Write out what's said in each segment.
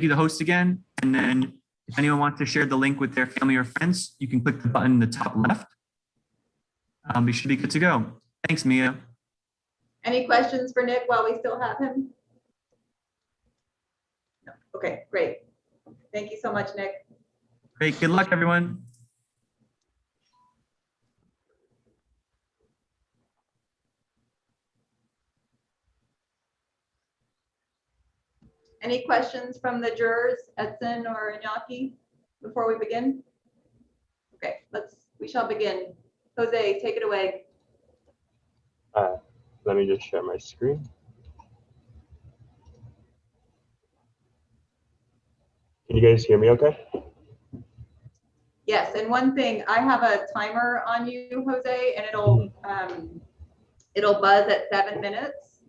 be the host again. And then if anyone wants to share the link with their family or friends, you can click the button in the top left. We should be good to go. Thanks, Mia. Any questions for Nick while we still have him? No. Okay, great. Thank you so much, Nick. Great. Good luck, everyone. Any questions from the jurors, Edson or Iñaki, before we begin? Okay, we shall begin. Jose, take it away. Let me just share my screen. Can you guys hear me okay? Yes, and one thing, I have a timer on you, Jose, and it'll buzz at 7 minutes.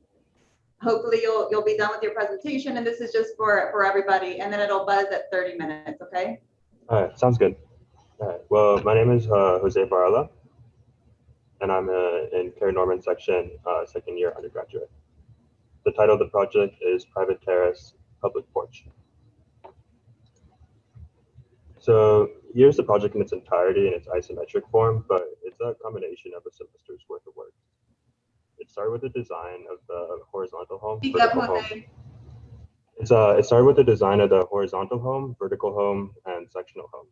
Hopefully you'll be done with your presentation, and this is just for everybody, and then it'll buzz at 30 minutes, okay? All right, sounds good. All right, well, my name is Jose Barala, and I'm in Kerry Norman section, second year undergraduate. The title of the project is Private Terrace Public Porch. So here's the project in its entirety in its isometric form, but it's a combination of a semester's worth of work. It started with the design of the horizontal home, vertical home. It started with the design of the horizontal home, vertical home, and sectional home.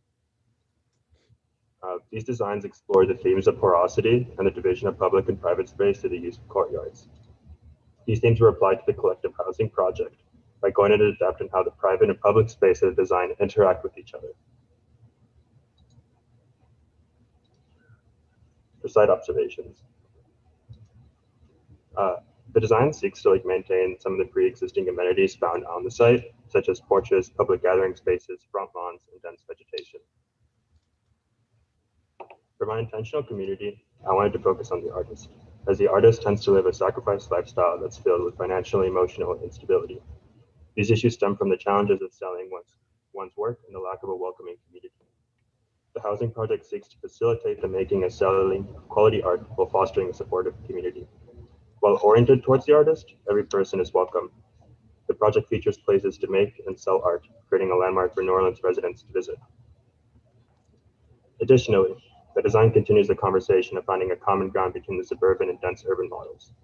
These designs explore the themes of porosity and the division of public and private space to the use of courtyards. These themes were applied to the collective housing project by going into depth in how the private and public space of the design interact with each other. For site observations. The design seeks to maintain some of the pre-existing amenities found on the site, such as porches, public gathering spaces, front lawns, and dense vegetation. For my intentional community, I wanted to focus on the artist, as the artist tends to live a sacrificed lifestyle that's filled with financial and emotional instability. These issues stem from the challenges of selling one's work and the lack of a welcoming community. The housing project seeks to facilitate the making and selling of quality art while fostering a supportive community. While oriented towards the artist, every person is welcome. The project features places to make and sell art, creating a landmark for New Orleans residents to visit. Additionally, the design continues the conversation of finding a common ground between the suburban and dense urban models.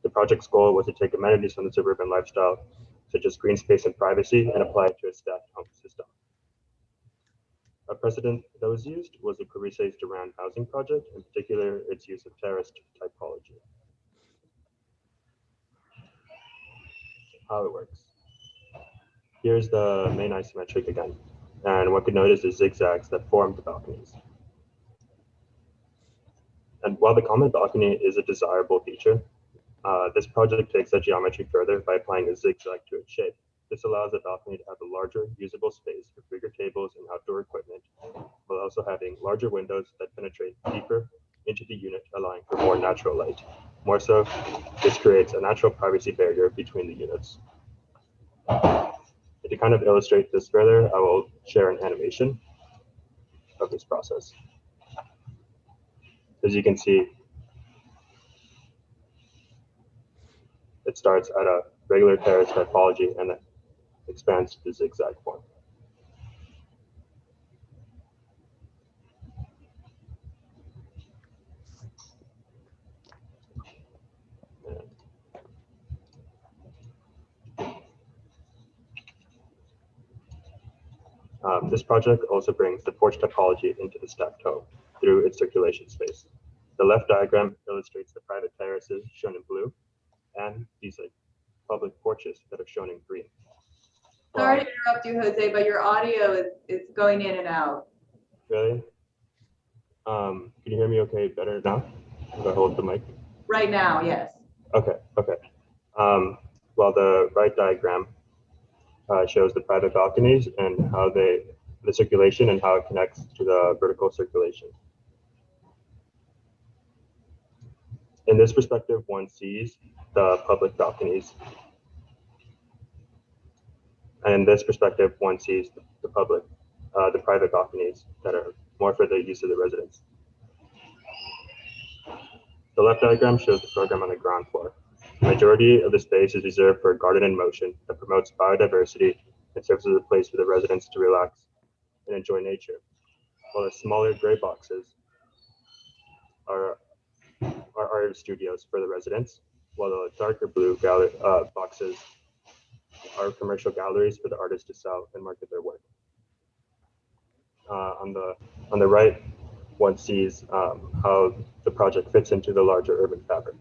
The project's goal was to take amenities from the suburban lifestyle, such as green space and privacy, and apply it to a staffed home system. A precedent that was used was the Courrices-Durand housing project, in particular its use of terraced typology. How it works. Here's the main isometric again, and one could notice the zigzags that form the balconies. And while the common balcony is a desirable feature, this project takes that geometry further by applying a zigzag to its shape. This allows the balcony to have a larger usable space for bigger tables and outdoor equipment, while also having larger windows that penetrate deeper into the unit, allowing for more natural light. More so, this creates a natural privacy barrier between the units. And to kind of illustrate this further, I will share an animation of this process. As you can see, it starts at a regular terrace typology and then expands to the zigzag form. This project also brings the porch topology into the stacked home through its circulation space. The left diagram illustrates the private terraces shown in blue and these public porches that are shown in green. Sorry to interrupt you, Jose, but your audio is going in and out. Really? Can you hear me okay better now? If I hold the mic? Right now, yes. Okay. Well, the right diagram shows the private balconies and how the circulation and how it connects to the vertical circulation. In this perspective, one sees the public balconies. And in this perspective, one sees the private balconies that are more for the use of the residents. The left diagram shows the program on the ground floor. The majority of the space is reserved for garden in motion that promotes biodiversity and serves as a place for the residents to relax and enjoy nature, while the smaller gray boxes are art studios for the residents, while the darker blue boxes are commercial galleries for the artists to sell and market their work. On the right, one sees how the project fits into the larger urban fabric.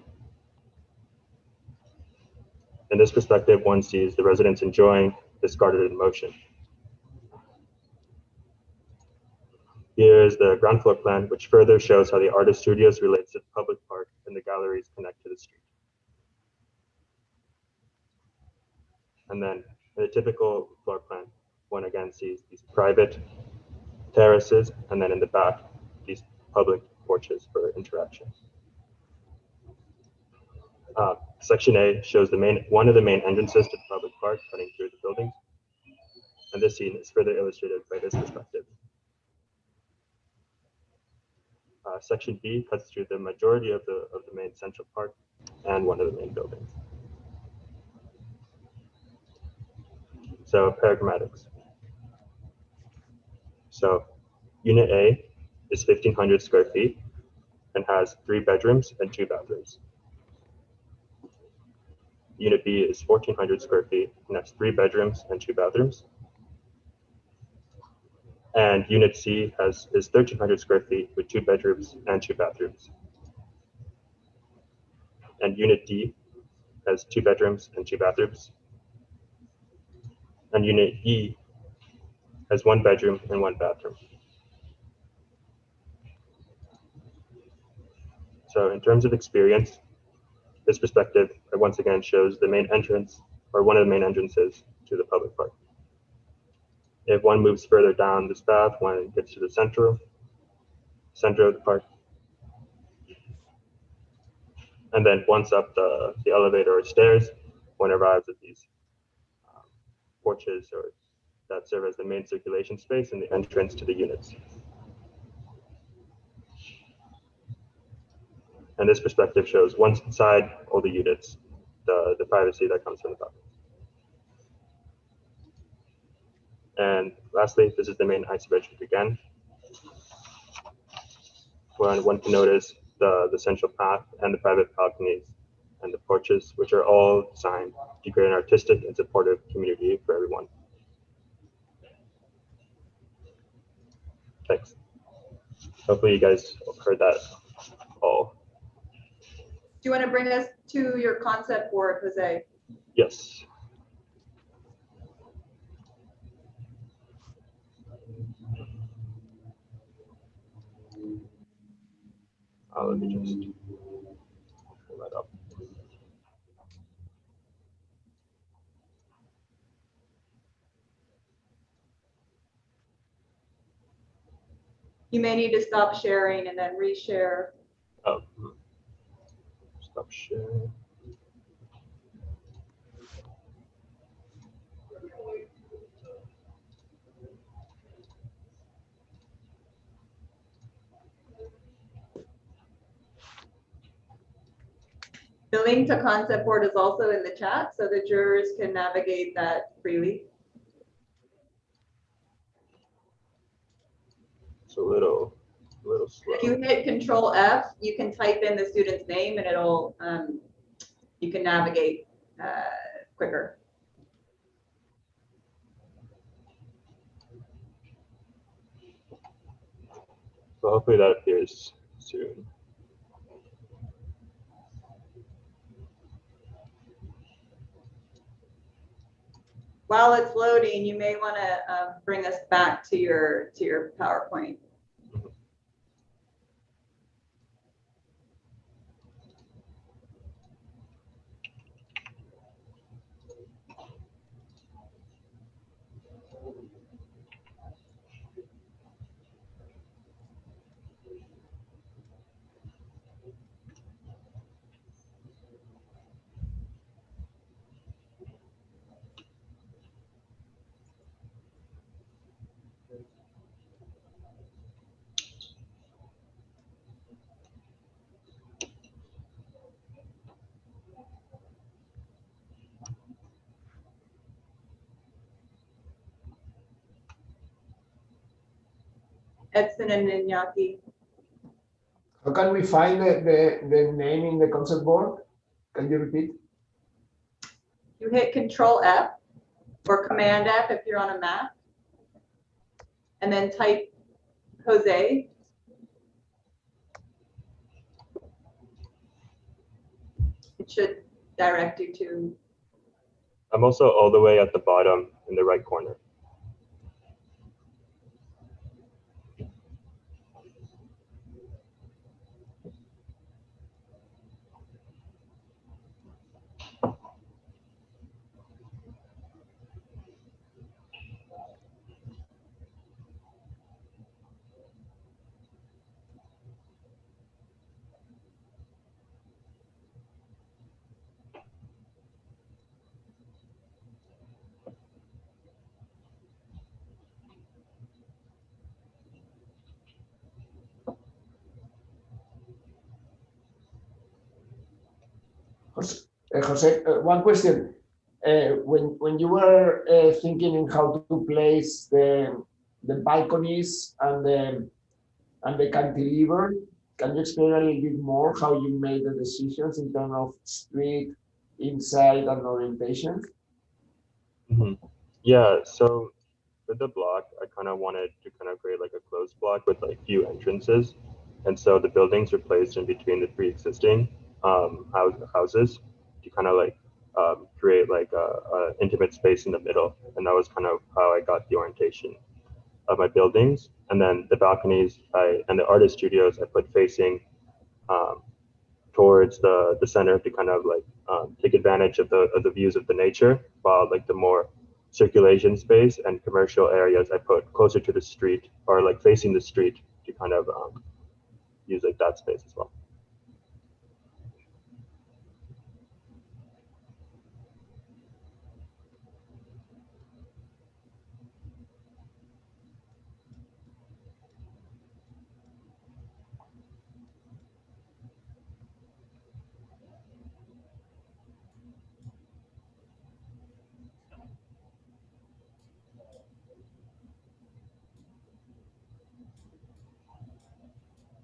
In this perspective, one sees the residents enjoying this garden in motion. Here is the ground floor plan, which further shows how the artist studios relates to the public park and the galleries connect to the street. And then in the typical floor plan, one again sees these private terraces, and then in the back, these public porches for interaction. Section A shows one of the main entrances to the public park cutting through the buildings. And this scene is further illustrated by this perspective. Section B cuts through the majority of the main central park and one of the main buildings. So paragrammatics. So Unit A is 1,500 square feet and has 3 bedrooms and 2 bathrooms. Unit B is 1,400 square feet and has 3 bedrooms and 2 bathrooms. And Unit C is 1,300 square feet with 2 bedrooms and 2 bathrooms. And Unit D has 2 bedrooms and 2 bathrooms. And Unit E has 1 bedroom and 1 bathroom. So in terms of experience, this perspective once again shows the main entrance, or one of the main entrances to the public park. If one moves further down this path, one gets to the center of the park. And then once up the elevator or stairs, one arrives at these porches that serve as the main circulation space and the entrance to the units. And this perspective shows once inside all the units, the privacy that comes from the public. And lastly, this is the main isometric again, where one can notice the central path and the private balconies and the porches, which are all designed to create an artistic and supportive community for everyone. Thanks. Hopefully you guys heard that all. Do you want to bring us to your concept board, Jose? Yes. Let me just pull that up. You may need to stop sharing and then reshare. Oh, stop sharing. The link to concept board is also in the chat so the jurors can navigate that freely. It's a little slow. If you hit Control F, you can type in the student's name and it'll, you can navigate quicker. So hopefully that appears soon. While it's loading, you may want to bring us back to your PowerPoint. Edson and Iñaki. How can we find the name in the concept board? Can you repeat? You hit Control F or Command F if you're on a Mac, and then type Jose. It should direct you to. I'm also all the way at the bottom in the right corner. Jose, one question. When you were thinking in how to place the balconies and the cantilever, can you explain a little bit more how you made the decisions in terms of street, inside, and orientation? Yeah, so for the block, I kind of wanted to kind of create like a closed block with like few entrances. And so the buildings were placed in between the pre-existing houses to kind of like create like a intimate space in the middle. And that was kind of how I got the orientation of my buildings. And then the balconies and the artist studios I put facing towards the center to kind of like take advantage of the views of the nature, while like the more circulation space and commercial areas I put closer to the street or like facing the street to kind of use like that space as well.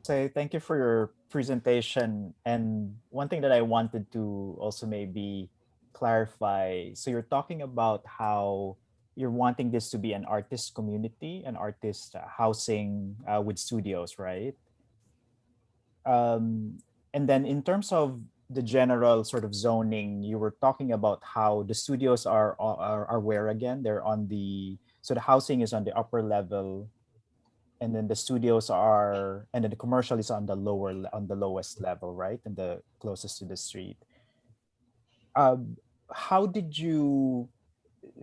Say thank you for your presentation. And one thing that I wanted to also maybe clarify. So you're talking about how you're wanting this to be an artist community, an artist housing with studios, right? And then in terms of the general sort of zoning, you were talking about how the studios are where again? They're on the, so the housing is on the upper level, and then the studios are, and then the commercial is on the lowest level, right? And the closest to the street. How did you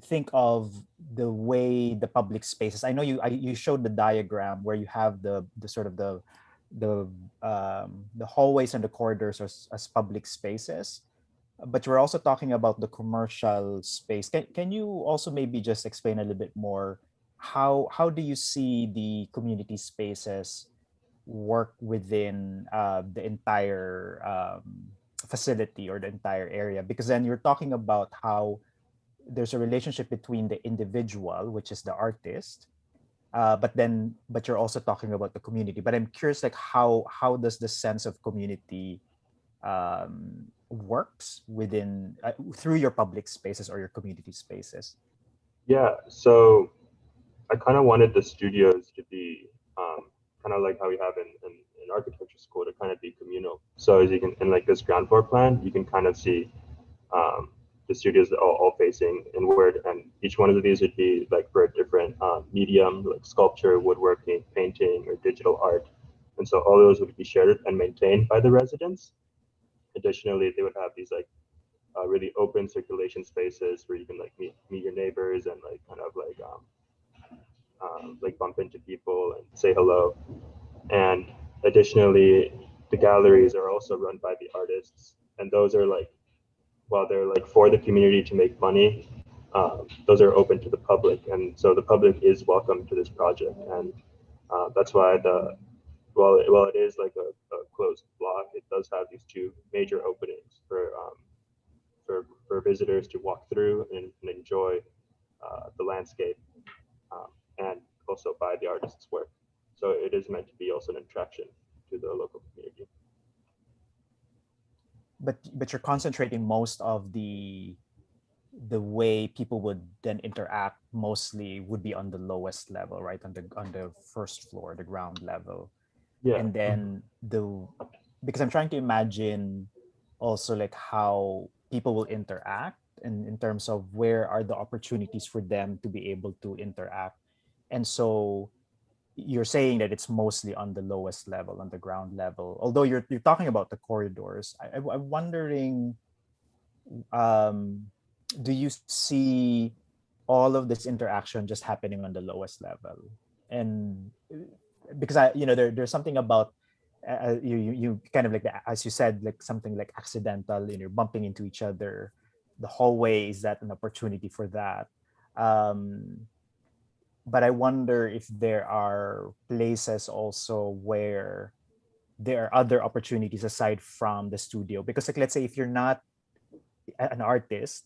think of the way the public spaces? I know you showed the diagram where you have the sort of the hallways and the corridors as public spaces, but you're also talking about the commercial space. Can you also maybe just explain a little bit more how do you see the community spaces work within the entire facility or the entire area? Because then you're talking about how there's a relationship between the individual, which is the artist, but you're also talking about the community. But I'm curious, like how does the sense of community works within through your public spaces or your community spaces? Yeah, so I kind of wanted the studios to be kind of like how we have in architecture school, to kind of be communal. So as you can, in like this ground floor plan, you can kind of see the studios all facing inward, and each one of these would be like for a different medium, like sculpture, woodworking, painting, or digital art. And so all those would be shared and maintained by the residents. Additionally, they would have these like really open circulation spaces where you can like meet your neighbors and like kind of like bump into people and say hello. And additionally, the galleries are also run by the artists, and those are like, while they're like for the community to make money, those are open to the public, and so the public is welcome to this project. And that's why while it is like a closed block, it does have these two major openings for visitors to walk through and enjoy the landscape, and also buy the artist's work. So so it is meant to be also an attraction to the local community. But you're concentrating most of the way people would then interact mostly would be on the lowest level, right? On the first floor, the ground level. Yeah. And then because I'm trying to imagine also like how people will interact and in terms of where are the opportunities for them to be able to interact. And so you're saying that it's mostly on the lowest level, on the ground level, although you're talking about the corridors. I'm wondering, do you see all of this interaction just happening on the lowest level? And because there's something about you kind of like as you said, like something like accidental, you're bumping into each other. The hallway, is that an opportunity for that? But I wonder if there are places also where there are other opportunities aside from the studio, because like let's say if you're not an artist,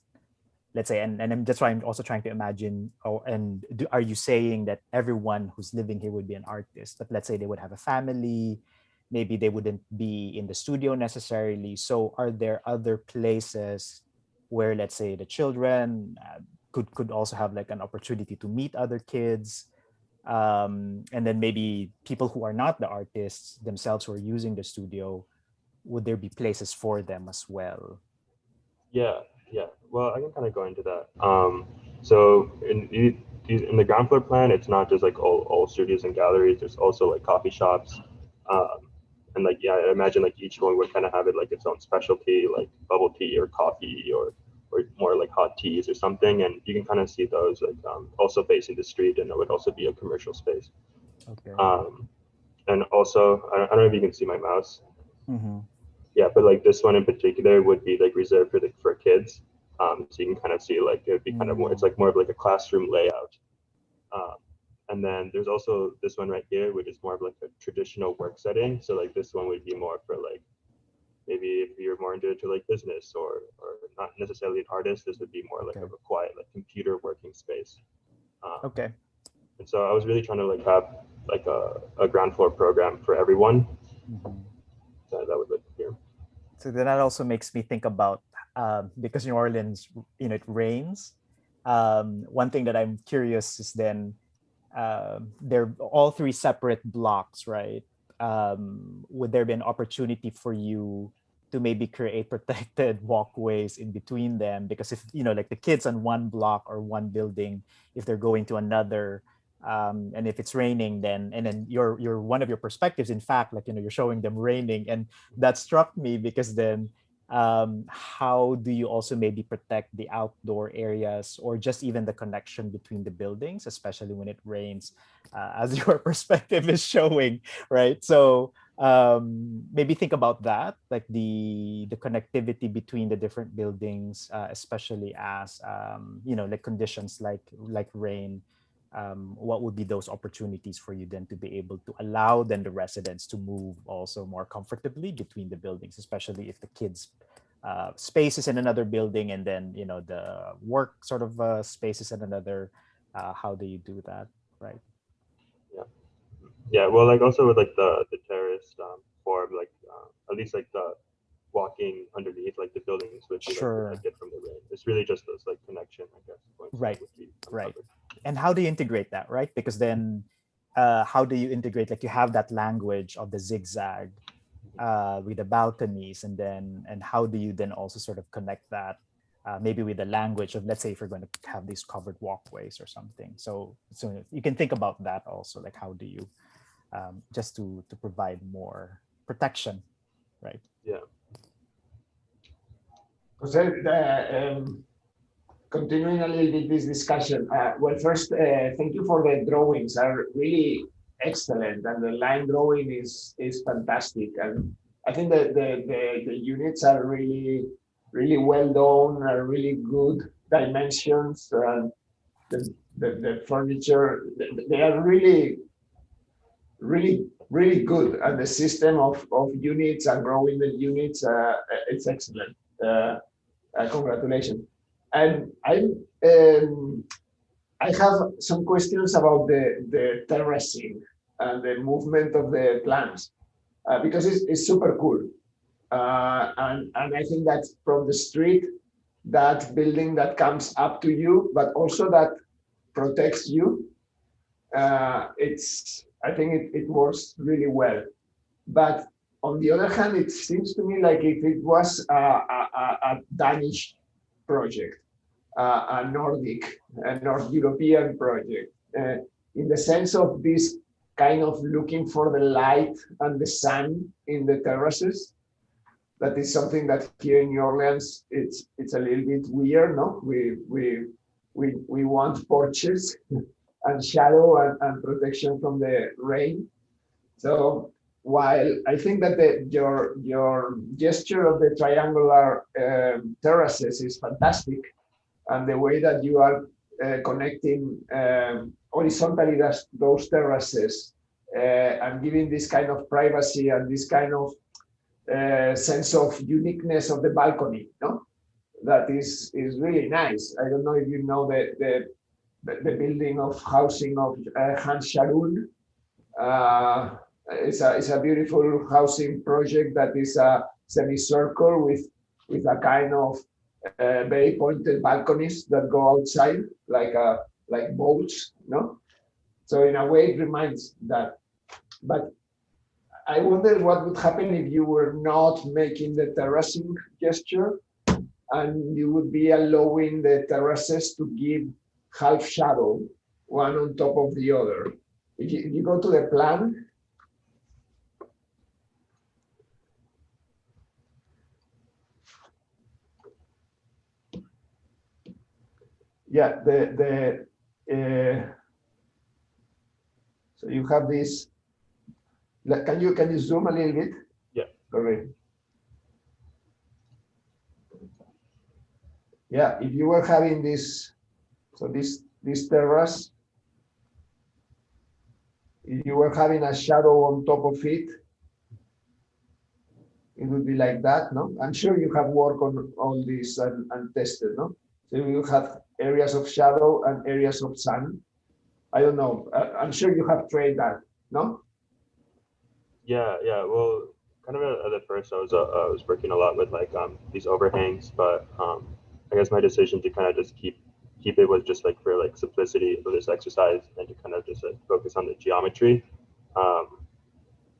let's say, and that's why I'm also trying to imagine, are you saying that everyone who's living here would be an artist? But let's say they would have a family, maybe they wouldn't be in the studio necessarily. So are there other places where, let's say, the children could also have like an opportunity to meet other kids, and then maybe people who are not the artists themselves who are using the studio, would there be places for them as well? Yeah. Well, I can kind of go into that. So in the ground floor plan, it's not just like all studios and galleries. There's also like coffee shops, and like I imagine like each one would kind of have it like its own specialty, like bubble tea or coffee or more like hot teas or something. And you can kind of see those like also facing the street, and it would also be a commercial space. Okay. And also I don't know if you can see my mouse. Mm-hmm. Yeah, but like this one in particular would be like reserved for kids. So you can kind of see like it would be kind of more, it's like more of like a classroom layout. And then there's also this one right here, which is more of like a traditional work setting. So like this one would be more for like, maybe if you're more into like business or not necessarily an artist, this would be more like Okay. of a quiet like computer working space. Okay. And so I was really trying to like have like a ground floor program for everyone. Mm-hmm. That would look here. So then that also makes me think about, because New Orleans, it rains. One thing that I'm curious is then, they're all three separate blocks, right? Would there be an opportunity for you to maybe create protected walkways in between them? Because if, like the kids on one block or one building, if they're going to another, and if it's raining, then your one of your perspectives, in fact, like you're showing them raining, and that struck me because then how do you also maybe protect the outdoor areas or just even the connection between the buildings, especially when it rains, as your perspective is showing, right? So maybe think about that, like the connectivity between the different buildings, especially as like conditions like rain. What would be those opportunities for you then to be able to allow then the residents to move also more comfortably between the buildings, especially if the kids space is in another building and then the work sort of space is in another. How do you do that, right? Yeah, well, like also with like the terrace form, like at least like the walking underneath like the buildings would be like Sure. protected from the rain. It's really just this like connection, I guess. points that Right. would be Right. uncovered. And how do you integrate that, right? Because then how do you integrate, like you have that language of the zigzag with the balconies, and how do you then also sort of connect that maybe with the language of, let's say, if you're going to have these covered walkways or something. So you can think about that also, like how do you just to provide more protection, right? Yeah. Jose, continuing a little bit this discussion. Well, first, thank you for the drawings. Are really excellent, and the line drawing is fantastic. And I think that the units are really well done. Are really good dimensions. The furniture, they are really good, and the system of units and growing the units, it's excellent. Congratulations. And I have some questions about the terracing. the movement of the plants, because it's super cool. And I think that from the street, that building that comes up to you, but also that protects you, I think it works really well. But on the other hand, it seems to me like if it was a Danish project, a North European project, in the sense of this kind of looking for the light and the sun in the terraces. That is something that here in New Orleans, it's a little bit weird, no? We want porches and shadow and protection from the rain. So while I think that your gesture of the triangular terraces is fantastic, and the way that you are connecting horizontally those terraces and giving this kind of privacy and this kind of sense of uniqueness of the balcony, no? That is really nice. I don't know if you know the building of housing of Hans Scharoun. It's a beautiful housing project that is a semicircle with a kind of very pointed balconies that go outside like boats, no? So in a way it reminds that. But I wonder what would happen if you were not making the terracing gesture and you would be allowing the terraces to give half shadow, one on top of the other. If you go to the plan, yeah, so you have this. Can you zoom a little bit? Yeah. Correct. Yeah, if you were having this, so this terrace, if you were having a shadow on top of it, it would be like that, no? I'm sure you have worked on all this and tested, no? So you have areas of shadow and areas of sun. I don't know. I'm sure you have trained that, no? Yeah. Well, kind of at first, I was working a lot with like these overhangs, but I guess my decision to kind of just keep it was just like for like simplicity for this exercise and to kind of just like focus on the geometry.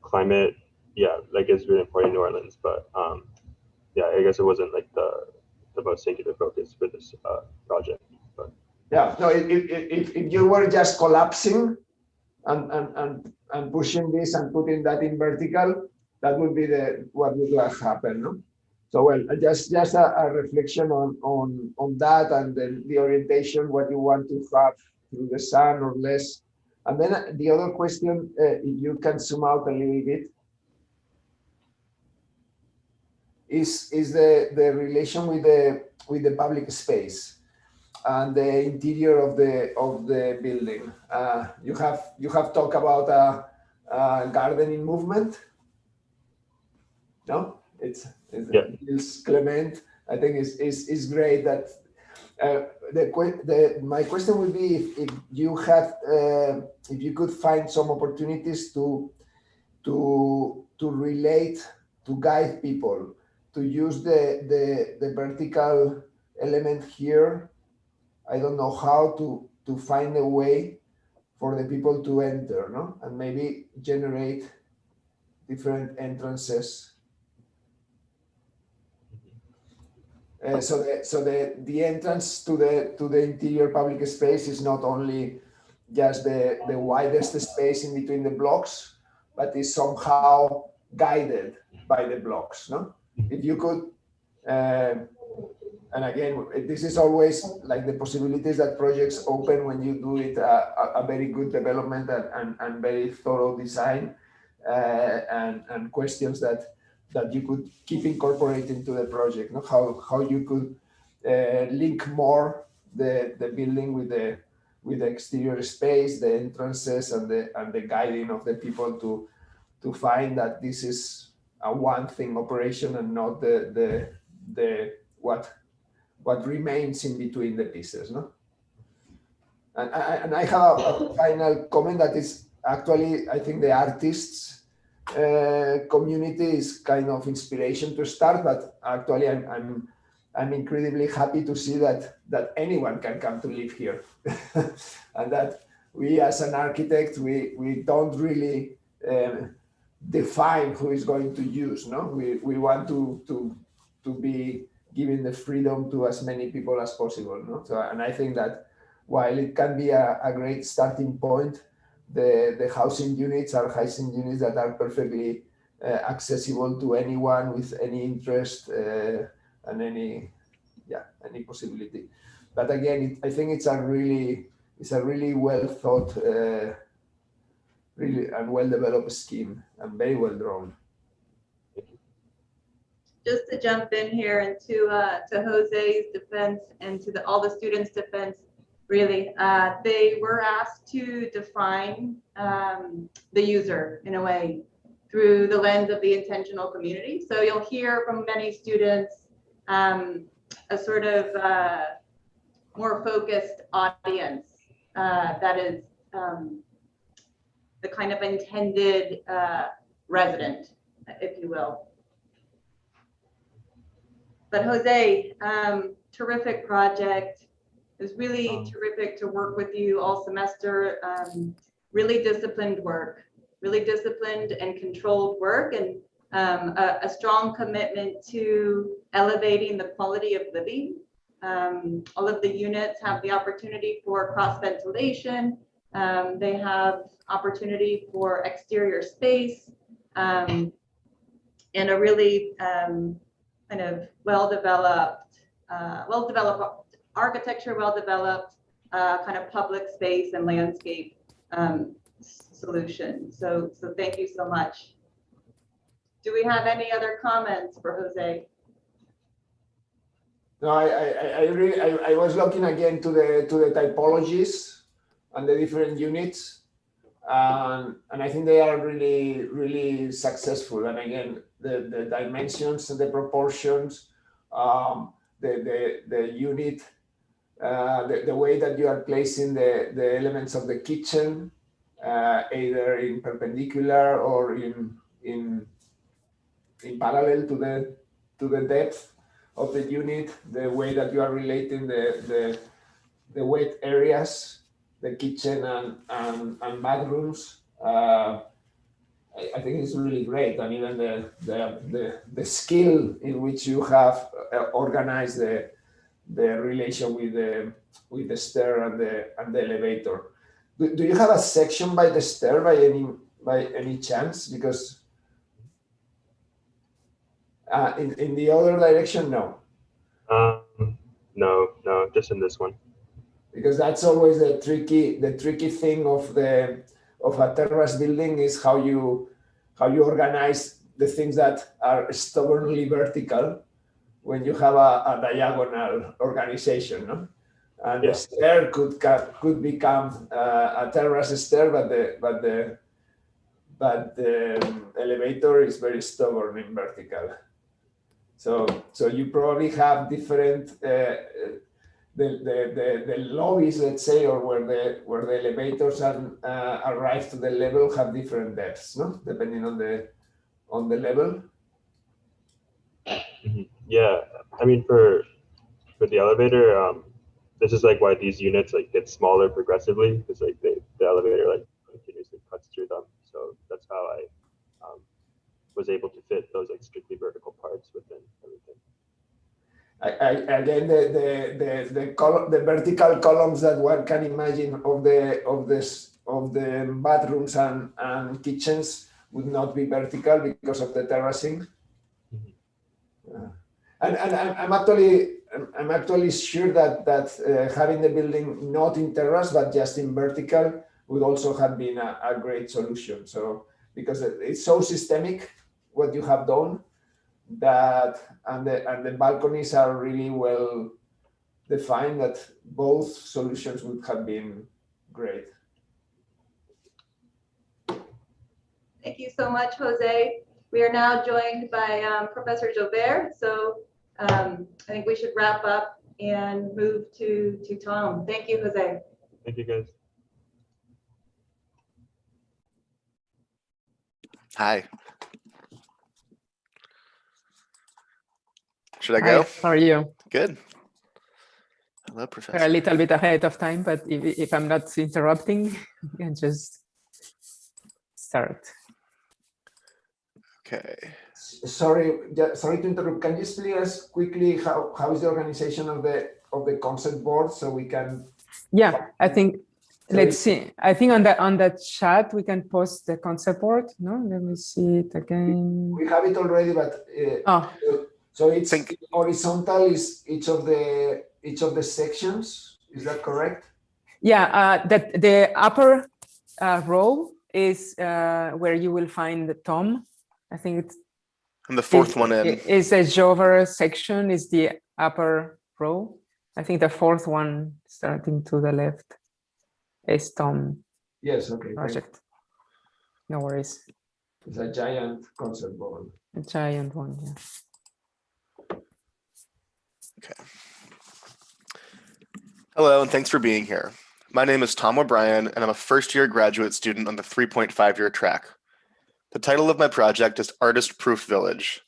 Climate, yeah, like it's really important in New Orleans, but yeah, I guess it wasn't like the most singular focus for this project. But yeah, no, if you were just collapsing and pushing this and putting that in vertical, that would be what would have happened, no? So well, just a reflection on that, and then the orientation, what you want to have through the sun or less. And then the other question, if you can zoom out a little bit, is the relation with the public space and the interior of the building. You have talked about a gardening movement. No, it's Clement. I think is great that. My question would be if you had if you could find some opportunities to relate, to guide people to use the vertical element here. I don't know how to find a way for the people to enter, no, and maybe generate different entrances. So the entrance to the interior public space is not only just the widest space in between the blocks, but is somehow guided by the blocks, no? If you could, and again, this is always like the possibilities that projects open when you do it a very good development and very thorough design, and questions that you could keep incorporating to the project, no? How you could link more the building with the exterior space, the entrances, and the guiding of the people to find that this is a one thing operation and not the what remains in between the pieces, no? And I have a final comment that is actually, I think the artists community is kind of inspiration to start, but actually I'm incredibly happy to see that anyone can come to live here. And that we as an architect, we don't really define who is going to use, no? We want to be giving the freedom to as many people as possible, no? So, and I think that while it can be a great starting point, the housing units are housing units that are perfectly accessible to anyone with any interest and any possibility. But again, I think it's a really well thought, really and well developed scheme and very well drawn. Just to jump in here and to Jose's defense and to all the students' defense, really, they were asked to define the user in a way through the lens of the intentional community. So you'll hear from many students a sort of more focused audience that is the kind of intended resident, if you will. But Jose, terrific project. It was really terrific to work with you all semester. Really disciplined work, really disciplined and controlled work, and a strong commitment to elevating the quality of living. All of the units have the opportunity for cross ventilation. They have opportunity for exterior space, and a really kind of well-developed architecture, well-developed kind of public space and landscape solution. So thank you so much. Do we have any other comments for Jose? No, I was looking again to the typologies and the different units, and I think they are really successful. And again, the dimensions and the proportions, the unit, the way that you are placing the elements of the kitchen, either in perpendicular or in parallel to the depth of the unit, the way that you are relating the wet areas, the kitchen and bathrooms. I think it's really great, and even the skill in which you have organized the relation with the stair and the elevator. Do you have a section by the stair by any chance? Because in the other direction, no. No, just in this one. Because that's always the tricky thing of a terrace building is how you organize the things that are stubbornly vertical when you have a diagonal organization, no? And the stair could become a terrace stair, but the elevator is very stubborn in vertical. So you probably have different the lobbies, let's say, or where the elevators arrive to the level have different depths, no? Depending on the level. Mm-hmm. Yeah, I mean for the elevator, this is like why these units like get smaller progressively, because like the elevator like continuously cuts through them. So that's how I was able to fit those like strictly vertical parts within everything. Again, the vertical columns that one can imagine of the bathrooms and kitchens would not be vertical because of the terracing. Mm-hmm. And I'm actually sure that having the building not in terrace but just in vertical would also have been a great solution. So because it's so systemic what you have done, that and the balconies are really well defined, that both solutions would have been great. Thank you so much, Jose. We are now joined by Professor Joubert. So I think we should wrap up and move to Tom. Thank you, Jose. Thank you, guys. Hi. Should I Hi, go? how are you? Good. Hello, We're a Professor. little bit ahead of time, but if I'm not interrupting, you can just start. Okay. Sorry, sorry to interrupt. Can you explain us quickly how is the organization of the concept board so we can? Yeah, I think, So let's see. I think on the chat, we can post the concept board. No, let me see it again. we have it already, but Oh, so it's Think- horizontal is each of the sections. Is that correct? yeah, that the upper row is where you will find the Tom. I think it's And the fourth one in. is a Jover section is the upper row. I think the fourth one starting to the left is Tom Yes. Okay. Thank you. project. No worries. It's a giant concept board. A giant one, yeah. Hello, and thanks for being here. My name is Tom O'Brien, and I'm a first-year graduate student on the 3.5-year track. The title of my project is Artist Proof Village.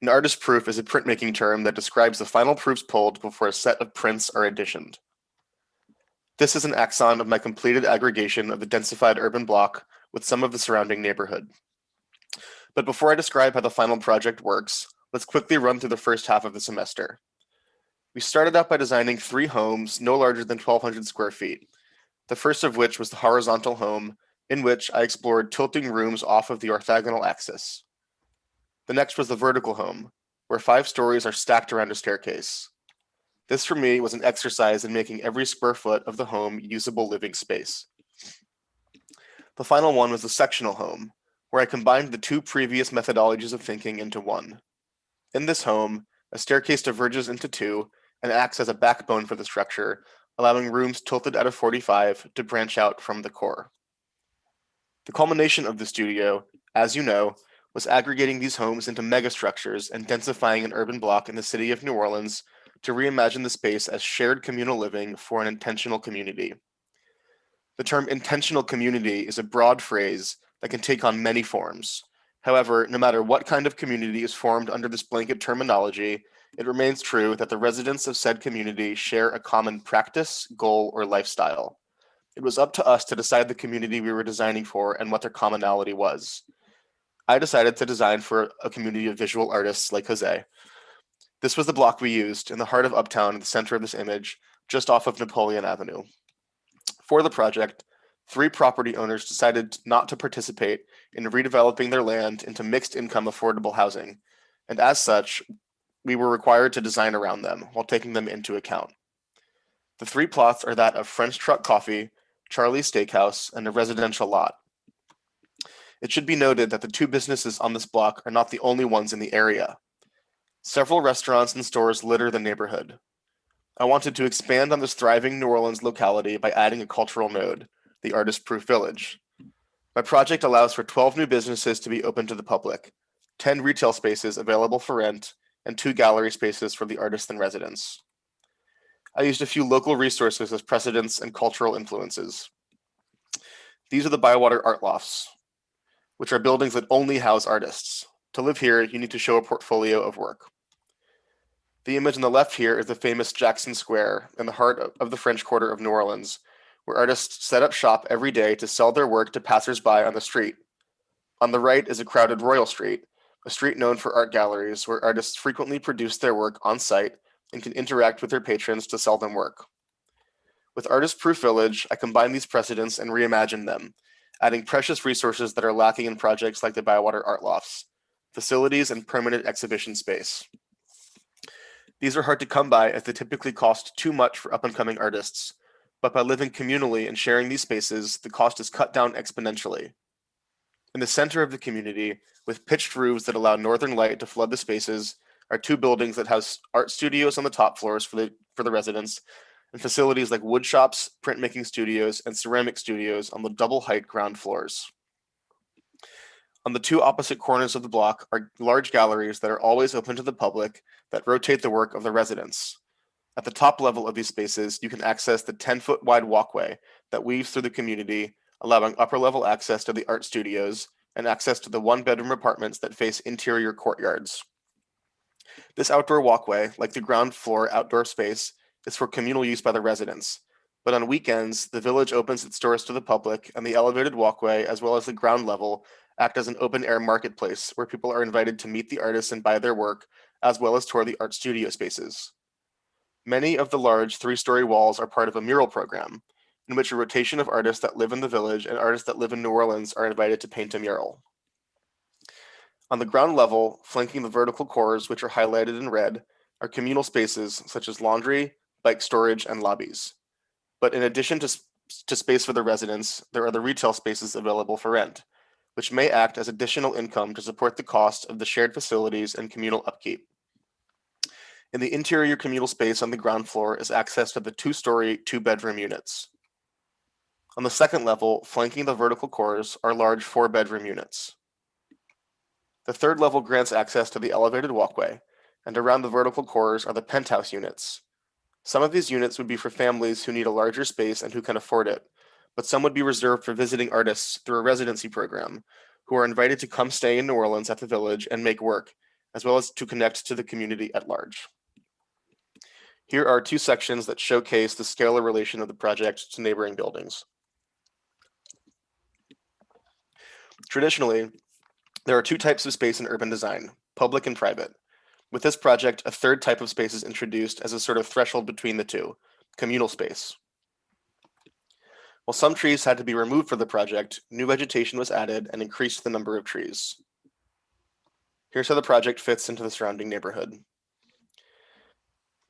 An artist proof is a printmaking term that describes the final proofs pulled before a set of prints are editioned. This is an axon of my completed aggregation of the densified urban block with some of the surrounding neighborhood. But before I describe how the final project works, let's quickly run through the first half of the semester. We started out by designing 3 homes no larger than 1,200 square feet, the first of which was the horizontal home, in which I explored tilting rooms off of the orthogonal axis. The next was the vertical home, where 5 stories are stacked around a staircase. This for me was an exercise in making every square foot of the home usable living space. The final one was the sectional home, where I combined the 2 previous methodologies of thinking into one. In this home, a staircase diverges into 2 and acts as a backbone for the structure, allowing rooms tilted at a 45 to branch out from the core. The culmination of the studio, as you know, was aggregating these homes into megastructures and densifying an urban block in the city of New Orleans to reimagine the space as shared communal living for an intentional community. The term intentional community is a broad phrase that can take on many forms. However, no matter what kind of community is formed under this blanket terminology, it remains true that the residents of said community share a common practice, goal, or lifestyle. It was up to us to decide the community we were designing for and what their commonality was. I decided to design for a community of visual artists like Jose. This was the block we used in the heart of Uptown in the center of this image, just off of Napoleon Avenue. For the project, 3 property owners decided not to participate in redeveloping their land into mixed income affordable housing, and as such, we were required to design around them while taking them into account. The 3 plots are that of French Truck Coffee, Charlie's Steakhouse, and a residential lot. It should be noted that the 2 businesses on this block are not the only ones in the area. Several restaurants and stores litter the neighborhood. I wanted to expand on this thriving New Orleans locality by adding a cultural node, the Artist Proof Village. My project allows for 12 new businesses to be open to the public, 10 retail spaces available for rent, and 2 gallery spaces for the artists and residents. I used a few local resources as precedents and cultural influences. These are the Bywater Art Lofts, which are buildings that only house artists. To live here, you need to show a portfolio of work. The image on the left here is the famous Jackson Square in the heart of the French Quarter of New Orleans, where artists set up shop every day to sell their work to passersby on the street. On the right is a crowded Royal Street, a street known for art galleries where artists frequently produce their work on site and can interact with their patrons to sell them work. With Artist Proof Village, I combine these precedents and reimagine them, adding precious resources that are lacking in projects like the Bywater Art Lofts, facilities and permanent exhibition space. These are hard to come by as they typically cost too much for up-and-coming artists, but by living communally and sharing these spaces, the cost is cut down exponentially. In the center of the community, with pitched roofs that allow northern light to flood the spaces, are 2 buildings that house art studios on the top floors for the residents, and facilities like wood shops, printmaking studios, and ceramic studios on the double height ground floors. On the 2 opposite corners of the block are large galleries that are always open to the public that rotate the work of the residents. At the top level of these spaces, you can access the 10-foot wide walkway that weaves through the community, allowing upper level access to the art studios and access to the one-bedroom apartments that face interior courtyards. This outdoor walkway, like the ground floor outdoor space, is for communal use by the residents. But on weekends, the village opens its doors to the public, and the elevated walkway, as well as the ground level, act as an open-air marketplace where people are invited to meet the artists and buy their work, as well as tour the art studio spaces. Many of the large 3-story walls are part of a mural program, in which a rotation of artists that live in the village and artists that live in New Orleans are invited to paint a mural. On the ground level, flanking the vertical cores, which are highlighted in red, are communal spaces such as laundry, bike storage, and lobbies. But in addition to space for the residents, there are the retail spaces available for rent, which may act as additional income to support the cost of the shared facilities and communal upkeep. In the interior communal space on the ground floor is access to the 2-story, 2-bedroom units. On the second level, flanking the vertical cores, are large 4-bedroom units. The third level grants access to the elevated walkway, and around the vertical cores are the penthouse units. Some of these units would be for families who need a larger space and who can afford it, but some would be reserved for visiting artists through a residency program, who are invited to come stay in New Orleans at the village and make work, as well as to connect to the community at large. Here are 2 sections that showcase the scalar relation of the project to neighboring buildings. Traditionally, there are 2 types of space in urban design, public and private. With this project, a third type of space is introduced as a sort of threshold between the two, communal space. While some trees had to be removed for the project, new vegetation was added and increased the number of trees. Here's how the project fits into the surrounding neighborhood.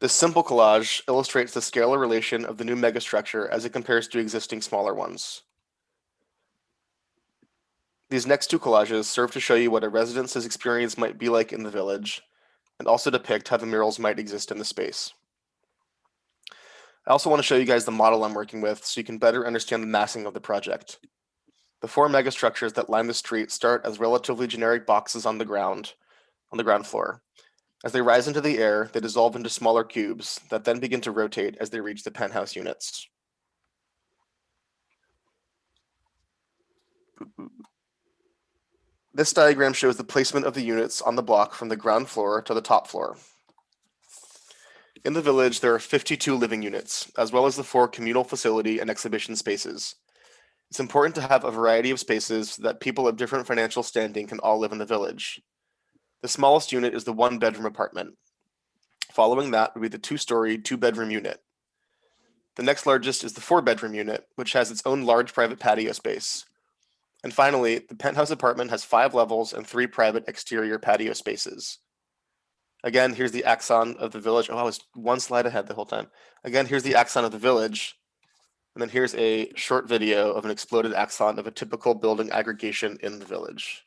This simple collage illustrates the scalar relation of the new megastructure as it compares to existing smaller ones. These next 2 collages serve to show you what a resident's experience might be like in the village, and also depict how the murals might exist in the space. I also want to show you guys the model I'm working with so you can better understand the massing of the project. The 4 megastructures that line the street start as relatively generic boxes on the ground floor. As they rise into the air, they dissolve into smaller cubes that then begin to rotate as they reach the penthouse units. This diagram shows the placement of the units on the block from the ground floor to the top floor. In the village, there are 52 living units, as well as the 4 communal facility and exhibition spaces. It's important to have a variety of spaces so that people of different financial standing can all live in the village. The smallest unit is the 1-bedroom apartment. Following that would be the 2-story, 2-bedroom unit. The next largest is the 4-bedroom unit, which has its own large private patio space. And finally, the penthouse apartment has 5 levels and 3 private exterior patio spaces. Again, here's the axon of the village. Oh, I was 1 slide ahead the whole time. Again, here's the axon of the village. And then here's a short video of an exploded axon of a typical building aggregation in the village.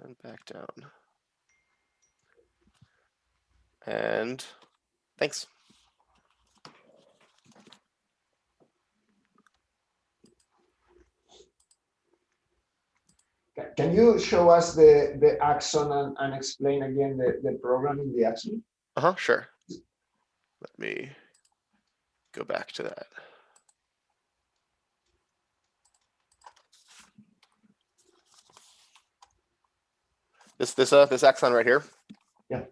And back down. And thanks. Can you show us the axon and explain again the program in the axon? Sure. Let me go back to that. This axon right here? Yeah.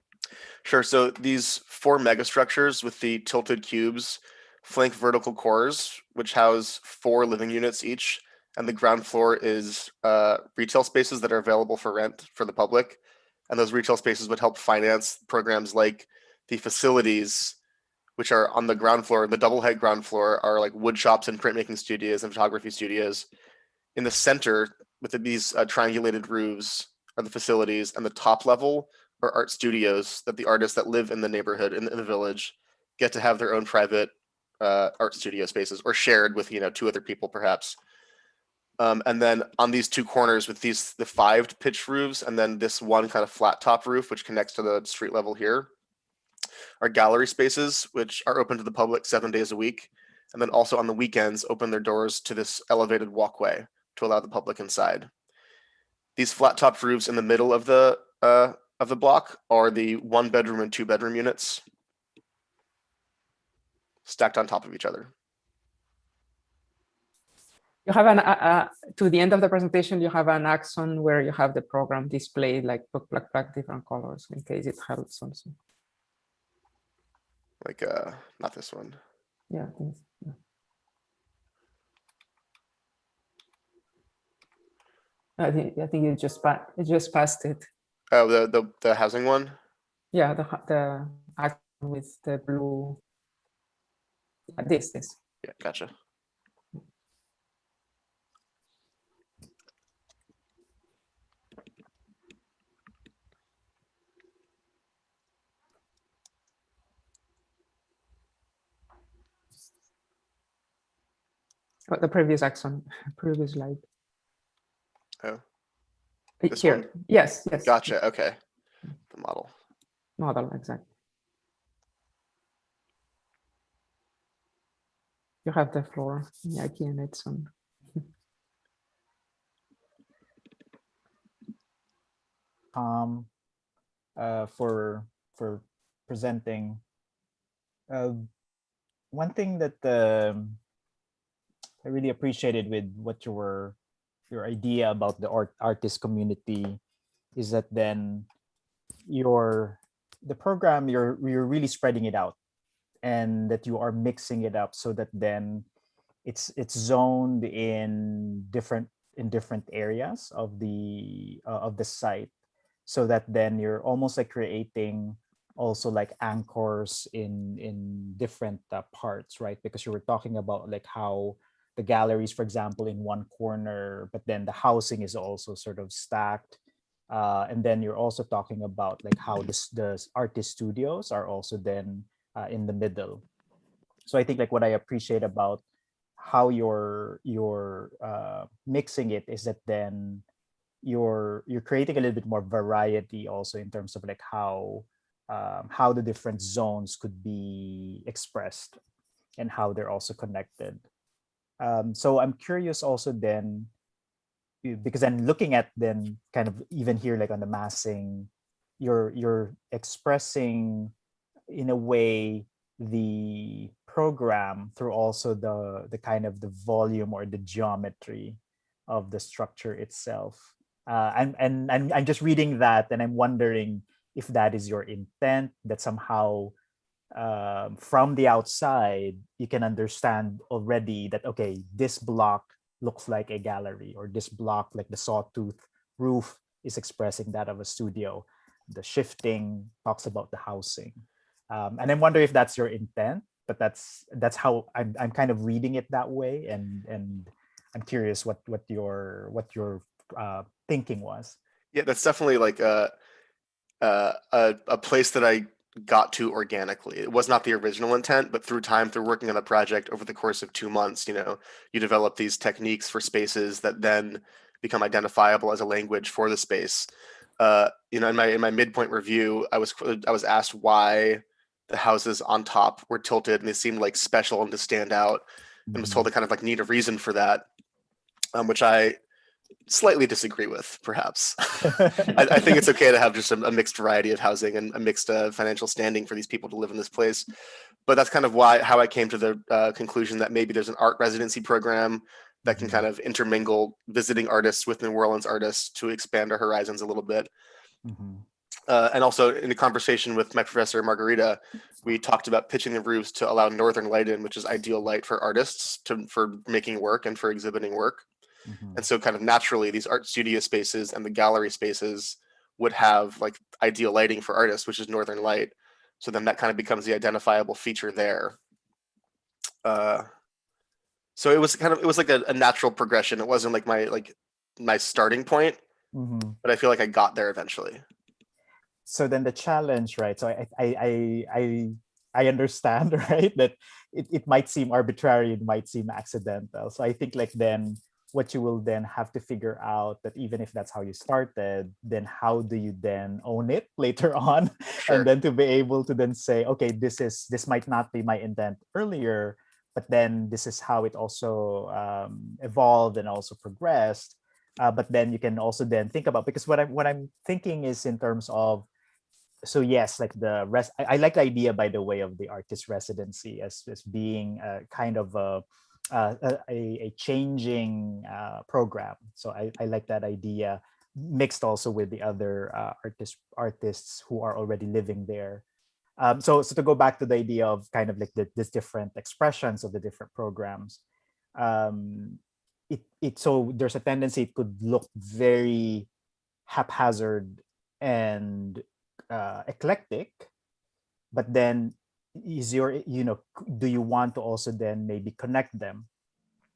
Sure. So these 4 megastructures with the tilted cubes flank vertical cores, which house 4 living units each, and the ground floor is retail spaces that are available for rent for the public. And those retail spaces would help finance programs like the facilities, which are on the ground floor. The double head ground floor are like wood shops and printmaking studios and photography studios. In the center, with these triangulated roofs, are the facilities, and the top level are art studios that the artists that live in the neighborhood in the village get to have their own private art studio spaces, or shared with 2 other people perhaps. And then on these 2 corners with the 5 pitched roofs, and then this one kind of flat top roof which connects to the street level here, are gallery spaces which are open to the public 7 days a week, and then also on the weekends open their doors to this elevated walkway to allow the public inside. These flat topped roofs in the middle of the block are the 1-bedroom and 2-bedroom units stacked on top of each other. You have to the end of the presentation, you have an axon where you have the program displayed like black, different colors in case it helps also. Like, not this one. Yeah, yeah. I think you just passed it. Oh, the housing one? Yeah, the axon with the blue. This. Yeah, gotcha. The previous axon, previous slide. Oh, this Here. one? Yes. Gotcha. Okay. The model. Model, exactly. You have the floor, Yaki and Edson. For presenting. One thing that I really appreciated with what your idea about the artist community is that then the program you're really spreading it out, and that you are mixing it up so that then it's zoned in different areas of the site, so that then you're almost like creating also like anchors in different parts, right? Because you were talking about like how the galleries, for example, in one corner, but then the housing is also sort of stacked. And then you're also talking about like how the artist studios are also then in the middle. So I think like what I appreciate about how you're mixing it is that then you're creating a little bit more variety also in terms of like how the different zones could be expressed and how they're also connected. So I'm curious also then, because I'm looking at then kind of even here like on the massing, you're expressing in a way the program through also the kind of the volume or the geometry of the structure itself. And I'm just reading that and I'm wondering if that is your intent, that somehow from the outside you can understand already that, okay, this block looks like a gallery, or this block, like the sawtooth roof, is expressing that of a studio. The shifting talks about the housing. And I'm wondering if that's your intent, but that's how I'm kind of reading it that way, and I'm curious what your thinking was. Yeah, that's definitely like a place that I got to organically. It was not the original intent, but through time, through working on the project over the course of 2 months, you develop these techniques for spaces that then become identifiable as a language for the space. In my midpoint review, I was asked why the houses on top were tilted and they seemed like special and to stand out, and was told to kind of like need a reason for that, which I slightly disagree with, perhaps. I think it's okay to have just a mixed variety of housing and a mixed financial standing for these people to live in this place. But that's kind of how I came to the conclusion that maybe there's an art residency program that can kind of intermingle visiting artists with New Orleans artists to expand our horizons a little bit. And also in the conversation with my professor, Margarita, we talked about pitching the roofs to allow northern light in, which is ideal light for artists for making work and for exhibiting work. And so kind of naturally, these art studio spaces and the gallery spaces would have like ideal lighting for artists, which is northern light. So then that kind of becomes the identifiable feature there. So it was like a natural progression. It wasn't like my starting point, but I feel like I got there eventually. So then the challenge, right? So I understand, right, that it might seem arbitrary, it might seem accidental. So I think like then what you will then have to figure out, that even if that's how you started, then how do you then own it later on? Sure. And then to be able to then say, okay, this might not be my intent earlier, but then this is how it also evolved and also progressed. But then you can also then think about, because what I'm thinking is in terms of, so yes, like the rest, I like the idea, by the way, of the artist residency as being a kind of a changing program. So I like that idea, mixed also with the other artists who are already living there. So to go back to the idea of kind of like these different expressions of the different programs, so there's a tendency it could look very haphazard and eclectic, but then is do you want to also then maybe connect them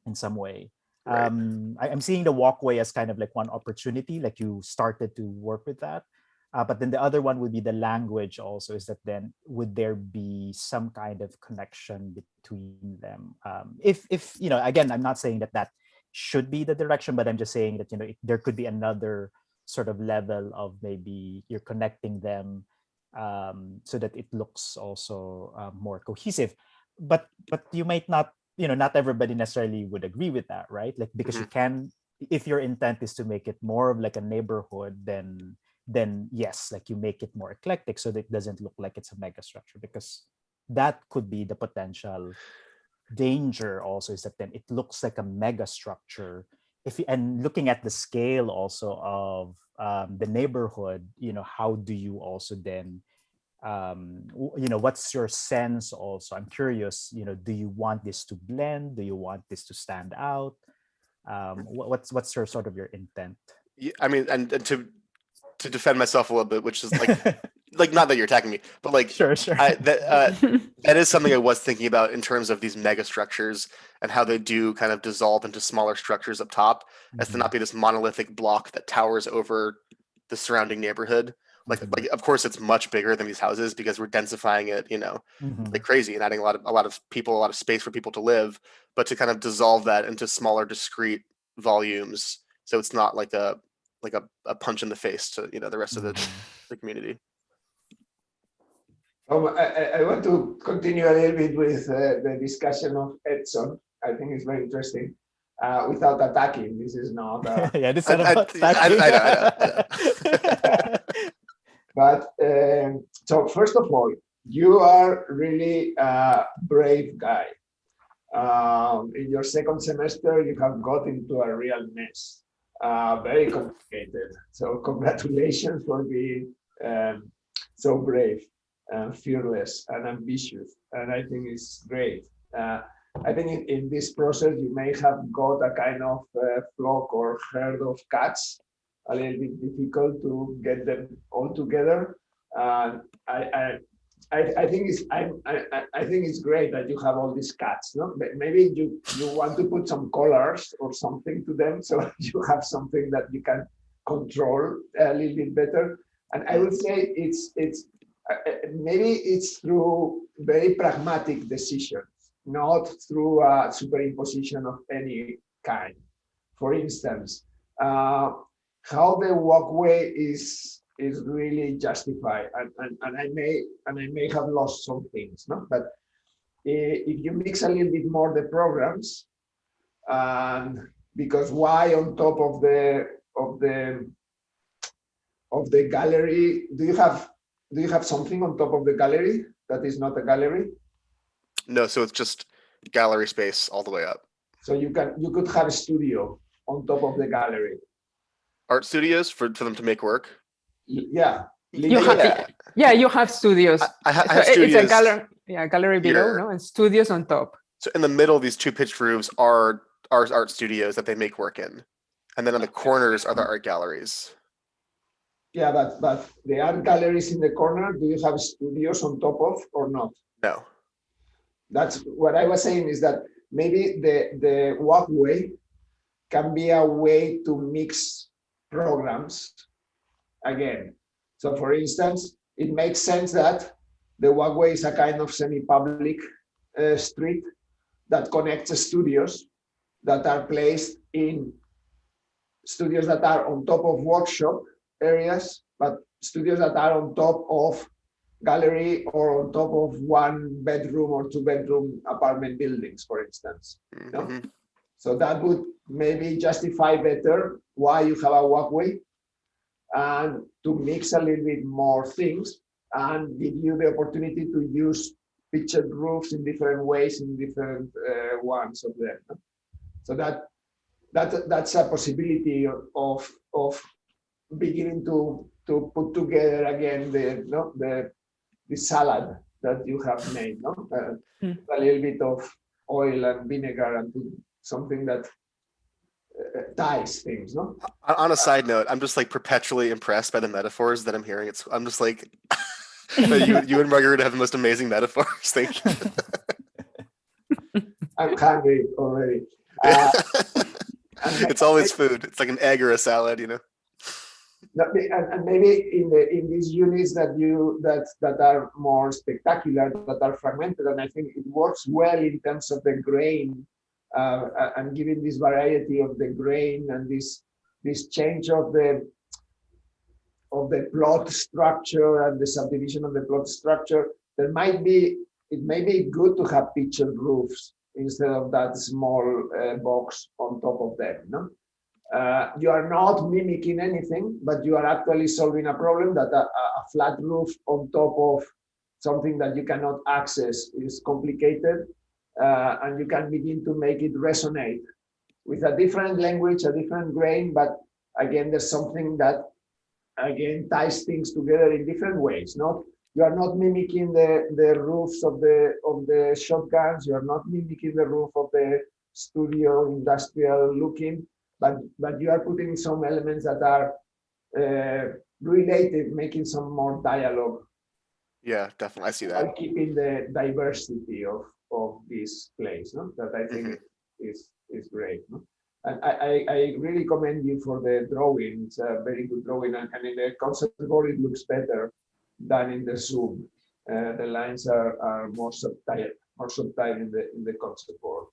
in some way? Right. I'm seeing the walkway as kind of like one opportunity, like you started to work with that. But then the other one would be the language also, is that then would there be some kind of connection between them? If again, I'm not saying that should be the direction, but I'm just saying that, there could be another sort of level of maybe you're connecting them so that it looks also more cohesive. But you might not, not everybody necessarily would agree with that, right? Like, because you can, if your intent is to make it more of like a neighborhood, then yes, like you make it more eclectic so that it doesn't look like it's a mega structure, because that could be the potential danger also, is that then it looks like a mega structure. And looking at the scale also of the neighborhood, how do you also then what's your sense also? I'm curious, do you want this to blend? Do you want this to stand out? What's your sort of your intent? Yeah, I mean, and to defend myself a little bit, which is like not that you're attacking me, but like Sure. that is something I was thinking about in terms of these mega structures and how they do kind of dissolve into smaller structures up top, as to not be this monolithic block that towers over the surrounding neighborhood. Like of course it's much bigger than these houses because we're densifying it, like crazy, and adding a lot of people, a lot of space for people to live, but to kind of dissolve that into smaller discrete volumes, so it's not like a punch in the face to the rest of the community. I want to continue a little bit with the discussion of Edson. I think it's very interesting. Without attacking, this is not. Yeah, this is not attacking. I know. But so first of all, you are really a brave guy. In your second semester, you have got into a real mess. Very complicated. So congratulations for being so brave and fearless and ambitious. And I think it's great. I think in this process, you may have got a kind of flock or herd of cats, a little bit difficult to get them all together. I think it's great that you have all these cats. No, maybe you want to put some collars or something to them, so you have something that you can control a little bit better. And I would say it's maybe it's through very pragmatic decisions, not through a superimposition of any kind. For instance, how the walkway is really justified, and I may have lost some things, no? But if you mix a little bit more the programs, because why on top of the gallery, do you have something on top of the gallery that is not a gallery? No, so it's just gallery space all the way up. So you could have a studio on top of the gallery. Art studios for them to make work. Yeah. You have studios. I have studios. It's a gallery below, here. no, and studios on top. So in the middle, these two pitched roofs are art studios that they make work in, and then on the corners are the art galleries. Yeah, but the art galleries in the corner, do you have studios on top of or not? No. That's what I was saying, is that maybe the walkway can be a way to mix programs again. So for instance, it makes sense that the walkway is a kind of semi-public street that connects studios that are placed in studios that are on top of workshop areas, but studios that are on top of gallery or on top of 1 bedroom or 2 bedroom apartment buildings, for instance. Mm-hmm. No? So that would maybe justify better why you have a walkway, and to mix a little bit more things and give you the opportunity to use pictured roofs in different ways in different ones of them. So that's a possibility of beginning to put together again the salad that you have made, no? A little bit of oil and vinegar and something that ties things, no? On a side note, I'm just like perpetually impressed by the metaphors that I'm hearing. I'm just like, you and Margaret have the most amazing metaphors. Thank you. I'm hungry already. It's always food. It's like an egg or a salad, you know. And maybe in these units that are more spectacular, that are fragmented, and I think it works well in terms of the grain, and giving this variety of the grain and this change of the plot structure and the subdivision of the plot structure. It may be good to have pictured roofs instead of that small box on top of them, no? You are not mimicking anything, but you are actually solving a problem that a flat roof on top of something that you cannot access is complicated, and you can begin to make it resonate with a different language, a different grain, but again, there's something that again ties things together in different ways. You are not mimicking the roofs of the shotguns, you are not mimicking the roof of the studio industrial looking, but you are putting some elements that are related, making some more dialogue. Yeah, definitely. I see that. While keeping the diversity of this place, no? That I think is great. No? And I really commend you for the drawing. It's a very good drawing, and in the concept board it looks better than in the Zoom. The lines are more subtle in the concept board.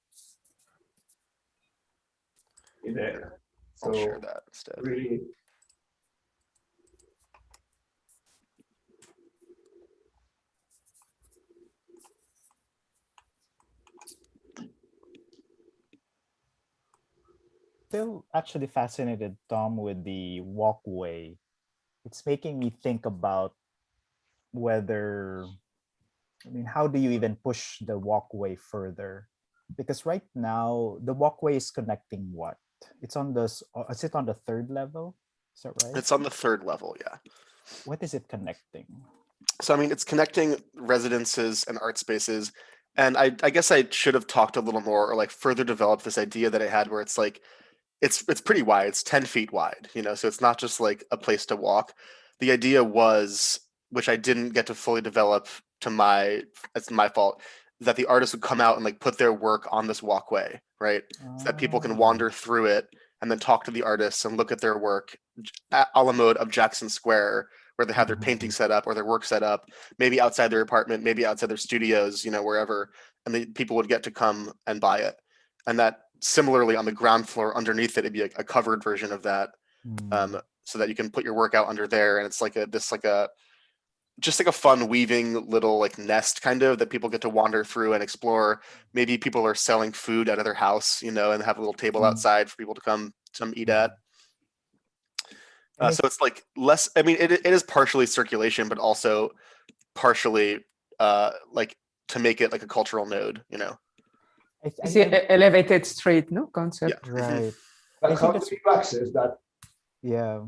In there. I'll So share that instead. really. Still actually fascinated, Tom, with the walkway. It's making me think about whether, how do you even push the walkway further? Because right now the walkway is connecting what? It's on is it on the third level? Is that right? It's on the third level, yeah. What is it connecting? So, it's connecting residences and art spaces. And I guess I should have talked a little more or like further developed this idea that I had where it's like, it's pretty wide. It's 10 feet wide, so it's not just like a place to walk. The idea was, which I didn't get to fully develop it's my fault, that the artist would come out and like put their work on this walkway, right? So that people can wander through it and then talk to the artists and look at their work a la mode of Jackson Square, where they have their painting set up or their work set up, maybe outside their apartment, maybe outside their studios, wherever, and the people would get to come and buy it. And that similarly on the ground floor underneath it, it'd be a covered version of that, so that you can put your work out under there. And it's like just like a fun weaving little like nest kind of that people get to wander through and explore. Maybe people are selling food out of their house, and have a little table outside for people to come eat at. So it's like less, it is partially circulation, but also partially like to make it like a cultural node, It's the elevated street, no concept. Yeah. Right. But how do you access that? Yeah.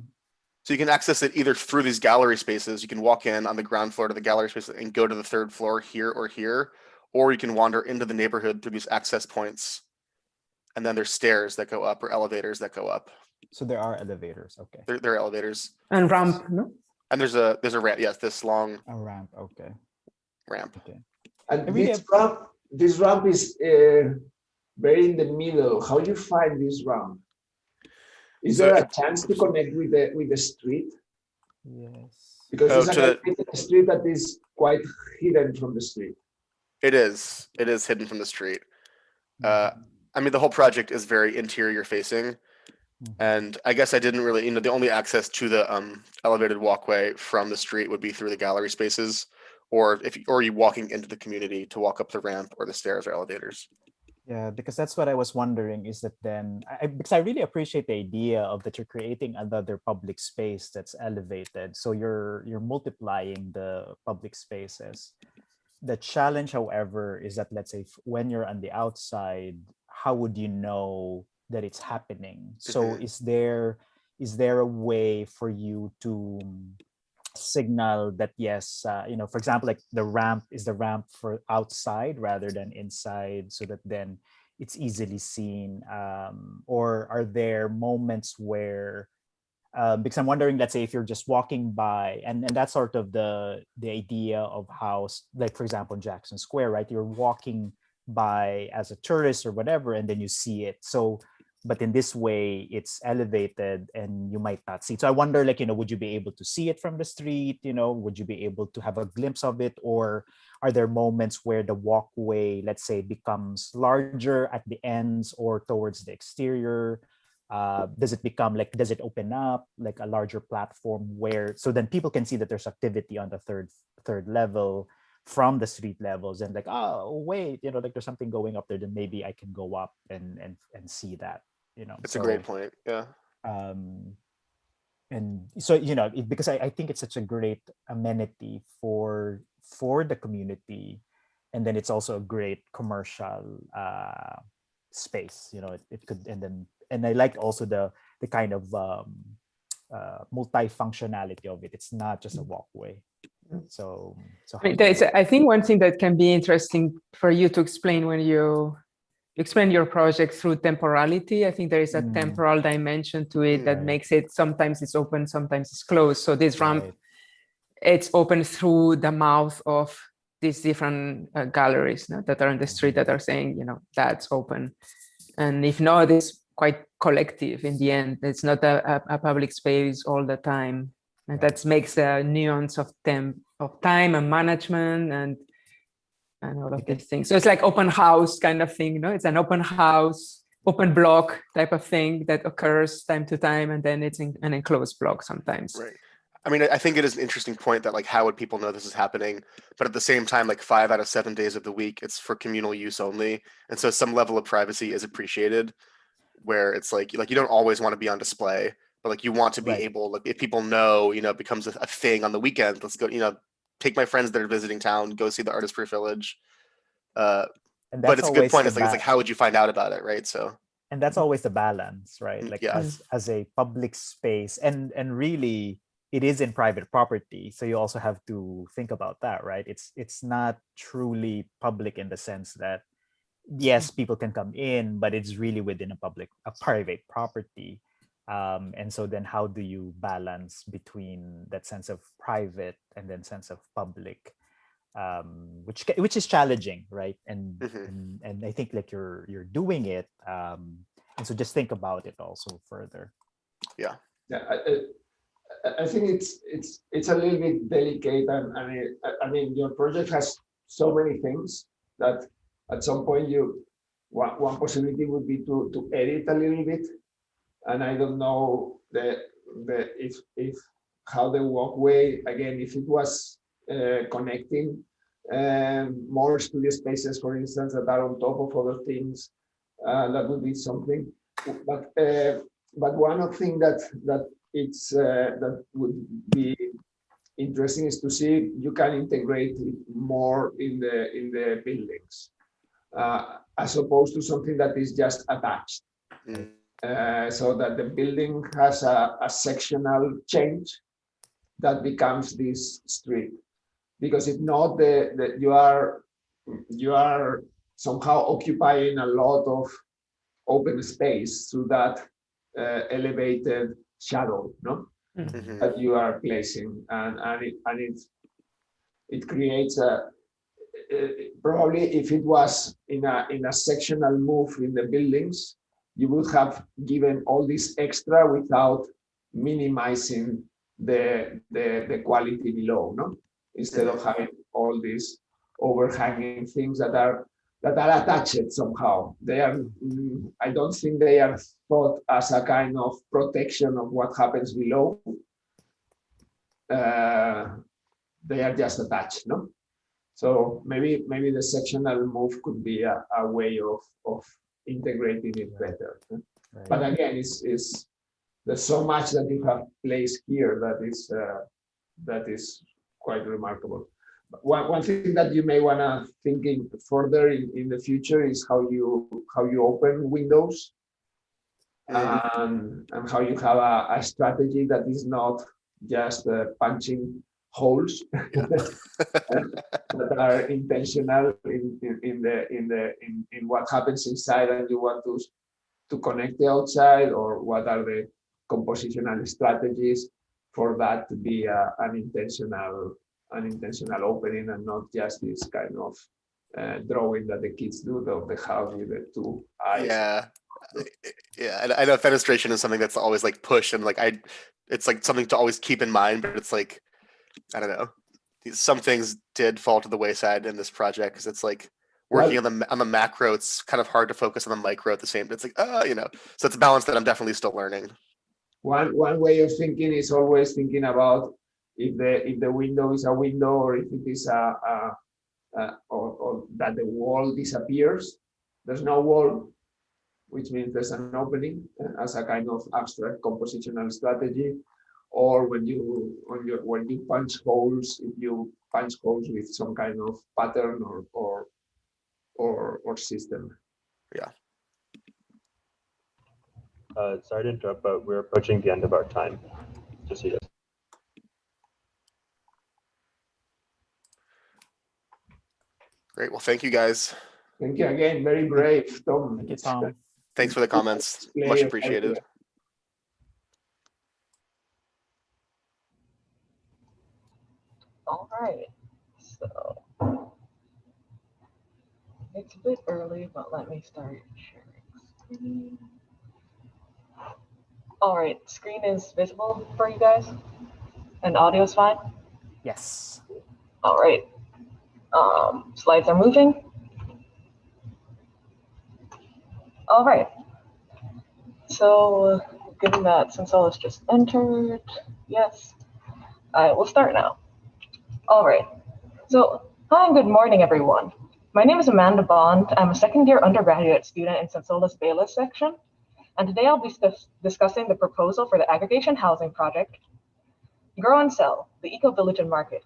So you can access it either through these gallery spaces. You can walk in on the ground floor to the gallery space and go to the third floor here, or you can wander into the neighborhood through these access points. And then there's stairs that go up or elevators that go up. So there are elevators. Okay. There are elevators. And ramp, no? And there's a ramp. Yes, this long A ramp. Okay. ramp. Okay. And Really this ramp is very in the middle. How do you find this ramp? Is there a chance to connect with the street? Yes. Because it's a street that is quite hidden from the street. It is hidden from the street. The whole project is very interior facing. And I guess I didn't really, the only access to the elevated walkway from the street would be through the gallery spaces, or you walking into the community to walk up the ramp or the stairs or elevators. Yeah, because that's what I was wondering, is that then, because I really appreciate the idea of that you're creating another public space that's elevated. So you're multiplying the public spaces. the challenge, however, is that, let's say, when you're on the outside, how would you know that it's happening? So Mhm. is there a way for you to signal that, yes, for example, like the ramp for outside rather than inside, so that then it's easily seen? Or are there moments where, because I'm wondering, let's say if you're just walking by, and that's sort of the idea of how, like, for example, Jackson Square, right? You're walking by as a tourist or whatever, and then you see it. So, but in this way, it's elevated and you might not see it. So I wonder, like, would you be able to see it from the street? Would you be able to have a glimpse of it? Or are there moments where the walkway, let's say, becomes larger at the ends or towards the exterior? Does it open up like a larger platform where, so then people can see that there's activity on the third level from the street levels, and like, oh wait, like there's something going up there, then maybe I can go up and see that, It's a great point. Yeah. um and so, because I think it's such a great amenity for the community, and then it's also a great commercial space. It could, and I like also the kind of multifunctionality of it. It's not just a walkway. So I mean, I think one thing that can be interesting for you to explain when you explain your project through temporality. I think there is a temporal dimension to it that makes it, sometimes it's open, sometimes it's closed. So this ramp, it's open through the mouth of these different galleries that are in the street that are saying, that's open. And if not, it's quite collective in the end. It's not a public space all the time. And that makes a nuance of time and management and all of these things. So it's like open house kind of thing, it's an open house, open block type of thing that occurs time to time, and then it's in an enclosed block sometimes. Right. I mean, I think it is an interesting point that, like, how would people know this is happening? But at the same time, like 5 out of 7 days of the week, it's for communal use only. And so some level of privacy is appreciated, where it's like you don't always want to be on display, but like you want to be able, like, if people know, it becomes a thing on the weekend, let's go, take my friends that are visiting town, go see the Artist Proof Village. And but it's a good point. It's like how would you find out about it, right? So, and that's always the balance, right? Like, as a public space, and really it is in private property, so you also have to think about that, right? It's not truly public in the sense that, yes, people can come in, but it's really within a private property. And so then how do you balance between that sense of private and then sense of public, which is challenging, right? And I think like you're doing it, and so just think about it also further. Yeah, I think it's a little bit delicate, and I mean your project has so many things that at some point one possibility would be to edit a little bit, and I don't know if how the walkway, again, if it was connecting more studio spaces, for instance, that are on top of other things, that would be something. But one of the things that would be interesting is to see you can integrate it more in the buildings, as opposed to something that is just attached. So that the building has a sectional change that becomes this street, because if not, you are somehow occupying a lot of open space through that elevated shadow, that you are placing, and it creates a probably, if it was in a sectional move in the buildings, you would have given all this extra without minimizing the quality below, instead of having all these overhanging things that are attached somehow. They are, I don't think they are thought as a kind of protection of what happens below. They are just attached, So maybe the sectional move could be a way of integrating it better. Right. But again, there's so much that you have placed here that is quite remarkable. one thing that you may want to thinking further in the future is how you open windows and how you have a strategy that is not just punching holes Yeah. that are intentional in what happens inside and you want to connect the outside, or what are the compositional strategies for that to be an intentional opening and not just this kind of drawing that the kids do of the house with the two eyes. Yeah. Yeah. I know fenestration is something that's always like push and like it's like something to always keep in mind, but it's like, I don't know. Some things did fall to the wayside in this project because it's like working on the macro, it's kind of hard to focus on the micro at the same time. It's like, so it's a balance that I'm definitely still learning. One way of thinking is always thinking about if the window is a window, or if it is or that the wall disappears. There's no wall, which means there's an opening as a kind of abstract compositional strategy. Or when you punch holes, if you punch holes with some kind of pattern or system. Yeah. Sorry to interrupt, but we're approaching the end of our time. Just so you guys. Great. Well, thank you guys. Thank you again. Very brave, Tom. Thank you, Tom. Thanks for the comments. Much appreciated. All right, so it's a bit early, but let me start sharing screen. All right, screen is visible for you guys, and audio is fine? Yes. All right, slides are moving. All right, so given that Sensolis just entered, yes, I will start now. All right, so hi and good morning, everyone. My name is Amanda Bond. I'm a second-year undergraduate student in Sensolis Bayless section, and today I'll be discussing the proposal for the aggregation housing project, Grow and Sell, the Eco-Village and Market.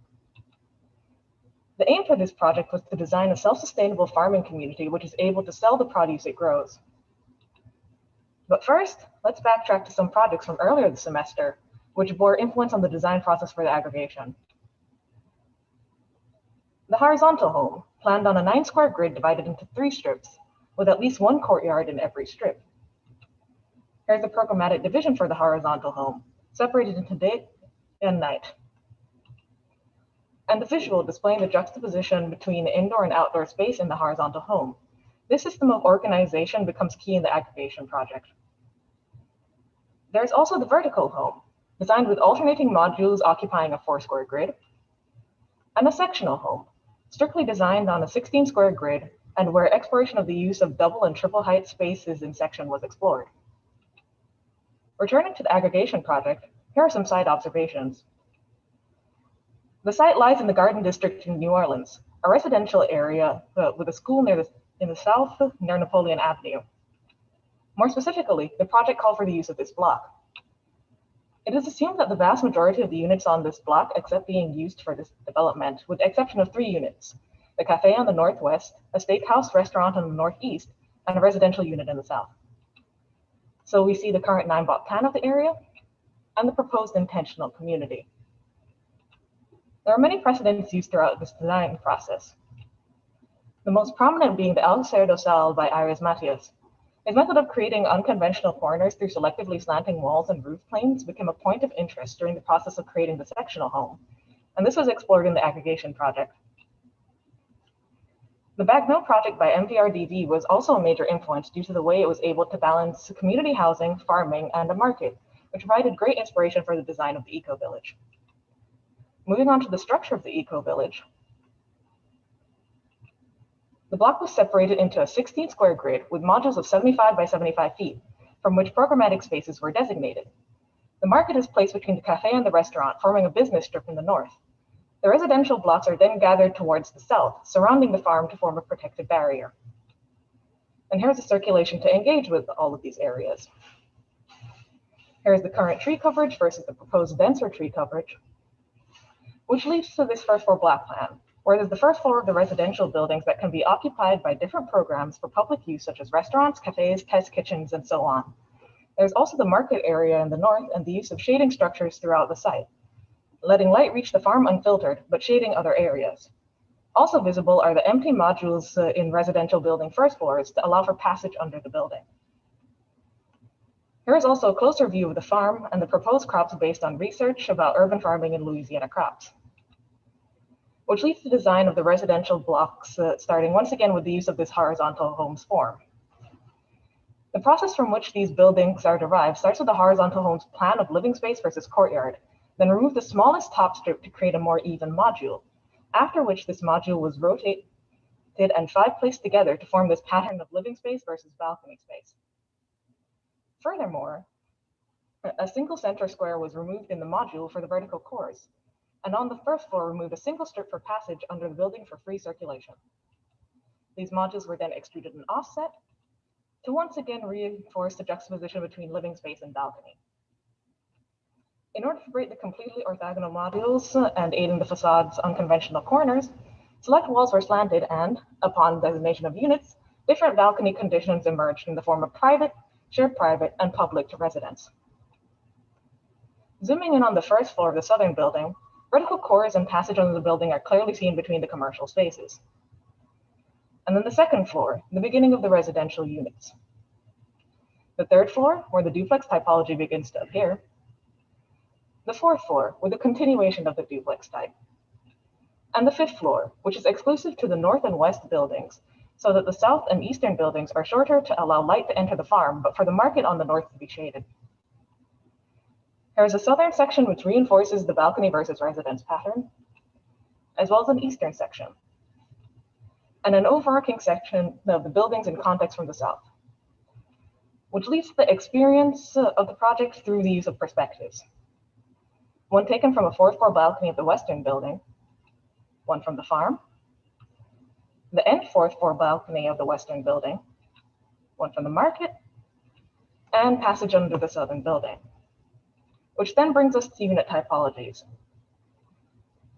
The aim for this project was to design a self-sustainable farming community which is able to sell the produce it grows. But first, let's backtrack to some projects from earlier this semester, which bore influence on the design process for the aggregation. The horizontal home, planned on a 9-square grid divided into 3 strips, with at least 1 courtyard in every strip. Here's the programmatic division for the horizontal home, separated into day and night. And the visual displaying the juxtaposition between the indoor and outdoor space in the horizontal home. This system of organization becomes key in the aggregation project. There's also the vertical home, designed with alternating modules occupying a 4-square grid, and a sectional home, strictly designed on a 16-square grid and where exploration of the use of double and triple height spaces in section was explored. Returning to the aggregation project, here are some site observations. The site lies in the Garden District in New Orleans, a residential area with a school in the south near Napoleon Avenue. More specifically, the project called for the use of this block. It is assumed that the vast majority of the units on this block except being used for this development, with the exception of 3 units, the cafe on the northwest, a steakhouse restaurant on the northeast, and a residential unit in the south. So we see the current 9-block plan of the area and the proposed intentional community. There are many precedents used throughout this design process. The most prominent being the El Cerdo Sal by Iris Matias. His method of creating unconventional corners through selectively slanting walls and roof planes became a point of interest during the process of creating the sectional home, and this was explored in the aggregation project. The Bagnell project by MVRDV was also a major influence due to the way it was able to balance community housing, farming, and a market, which provided great inspiration for the design of the eco-village. Moving on to the structure of the eco-village, the block was separated into a 16-square grid with modules of 75 by 75 feet, from which programmatic spaces were designated. The market is placed between the cafe and the restaurant, forming a business strip in the north. The residential blocks are then gathered towards the south, surrounding the farm to form a protective barrier. And here's a circulation to engage with all of these areas. Here's the current tree coverage versus the proposed denser tree coverage, which leads to this first floor block plan, where there's the first floor of the residential buildings that can be occupied by different programs for public use, such as restaurants, cafes, test kitchens, and so on. There's also the market area in the north and the use of shading structures throughout the site, letting light reach the farm unfiltered, but shading other areas. Also visible are the empty modules in residential building first floors to allow for passage under the building. Here is also a closer view of the farm and the proposed crops based on research about urban farming in Louisiana crops, which leads to the design of the residential blocks, starting once again with the use of this horizontal homes form. The process from which these buildings are derived starts with the horizontal homes plan of living space versus courtyard, then remove the smallest top strip to create a more even module, after which this module was rotated and 5 placed together to form this pattern of living space versus balcony space. Furthermore, a single center square was removed in the module for the vertical cores, and on the first floor removed a single strip for passage under the building for free circulation. These modules were then extruded and offset to once again reinforce the juxtaposition between living space and balcony. In order to create the completely orthogonal modules and aid in the facade's unconventional corners, select walls were slanted and, upon designation of units, different balcony conditions emerged in the form of private, shared private, and public to residents. Zooming in on the first floor of the southern building, vertical cores and passage under the building are clearly seen between the commercial spaces. And then the second floor, the beginning of the residential units. The third floor, where the duplex typology begins to appear. The fourth floor, with a continuation of the duplex type. And the fifth floor, which is exclusive to the north and west buildings, so that the south and eastern buildings are shorter to allow light to enter the farm, but for the market on the north to be shaded. There is a southern section which reinforces the balcony versus residence pattern, as well as an eastern section, and an overarching section of the buildings in context from the south, which leads to the experience of the project through the use of perspectives. One taken from a fourth floor balcony of the western building, one from the farm, the end fourth floor balcony of the western building, one from the market, and passage under the southern building, which then brings us to unit typologies.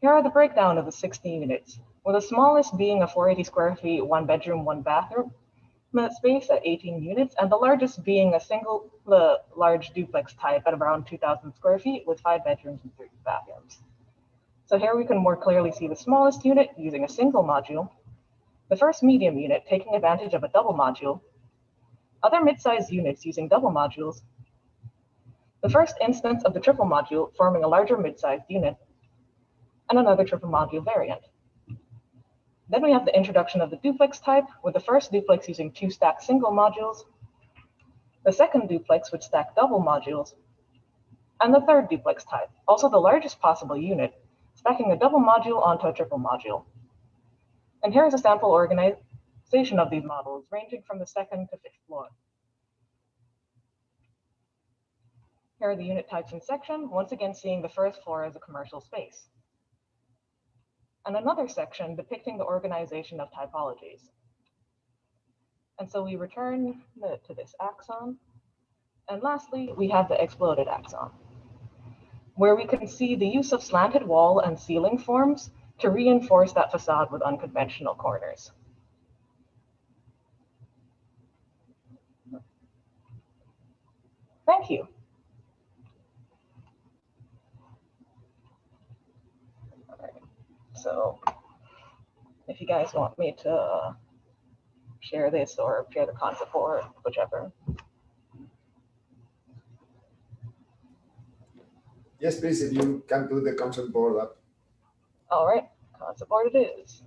Here are the breakdown of the 60 units, with the smallest being a 480 square feet, 1 bedroom, 1 bathroom space at 18 units, and the largest being a single large duplex type at around 2,000 square feet with 5 bedrooms and 3 bathrooms. So here we can more clearly see the smallest unit using a single module, the first medium unit taking advantage of a double module, other mid-sized units using double modules, the first instance of the triple module forming a larger mid-sized unit, and another triple module variant. Then we have the introduction of the duplex type, with the first duplex using 2 stacked single modules, the second duplex with stacked double modules, and the third duplex type, also the largest possible unit, stacking a double module onto a triple module. And here is a sample organization of these models, ranging from the 2nd to 5th floor. Here are the unit types in section, once again seeing the first floor as a commercial space. And another section depicting the organization of typologies. And so we return to this axon. And lastly, we have the exploded axon, where we can see the use of slanted wall and ceiling forms to reinforce that facade with unconventional corners. Thank you. All right. So if you guys want me to share this or share the concept board, whichever. Yes, please, if you can put the concept board up. All right, concept board it is.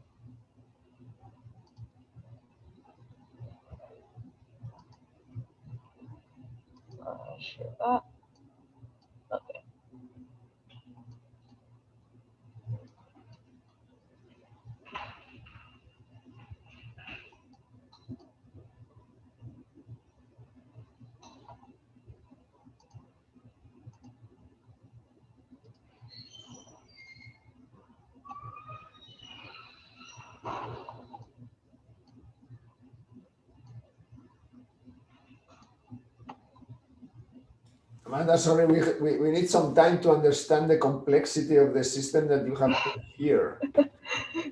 Share that. Okay. Amanda, sorry, we need some time to understand the complexity of the system that you have here.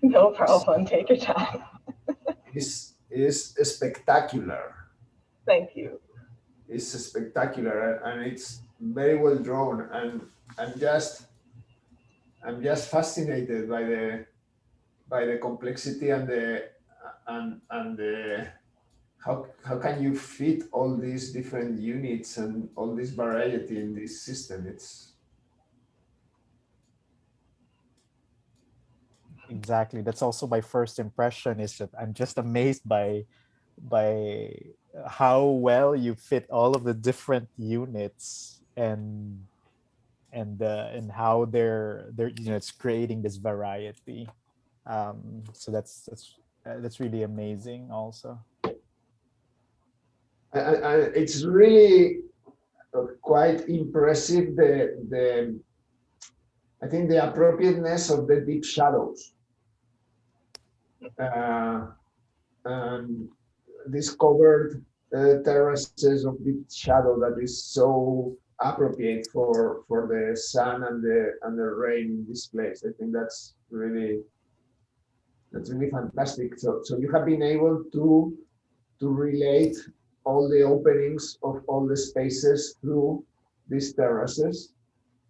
No No problem. Take your time. is spectacular. Thank you. It's spectacular, and it's very well drawn, and I'm just fascinated by the complexity and the how can you fit all these different units and all this variety in this system. It's Exactly. That's also my first impression, is that I'm just amazed by how well you fit all of the different units, and how they're it's creating this variety. So that's really amazing also. it's really quite impressive, the I think the appropriateness of the deep shadows. And discovered terraces of deep shadow that is so appropriate for the sun and the rain in this place. I think that's really fantastic. So you have been able to relate all the openings of all the spaces through these terraces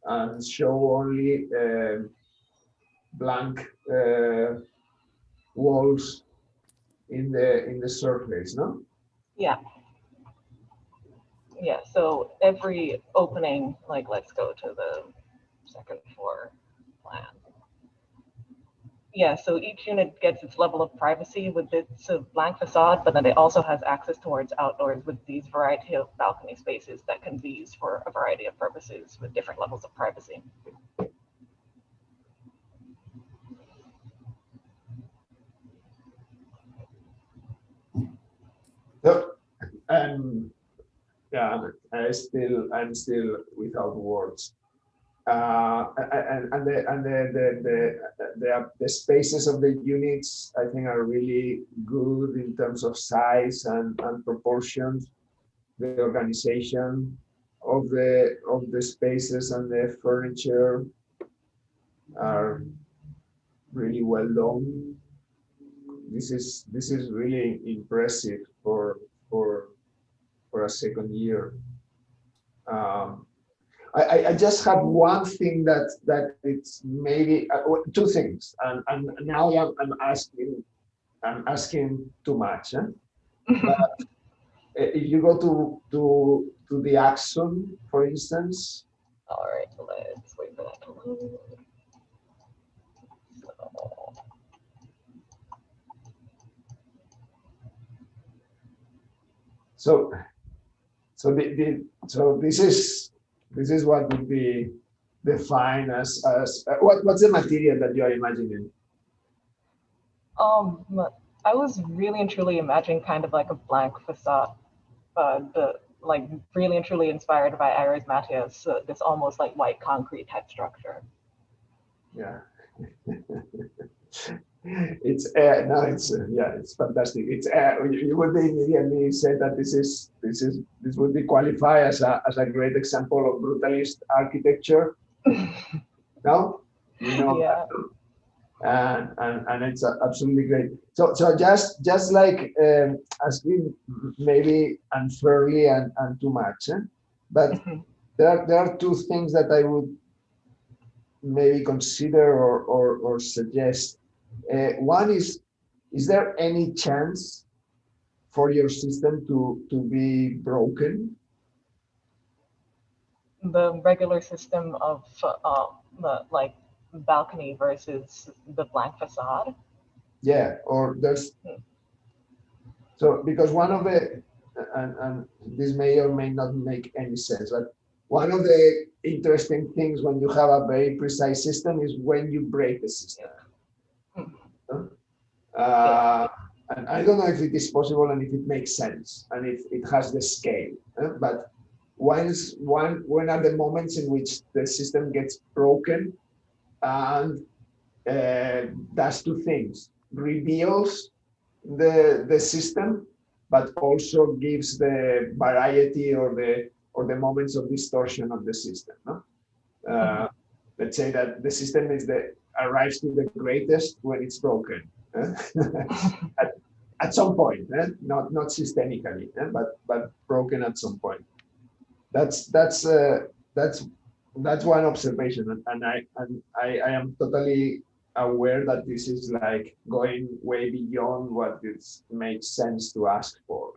and show only blank walls in the surface, no? Yeah. Yeah, so every opening, like let's go to the second floor plan. Yeah, so each unit gets its level of privacy with its blank facade, but then it also has access towards outdoors with these variety of balcony spaces that can be used for a variety of purposes with different levels of privacy. So, yeah, I'm still without words. And the spaces of the units, I think, are really good in terms of size and proportions. The organization of the spaces and the furniture are really well done. This is really impressive for a second year. I just have one thing that it's maybe two things, and now I'm asking too much. But if you go to the Axon, for instance. All right, let's wait for that to load. So this is what would be defined as what's the material that you are imagining? I was really and truly imagining kind of like a blank facade, like really and truly inspired by Aires Matias, this almost like white concrete type structure. Yeah. It's fantastic. You would immediately say that this would be qualified as a great example of brutalist architecture. No, Yeah. And it's absolutely great. So just like asking maybe unfairly and too much, but there are two things that I would maybe consider or suggest. One is there any chance for your system to be broken? The regular system of like balcony versus the blank facade. Yeah, or there's so because one of the and this may or may not make any sense, but one of the interesting things when you have a very precise system is when you break the system. And I don't know if it is possible and if it makes sense and if it has the scale, but when are the moments in which the system gets broken and does two things: reveals the system, but also gives the variety or the moments of distortion of the system. No? Let's say that the system is arrives to the greatest when it's broken. At some point, not systemically, but broken at some point. That's one observation, and I am totally aware that this is like going way beyond what it makes sense to ask for.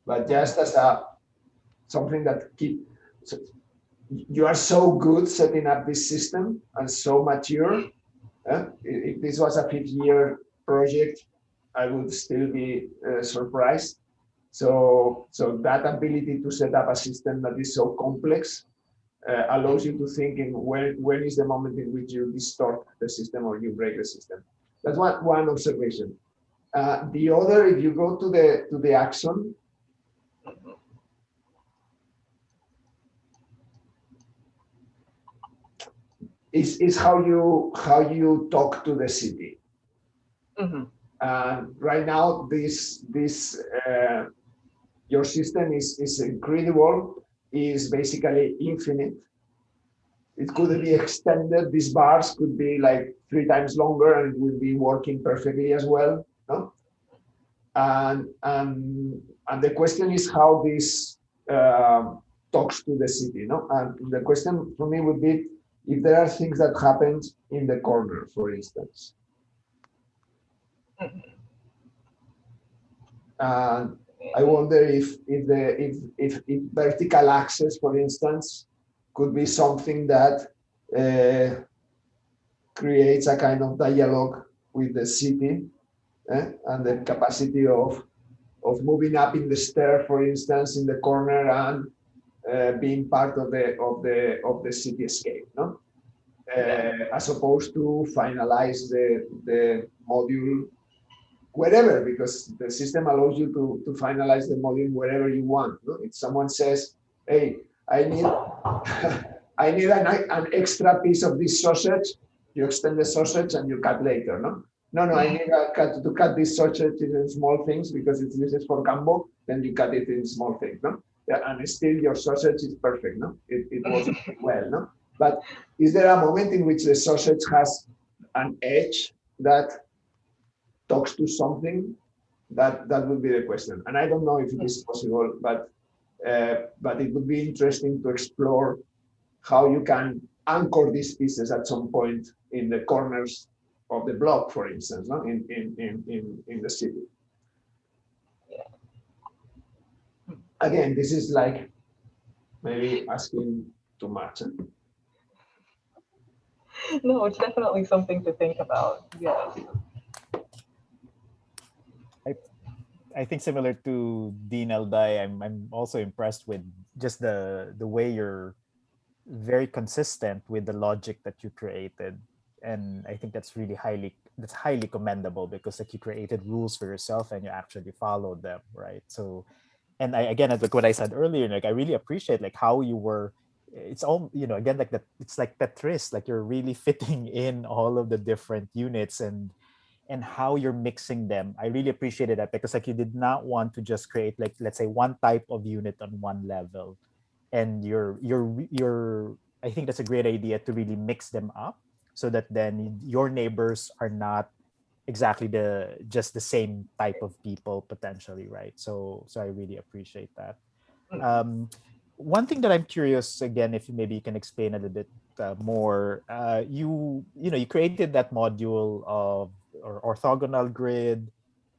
But just as something that you are so good setting up this system and so mature. If this was a 5th-year project, I would still be surprised. So that ability to set up a system that is so complex allows you to think in when is the moment in which you distort the system or you break the system. That's one observation. The other, if you go to the axon, is how you talk to the city. Right now, this your system is incredible, is basically infinite. It could be extended. These bars could be like 3 times longer, and it will be working perfectly as well. No? And the question is how this talks to the city. No? And the question for me would be if there are things that happened in the corner, for instance. And I wonder if vertical access, for instance, could be something that creates a kind of dialogue with the city, and the capacity of moving up in the stair, for instance, in the corner, and being part of the cityscape, no? As opposed to finalize the module wherever, because the system allows you to finalize the module wherever you want. No? If someone says, "Hey, I need I need an extra piece of this sausage," you extend the sausage and you cut later. No, I need to cut this sausage in small things because this is for Cambo. Then you cut it in small things. No, yeah, and still your sausage is perfect. No, it works well. No, but is there a moment in which the sausage has an edge that talks to something? That would be the question, and I don't know if it is possible, but it would be interesting to explore how you can anchor these pieces at some point in the corners of the block, for instance, no? in the city. Again, this is like maybe asking too much. No, it's definitely something to think about. Yes. I think similar to Dean Elday, I'm also impressed with just the way you're very consistent with the logic that you created, and I think that's really highly commendable, because like you created rules for yourself and you actually followed them, right? So, and again, like what I said earlier, like I really appreciate like how you were. It's all, again, like that. It's like Tetris, like you're really fitting in all of the different units and how you're mixing them. I really appreciated that, because like you did not want to just create like, let's say, one type of unit on one level, and you're I think that's a great idea to really mix them up so that then your neighbors are not exactly just the same type of people potentially, right? So I really appreciate that. One thing that I'm curious, again, if maybe you can explain a little bit more, you created that module of or orthogonal grid,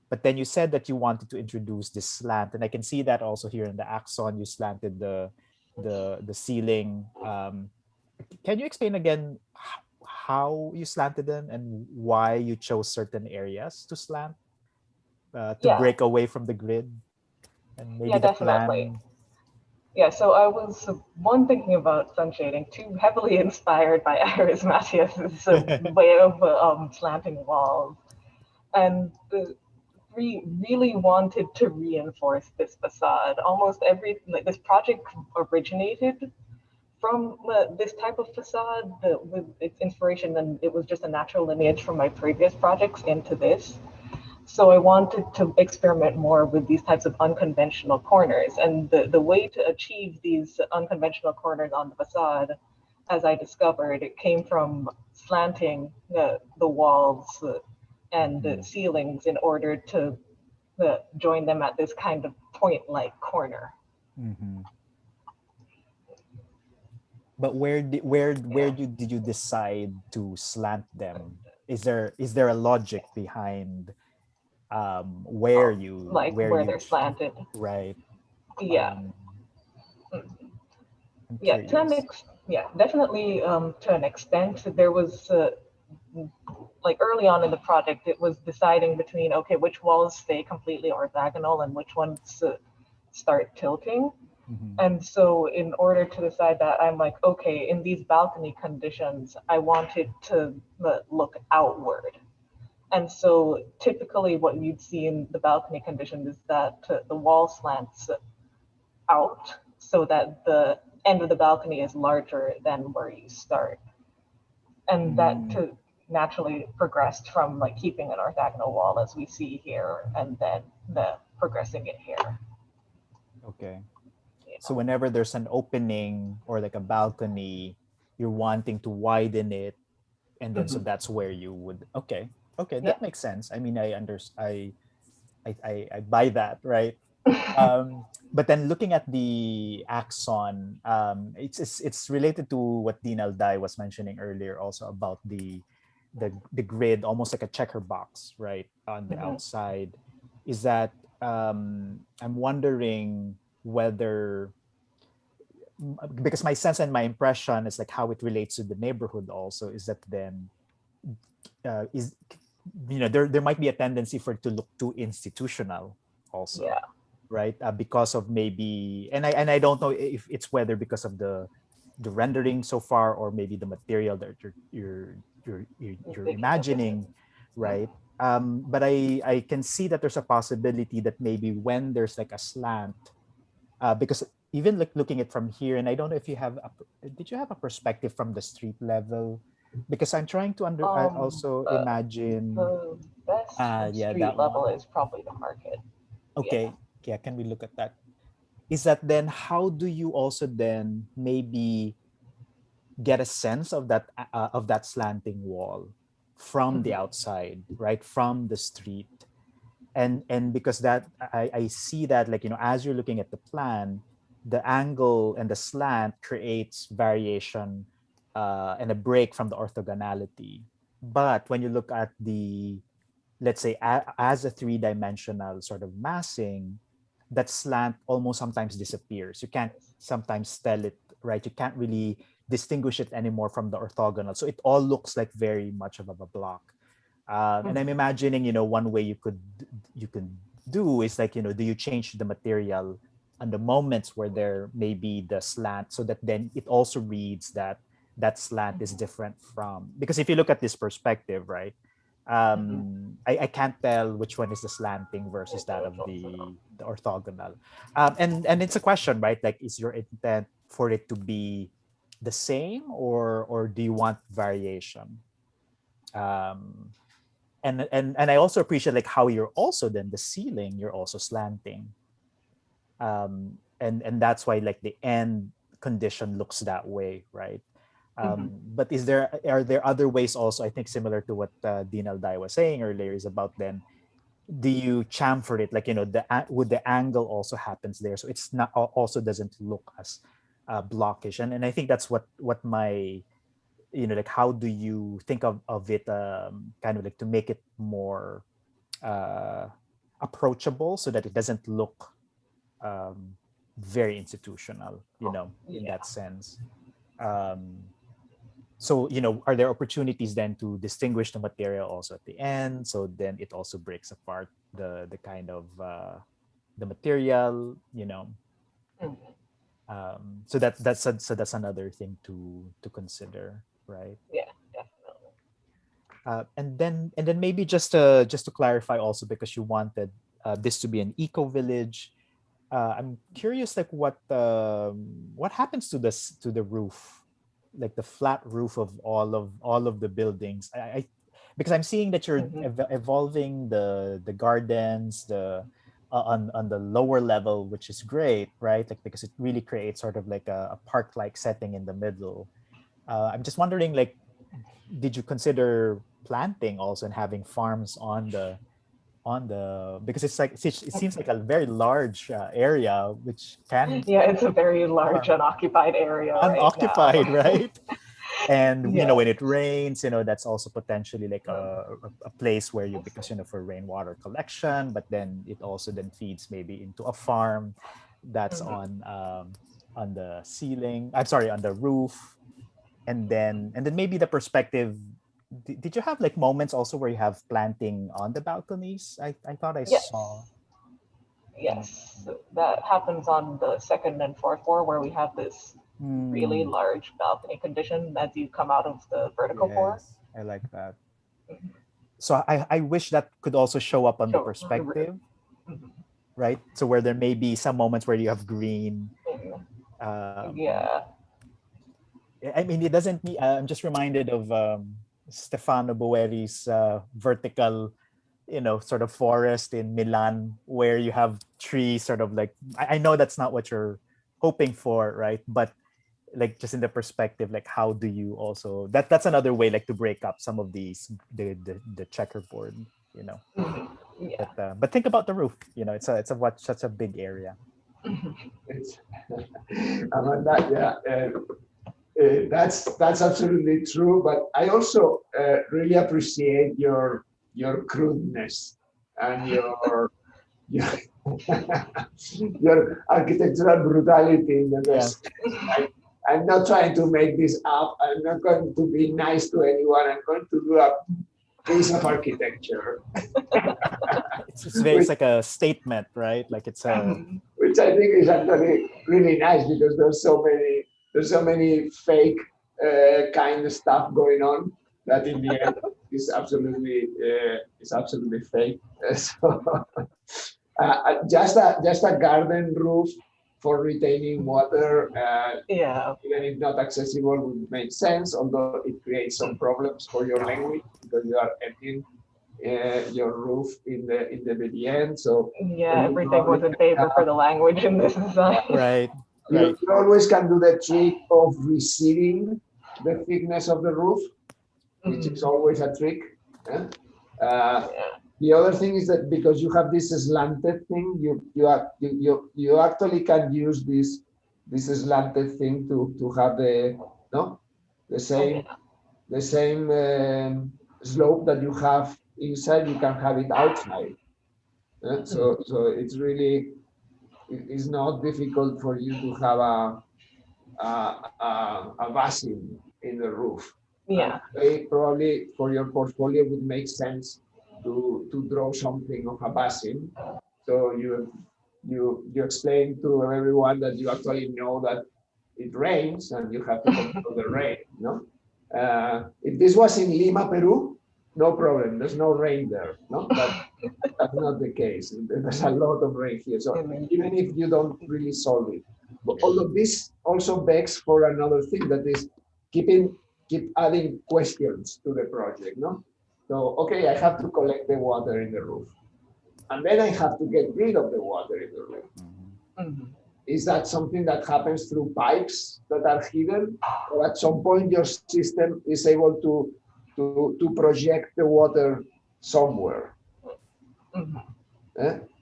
but then you said that you wanted to introduce this slant, and I can see that also here in the axon you slanted the ceiling. Can you explain again how you slanted them and why you chose certain areas to slant to break away from the grid, and maybe the definitely. plan? Yeah, so I was thinking about sun shading, too heavily inspired by Iris Matias's way of slanting walls, and really wanted to reinforce this facade. Almost this project originated from this type of facade with its inspiration, and it was just a natural lineage from my previous projects into this. So I wanted to experiment more with these types of unconventional corners. And the way to achieve these unconventional corners on the facade as I discovered, it came from slanting the walls and the ceilings in order to join them at this kind of point-like corner. Mhm. But did you decide to slant them? Is there a logic behind where you Like where they're slanted. right? Yeah. I'm Yeah, curious. definitely to an extent. There was like early on in the project, it was deciding between, okay, which walls stay completely orthogonal and which ones start tilting. Mhm. And so in order to decide that, I'm like, okay, in these balcony conditions, I want it to look outward. And so typically what you'd see in the balcony condition is that the wall slants out so that the end of the balcony is larger than where you start. And that to naturally progressed from like keeping an orthogonal wall as we see here and then progressing it here. Okay. So whenever there's an opening or like a balcony, you're wanting to widen it, and then so that's where you would. Okay, that Yeah. makes sense. I mean, I buy that, right? But then looking at the axon, it's related to what Dean Alday was mentioning earlier, also about the grid, almost like a checker box, right, on the outside. Is that I'm wondering whether, because my sense and my impression is like how it relates to the neighborhood also is that then is there might be a tendency for it to look too institutional also. Yeah. Right, because of maybe, and I don't know if it's whether because of the rendering so far or maybe the material that you're imagining, right? But I can see that there's a possibility that maybe when there's like a slant, because even like looking at from here, and I don't know if you have did you have a perspective from the street level, because I'm trying to also imagine the best yeah, street that level one. is probably the market. Okay. Yeah, can we look at that? Is that then how do you also then maybe get a sense of that slanting wall from the outside, right? From the street. And because that I see that, like, as you're looking at the plan, the angle and the slant creates variation and a break from the orthogonality. But when you look at the, let's say, as a three-dimensional sort of massing, that slant almost sometimes disappears. You can't sometimes tell it, right? You can't really distinguish it anymore from the orthogonal. So it all looks like very much of a block. And I'm imagining, one way you could do is like, do you change the material on the moments where there may be the slant, so that then it also reads that slant is different from, because if you look at this perspective, right? I can't tell which one is the slanting versus that of the orthogonal. And it's a question, right? Like, is your intent for it to be the same, or do you want variation? And I also appreciate like how you're also then the ceiling, you're also slanting. And that's why like the end condition looks that way, right? But are there other ways also, I think similar to what Dean Alday was saying earlier, is about then, do you chamfer it, like, would the angle also happens there, so it's not also doesn't look as blockish, and I think that's what my, like, how do you think of it, kind of like to make it more approachable so that it doesn't look very institutional, in that sense. So, are there opportunities then to distinguish the material also at the end? So then it also breaks apart the kind of the material, So that's another thing to consider, right? Yeah, definitely. And then maybe just to clarify also, because you wanted this to be an eco village. I'm curious, like, what happens to the roof, like the flat roof of all of the buildings. I because I'm seeing that you're evolving the gardens, the on the lower level, which is great, right? Like, because it really creates sort of like a park-like setting in the middle. I'm just wondering, like, did you consider planting also and having farms on the because it's like it seems like a very large area which can Yeah, it's a very large unoccupied area unoccupied, right now. right? And Yeah. when it rains, that's also potentially like a place where because for rainwater collection, but then it also then feeds maybe into a farm that's on the ceiling. I'm sorry, on the roof, and then maybe the perspective. Did you have like moments also where you have planting on the balconies? I thought I Yes. saw. Yes, that happens on the second and fourth floor where we have this really large balcony condition as you come out of the vertical floor. Yes, I like that. So I wish that could also show up on the Show- perspective, Mhm. right? So where there may be some moments where you have green. Yeah. I mean, it doesn't mean. I'm just reminded of Stefano Boeri's vertical, sort of forest in Milan, where you have trees sort of like. I know that's not what you're hoping for, right? But like just in the perspective, like how do you also that's another way like to break up some of these the checkerboard, Yeah. But think about the roof. It's such a big area. It's, Amanda, that's absolutely true. But I also really appreciate your crudeness and your your architectural brutality in the best. I'm not trying to make this up. I'm not going to be nice to anyone. I'm going to do a piece of architecture. It's like a statement, right? Like it's a which I think is actually really nice because there's so many fake kind of stuff going on that in the end is absolutely fake. So just a garden roof for retaining water, even if not accessible, would make sense. Although it creates some problems for your language because you are emptying your roof in the very end. So everything was in favor for the language in this design. Right. You always can do the trick of receding the thickness of the roof, which is always a trick. The other thing is that because you have this slanted thing, you actually can use this slanted thing to have the same slope that you have inside. You can have it outside. So it's really it's not difficult for you to have a basin in the roof. Probably for your portfolio would make sense to draw something of a basin. So you explain to everyone that you actually know that it rains and you have to control the rain. If this was in Lima, Peru, no problem. There's no rain there. No, but that's not the case. There's a lot of rain here. So even if you don't really solve it, but although this also begs for another thing, that is keep adding questions to the project. No. So, okay, I have to collect the water in the roof. And then I have to get rid of the water in the roof. Is that something that happens through pipes that are hidden? Or at some point your system is able to project the water somewhere?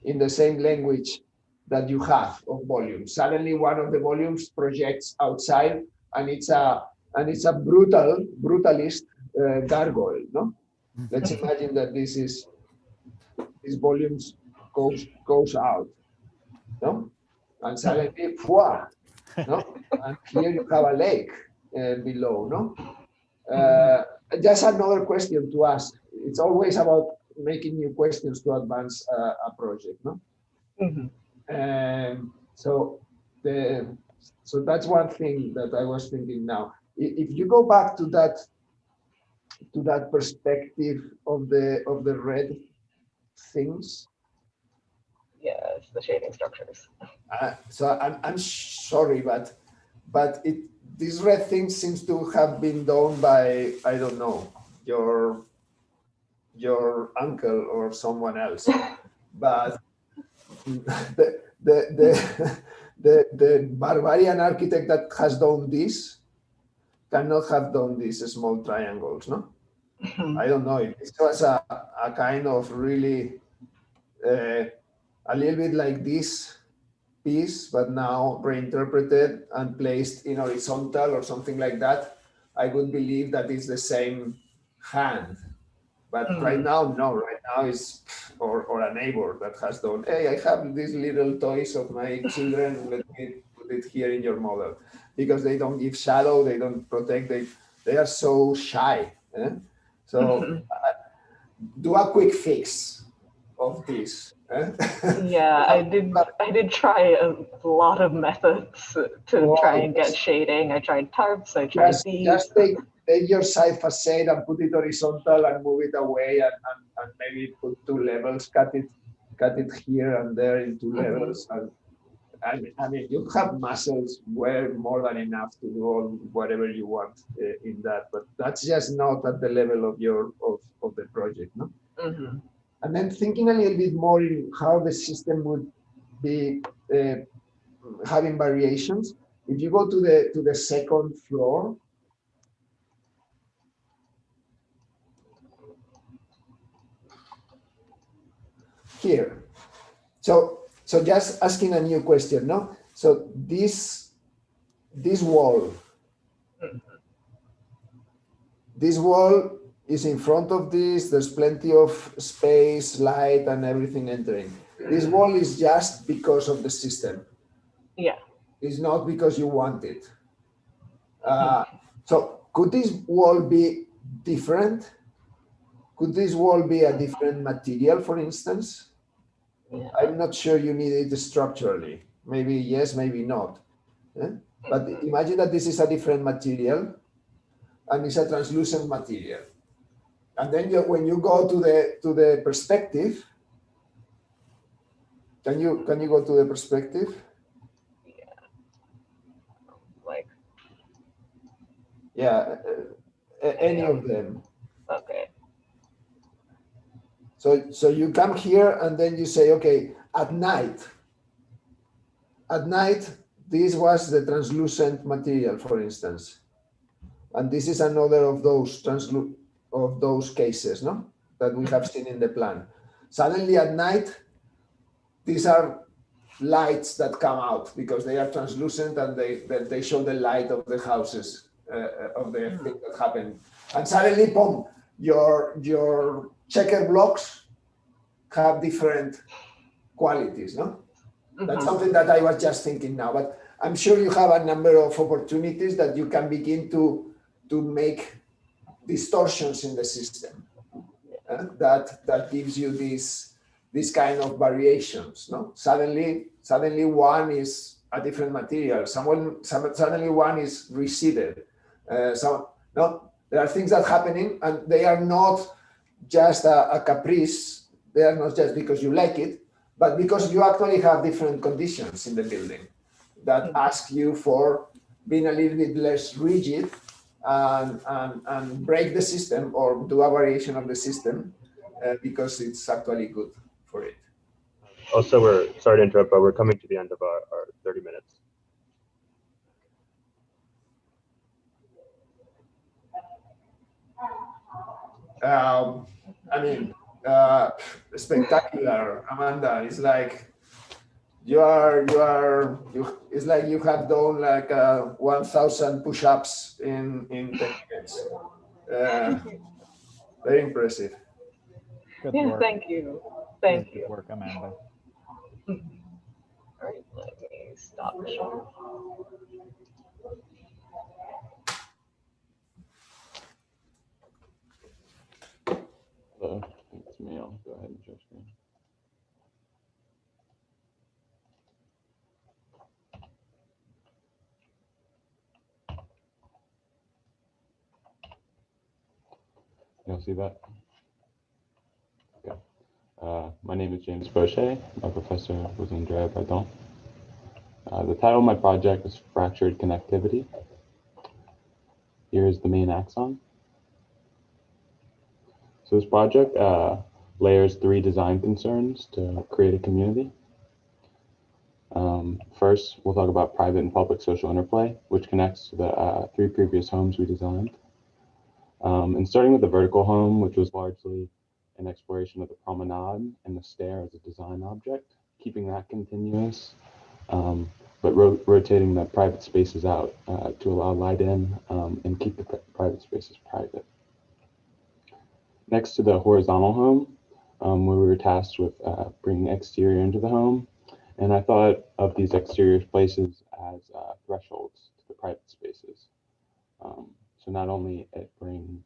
In the same language that you have of volumes. Suddenly one of the volumes projects outside and it's a brutalist gargoyle, no? Let's imagine that these volumes goes out, no? And suddenly, no? And here you have a lake below, no? Just another question to ask. It's always about making new questions to advance a project, no? So that's one thing that I was thinking now. If you go back to that perspective of the red things. Yes, the shading structures. So I'm sorry, but this red thing seems to have been done by, I don't know, your uncle or someone else. But the barbarian architect that has done this cannot have done these small triangles, no? Mhm. I don't know. It was a kind of really a little bit like this piece, but now reinterpreted and placed in horizontal or something like that. I would believe that it's the same hand. But right now, no, right now it's or a neighbor that has done, hey, I have these little toys of my children, let me put it here in your model. Because they don't give shadow, they don't protect, they are so shy. Eh? So do a quick fix of this. Eh? Yeah, I did try a lot of methods to try and get shading. I tried tarps, I tried these. Just take your side facade and put it horizontal and move it away and maybe put two levels, cut it here and there in two levels. And I mean, you have muscles way more than enough to do all whatever you want in that, but that's just not at the level of of the project, no? Mhm. And then thinking a little bit more in how the system would be having variations. If you go to the second floor, here. So just asking a new question, no? So this wall is in front of this. There's plenty of space, light, and everything entering. This wall is just because of the system. Yeah. It's not because you want it. So could this wall be different? Could this wall be a different material, for instance? Yeah. I'm not sure you need it structurally. Maybe yes, maybe not. Eh? But imagine that this is a different material and it's a translucent material. And then when you go to the perspective, can you go to the perspective? Like, Yeah, any of them. okay. So you come here and then you say, okay, at night, this was the translucent material, for instance. And this is another of those cases, no? That we have seen in the plan. Suddenly at night, these are lights that come out because they are translucent and they show the light of the houses of the thing that happened. And suddenly, boom, your checker blocks have different qualities, no? That's something that I was just thinking now, but I'm sure you have a number of opportunities that you can begin to make distortions in the system that gives you these kind of variations. No, suddenly one is a different material. Suddenly one is receded. No, there are things that are happening, and they are not just a caprice. They are not just because you like it, but because you actually have different conditions in the building that ask you for being a little bit less rigid and break the system or do a variation of the system because it's actually good for it. Also, we're sorry to interrupt, but we're coming to the end of our 30 minutes. I mean, spectacular, Amanda. It's like it's like you have done like 1,000 push-ups in 10 minutes. Very impressive. Good Yeah, work. thank you. Thank Good you. work, Amanda. All right, let me stop sharing. Hello, it's me. I'll go ahead and share screen. You'll see that? Okay. My name is James Bochet. My professor was Andrea Bardon. The title of my project is Fractured Connectivity. Here is the main axon. So this project layers 3 design concerns to create a community. First, we'll talk about private and public social interplay, which connects to the 3 previous homes we designed. And starting with the vertical home, which was largely an exploration of the promenade and the stair as a design object, keeping that continuous, but rotating the private spaces out to allow light in and keep the private spaces private. Next to the horizontal home, where we were tasked with bringing exterior into the home. And I thought of these exterior places as thresholds to the private spaces. So not only it brings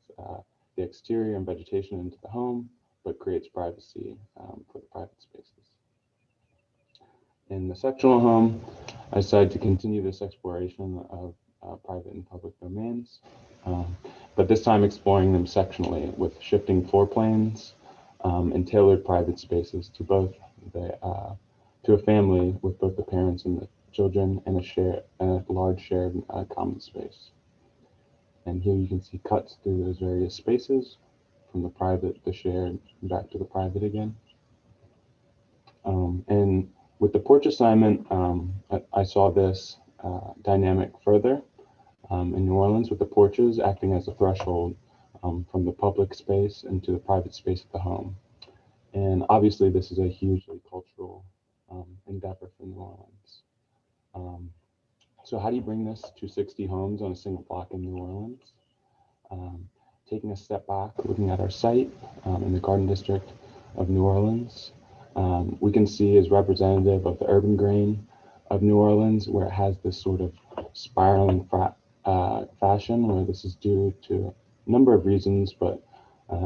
the exterior and vegetation into the home, but creates privacy for the private spaces. In the sectional home, I decided to continue this exploration of private and public domains, but this time exploring them sectionally with shifting floor planes and tailored private spaces to both to a family with both the parents and the children and a large shared common space. And here you can see cuts through those various spaces from the private, the shared, back to the private again. And with the porch assignment, I saw this dynamic further in New Orleans, with the porches acting as a threshold from the public space into the private space of the home. And obviously this is a hugely cultural endeavor for New Orleans. So how do you bring this to 60 homes on a single block in New Orleans? Taking a step back, looking at our site in the Garden District of New Orleans, we can see as representative of the urban grain of New Orleans, where it has this sort of spiraling fashion, where this is due to a number of reasons, but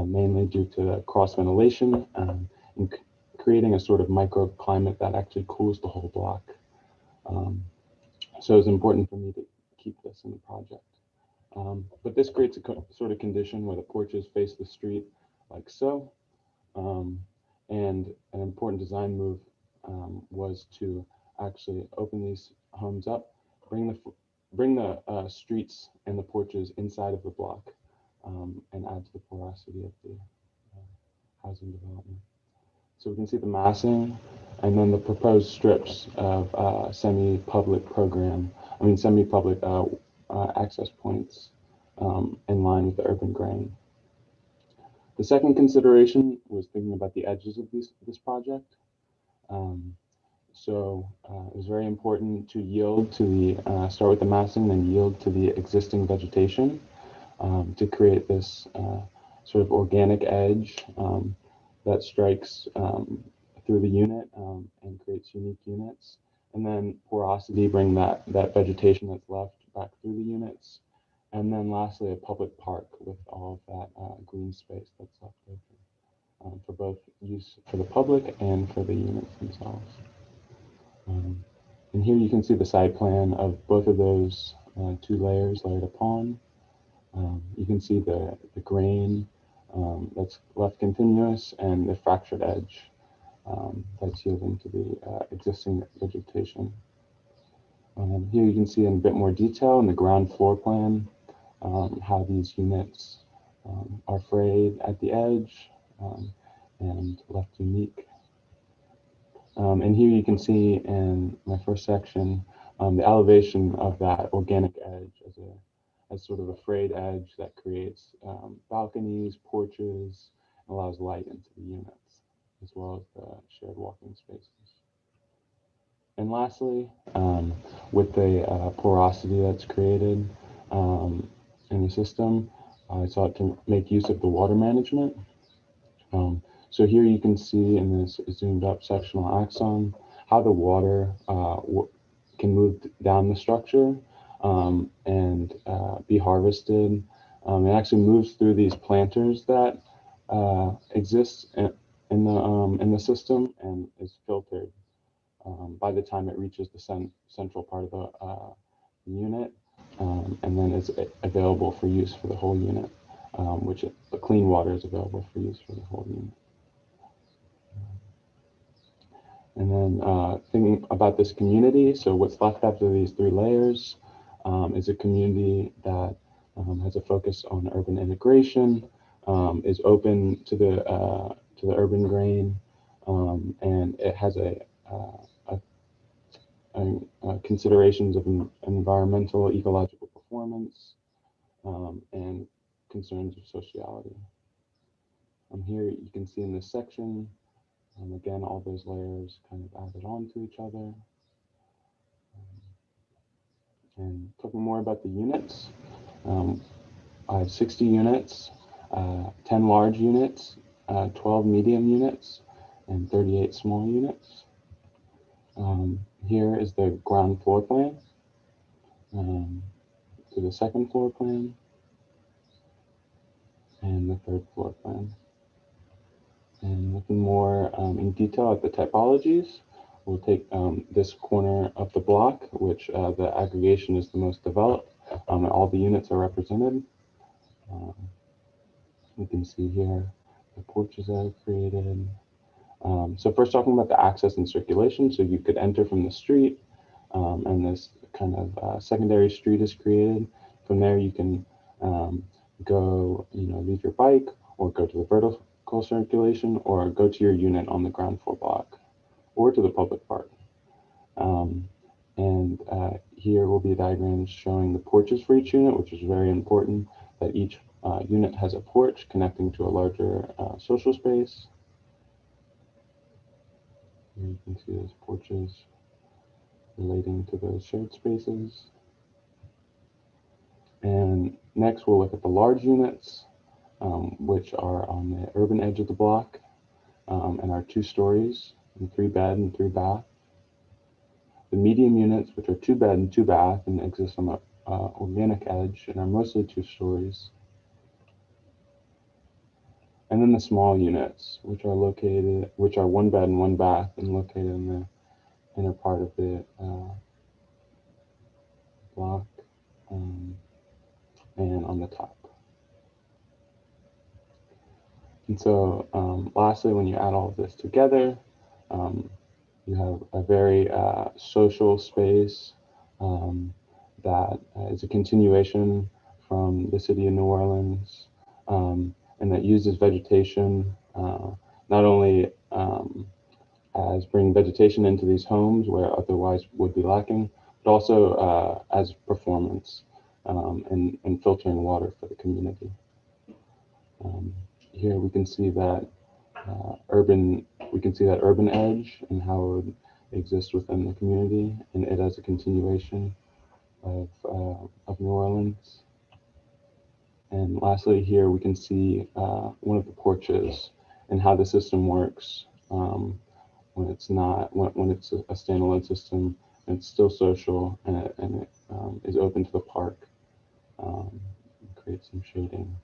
mainly due to cross ventilation and creating a sort of microclimate that actually cools the whole block. So it's important for me to keep this in the project. But this creates a sort of condition where the porches face the street like so. And an important design move was to actually open these homes up, bring the streets and the porches inside of the block, and add to the porosity of the housing development. So we can see the massing and then the proposed strips of semi-public access points in line with the urban grain. The second consideration was thinking about the edges of this project. So it was very important to yield to the, start with the massing, then yield to the existing vegetation to create this sort of organic edge that strikes through the unit and creates unique units. And then porosity, bring that vegetation that's left back through the units. And then lastly, a public park with all of that green space that's left open for both use for the public and for the units themselves. And here you can see the side plan of both of those 2 layers layered upon. You can see the grain that's left continuous and the fractured edge that's yielding to the existing vegetation. Here you can see in a bit more detail in the ground floor plan how these units are frayed at the edge and left unique. And here you can see in my first section the elevation of that organic edge as sort of a frayed edge that creates balconies, porches, and allows light into the units, as well as the shared walking spaces. And lastly, with the porosity that's created in the system, I sought to make use of the water management. So here you can see in this zoomed up sectional axon how the water can move down the structure and be harvested. It actually moves through these planters that exist in the system and is filtered by the time it reaches the central part of the unit, and then is available for use for the whole unit, which the clean water is available for use for the whole unit. And then thinking about this community, so what's left after these 3 layers is a community that has a focus on urban integration, is open to the urban grain, and it has considerations of environmental, ecological performance, and concerns of sociality. Here you can see in this section, again, all those layers kind of added on to each other. And talking more about the units, I have 60 units, 10 large units, 12 medium units, and 38 small units. Here is the ground floor plan, to the second floor plan, and the third floor plan. And looking more in detail at the typologies, we'll take this corner of the block, which the aggregation is the most developed, and all the units are represented. You can see here the porches that are created. So first talking about the access and circulation, so you could enter from the street, and this kind of secondary street is created. From there you can go, leave your bike, or go to the vertical circulation, or go to your unit on the ground floor block, or to the public park. Here will be diagrams showing the porches for each unit, which is very important, that each unit has a porch connecting to a larger social space. Here you can see those porches relating to those shared spaces. And next we'll look at the large units, which are on the urban edge of the block, and are 2 stories, and 3 bed and 3 bath. The medium units, which are 2 bed and 2 bath, and exist on the organic edge, and are mostly 2 stories. And then the small units, which are 1 bed and 1 bath, and located in the inner part of the block, and on the top. And so lastly, when you add all of this together, you have a very social space that is a continuation from the city of New Orleans, and that uses vegetation, not only as bringing vegetation into these homes where otherwise would be lacking, but also as performance, and filtering water for the community. Here we can see that urban edge and how it would exist within the community, and it as a continuation of New Orleans. And lastly, here we can see one of the porches and how the system works when it's a standalone system, and it's still social, and it is open to the park, create some shading.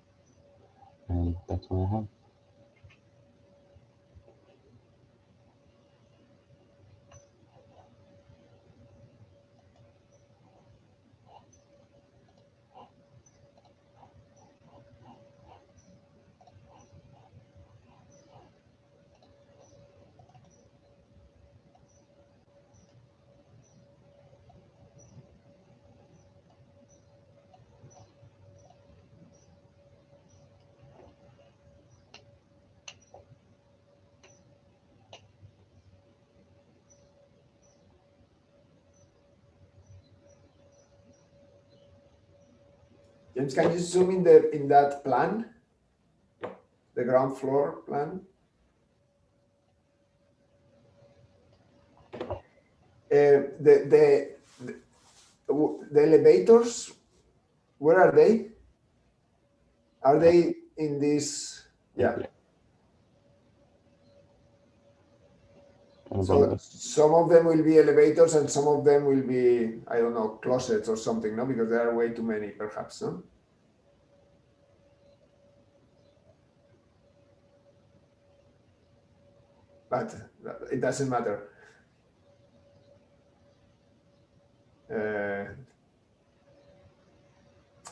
And that's what I have. James, can you zoom in that plan, the ground floor plan? The elevators, where are they? Are they in this? Yeah. So some of them will be elevators, and some of them will be, I don't know, closets or something, no? Because there are way too many, perhaps, no? But it doesn't matter.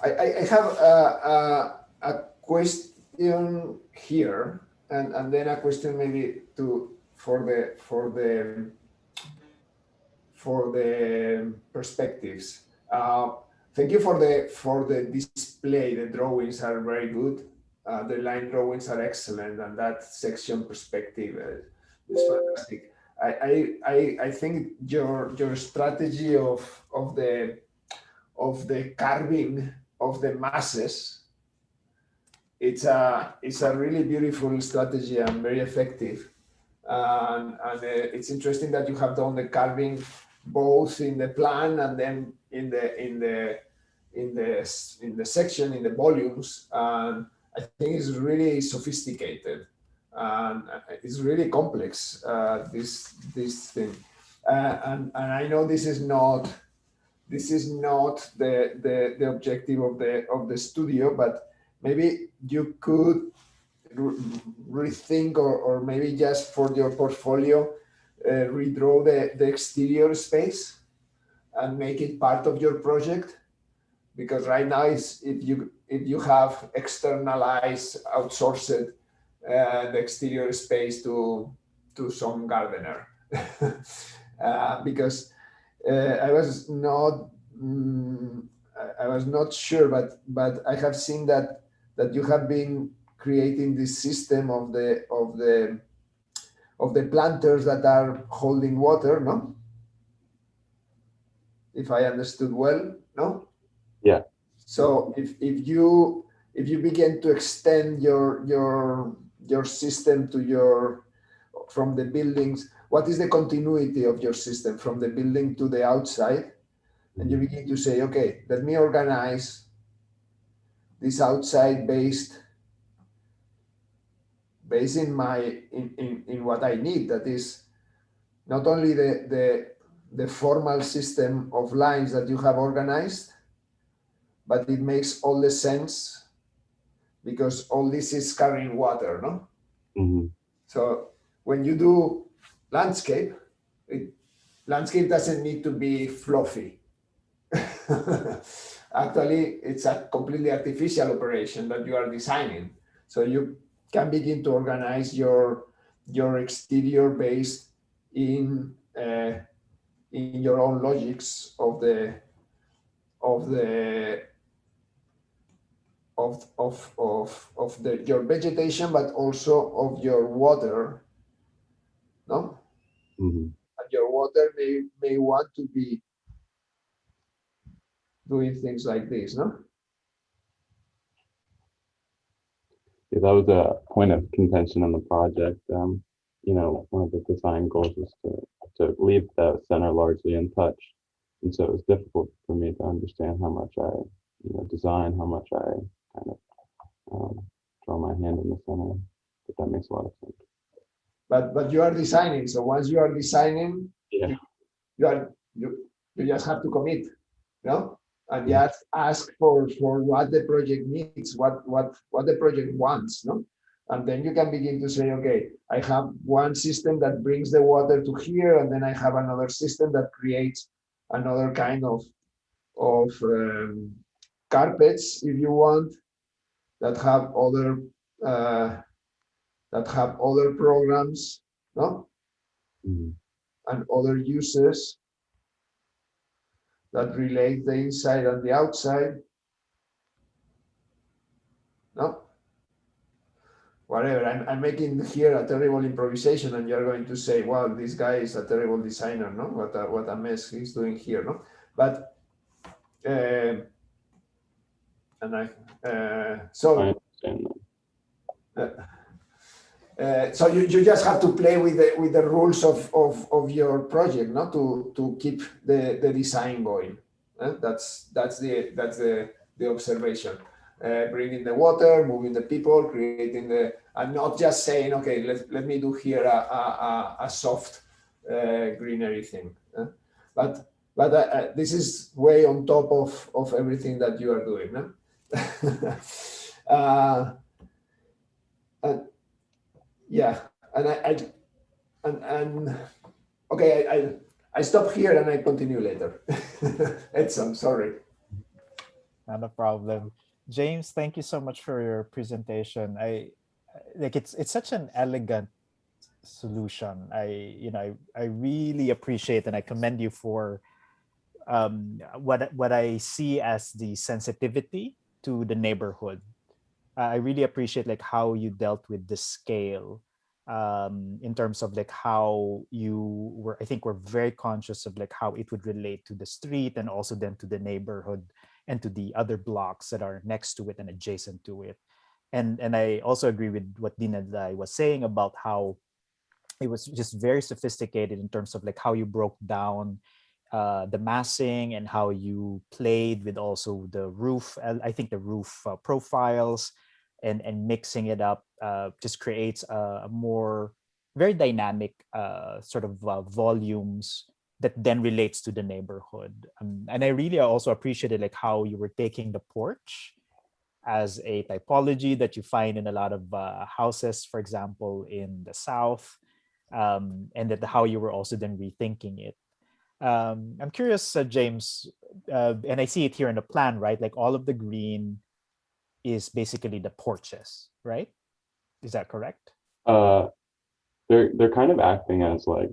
I have a question here, and then a question maybe for the perspectives. Thank you for the display. The drawings are very good. The line drawings are excellent, and that section perspective is fantastic. I think your strategy of the carving of the masses, it's a really beautiful strategy and very effective. And it's interesting that you have done the carving both in the plan and then in the section, in the volumes. And I think it's really sophisticated and it's really complex, this thing. And I know this is not the objective of the studio, but maybe you could rethink or maybe just for your portfolio, redraw the exterior space and make it part of your project. Because right now, if you have externalized, outsourced the exterior space to some gardener, because I was not sure, but I have seen that you have been creating this system of the planters that are holding water, no? If I understood well, no? Yeah. So if you begin to extend your system from the buildings, what is the continuity of your system from the building to the outside? And you begin to say, okay, let me organize this outside based in what I need. That is not only the formal system of lines that you have organized, but it makes all the sense because all this is carrying water, no? Mm-hmm. So when you do landscape, landscape doesn't need to be fluffy. Actually, it's a completely artificial operation that you are designing. So you can begin to organize your exterior based in your own logics of your vegetation, but also of your water, no? Mm-hmm. And your water may want to be doing things like this, no? Yeah, that was a point of contention on the project. One of the design goals was to leave the center largely untouched. And so it was difficult for me to understand how much I, design, how much I kind of draw my hand in the center. But that makes a lot of sense. But you are designing. So once you are designing, Yeah. you just have to commit, no? And just ask for what the project needs, what the project wants, no? And then you can begin to say, okay, I have one system that brings the water to here, and then I have another system that creates another kind of carpets, if you want, that have other programs, no? Mm-hmm. And other uses that relate the inside and the outside, no? Whatever, I'm making here a terrible improvisation and you're going to say, well, this guy is a terrible designer, no? What a mess he's doing here, no? But, so I understand that. So you just have to play with the rules of your project, no? To keep the design going. That's the observation. Bringing the water, moving the people, creating and not just saying, okay, let me do here a soft greenery thing. But this is way on top of everything that you are doing. No? Yeah, and okay, I stop here and I continue later. Edson, sorry. Not a problem. James, thank you so much for your presentation. It's such an elegant solution. I really appreciate and I commend you for what I see as the sensitivity to the neighborhood. I really appreciate like how you dealt with the scale in terms of like how you were, I think we're very conscious of like how it would relate to the street and also then to the neighborhood and to the other blocks that are next to it and adjacent to it. And I also agree with what Dina Dai was saying about how it was just very sophisticated in terms of like how you broke down the massing and how you played with also the roof. I think the roof profiles and mixing it up just creates a more very dynamic sort of volumes that then relates to the neighborhood. And I really also appreciated like how you were taking the porch as a typology that you find in a lot of houses, for example, in the South, and that how you were also then rethinking it. I'm curious, James, and I see it here in the plan, right? Like all of the green is basically the porches, right? Is that correct? They're kind of acting as like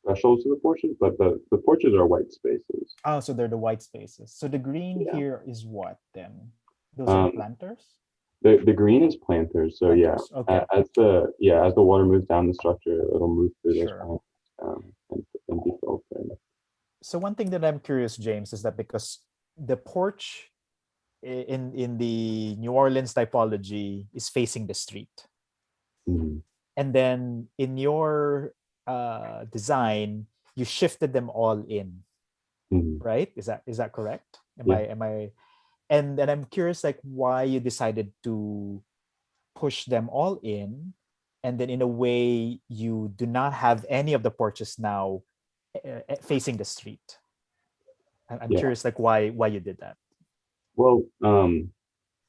thresholds to the porches, but the porches are white spaces. Oh, so they're the white spaces. So the green Yeah. here is what then? Those are planters? The green is planters. So Planters, yeah, okay. as the water moves down the structure, it'll move through those Sure. planters and be filtered. So one thing that I'm curious, James, is that because the porch in the New Orleans typology is facing the street, Mhm. and then in your design, you shifted them all in, Mhm. right? Is that correct? Yeah. Am I? And then I'm curious, like why you decided to push them all in, and then in a way you do not have any of the porches now facing the street. I'm Yeah. curious, like why you did that. Well,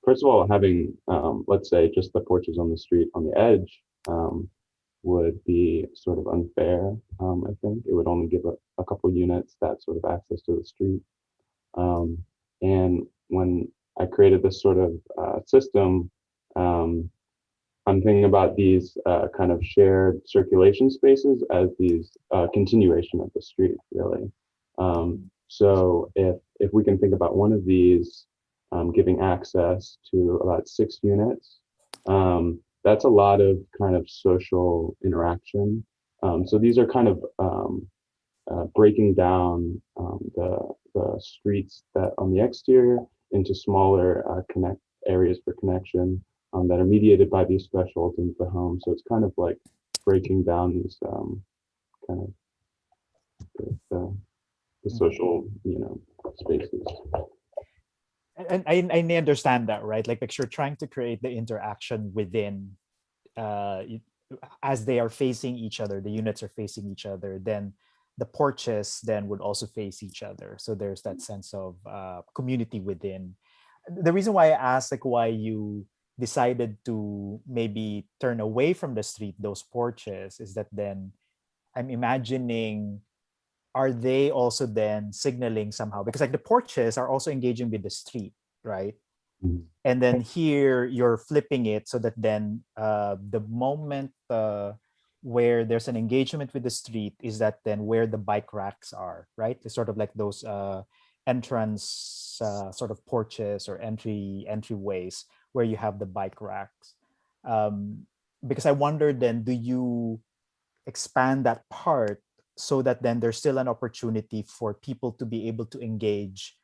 first of all, having let's say just the porches on the street on the edge would be sort of unfair. I think it would only give a couple units that sort of access to the street. And when I created this sort of system, I'm thinking about these kind of shared circulation spaces as these continuation of the street, really. So if we can think about one of these giving access to about 6 units, that's a lot of kind of social interaction. So these are kind of breaking down the streets that on the exterior into smaller connect areas for connection that are mediated by these thresholds into the home. So it's kind of like breaking down these kind of the social, spaces. And I understand that, right? Like you're trying to create the interaction within as they are facing each other, the units are facing each other, then the porches then would also face each other. So there's that sense of community within. The reason why I asked like why you decided to maybe turn away from the street, those porches, is that then I'm imagining, are they also then signaling somehow? Because like the porches are also engaging with the street, right? Mhm. And then here you're flipping it so that then the moment where there's an engagement with the street is that then where the bike racks are, right? It's sort of like those entrance sort of porches or entryways where you have the bike racks. Because I wonder then, do you expand that part so that then there's still an opportunity for people to be able to engage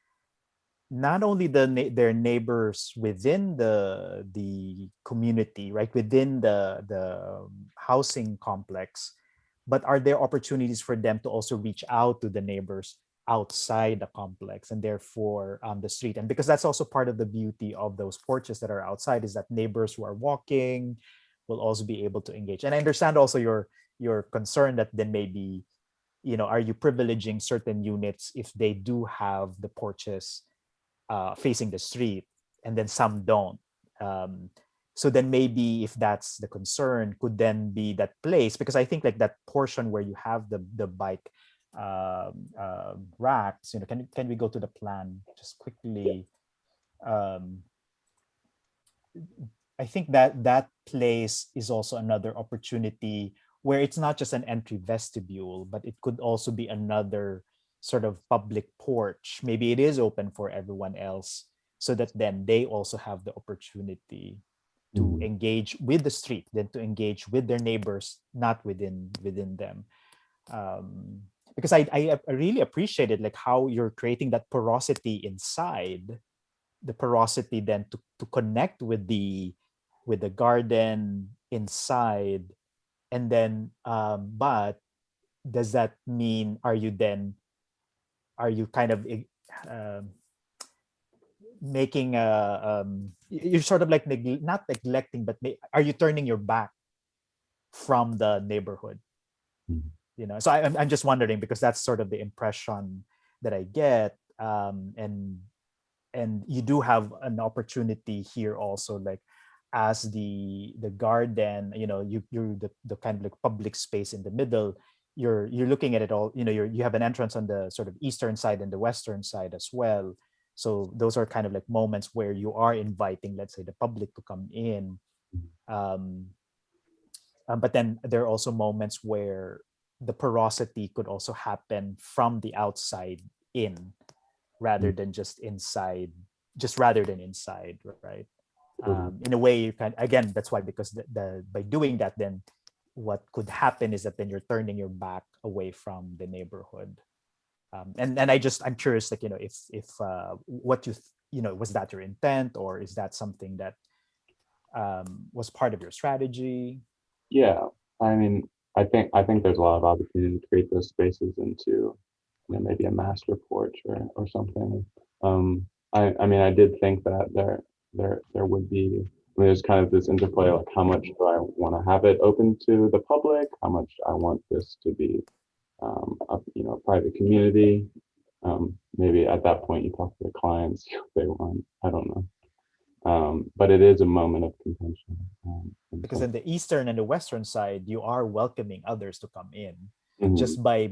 not only their neighbors within the community, right, within the housing complex, but are there opportunities for them to also reach out to the neighbors outside the complex and therefore on the street? And because that's also part of the beauty of those porches that are outside, is that neighbors who are walking will also be able to engage. And I understand also your concern that then maybe, are you privileging certain units if they do have the porches facing the street and then some don't? So then maybe if that's the concern, could then be that place, because I think like that portion where you have the bike racks, can we go to the plan just quickly? I think that place is also another opportunity where it's not just an entry vestibule, but it could also be another sort of public porch. Maybe it is open for everyone else so that then they also have the opportunity to engage with the street than to engage with their neighbors, not within them. Because I really appreciated like how you're creating that porosity inside, the porosity then to connect with the garden inside, and then but does that mean are you kind of making you're sort of like not neglecting, but are you turning your back from the neighborhood? So I'm just wondering, because that's sort of the impression that I get. And you do have an opportunity here also, like as the garden, you're the kind of like public space in the middle. You're looking at it all, you have an entrance on the sort of eastern side and the western side as well. So those are kind of like moments where you are inviting, let's say, the public to come in. But then there are also moments where the porosity could also happen from the outside in, rather than inside, right? In a way, you can, again, that's why, because by doing that, then what could happen is that then you're turning your back away from the neighborhood. And I'm curious, like, if what was that your intent, or is that something that was part of your strategy? Yeah, I mean, I think there's a lot of opportunity to create those spaces into, maybe a master porch or something. I mean, I did think that there would be. I mean, there's kind of this interplay, like how much do I want to have it open to the public? How much I want this to be, a private community. Maybe at that point you talk to the clients if they want. I don't know. But it is a moment of contention. Because in the eastern and the western side, you are welcoming others to come in, Mhm. just by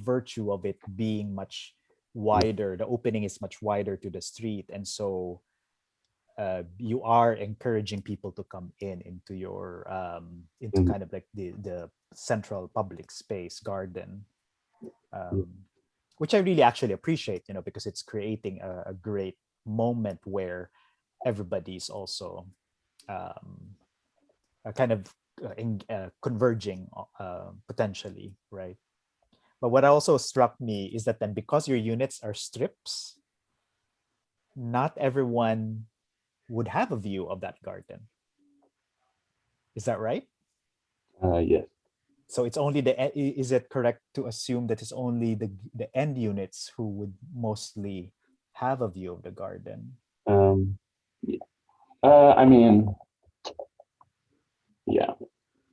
virtue of it being much wider. The opening is much wider to the street, and so you are encouraging people to come into your into kind of like the central public space garden, which I really actually appreciate, because it's creating a great moment where everybody's also kind of converging potentially, right? But what also struck me is that then, because your units are strips, not everyone would have a view of that garden. Is that right? Yes. So it's only is it correct to assume that it's only the end units who would mostly have a view of the garden? Yeah. I mean, yeah,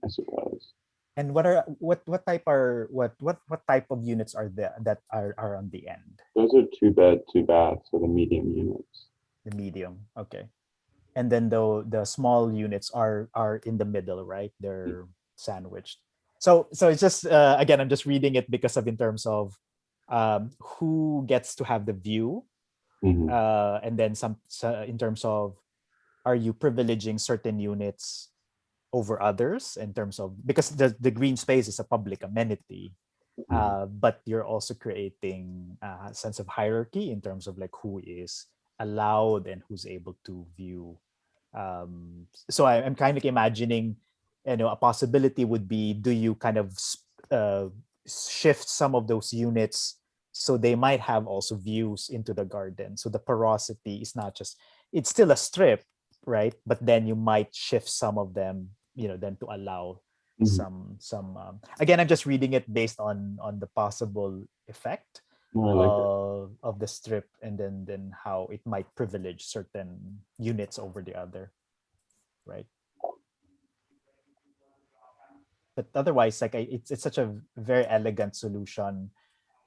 I suppose. And what type of units are there that are on the end? Those are 2-bed, 2-bath, so the medium units. The medium, okay. And then the small units are in the middle, right? They're sandwiched. So it's just again, I'm just reading it because of in terms of who gets to have the view, and then in terms of, are you privileging certain units over others in terms of, because the green space is a public amenity, but you're also creating a sense of hierarchy in terms of like who is allowed and who's able to view. So I'm kind of imagining, a possibility would be, do you kind of shift some of those units so they might have also views into the garden? So the porosity is not just, it's still a strip, right? But then you might shift some of them, then to allow some again, I'm just reading it based on the possible effect of the strip, and then how it might privilege certain units over the other, right? But otherwise, like it's such a very elegant solution,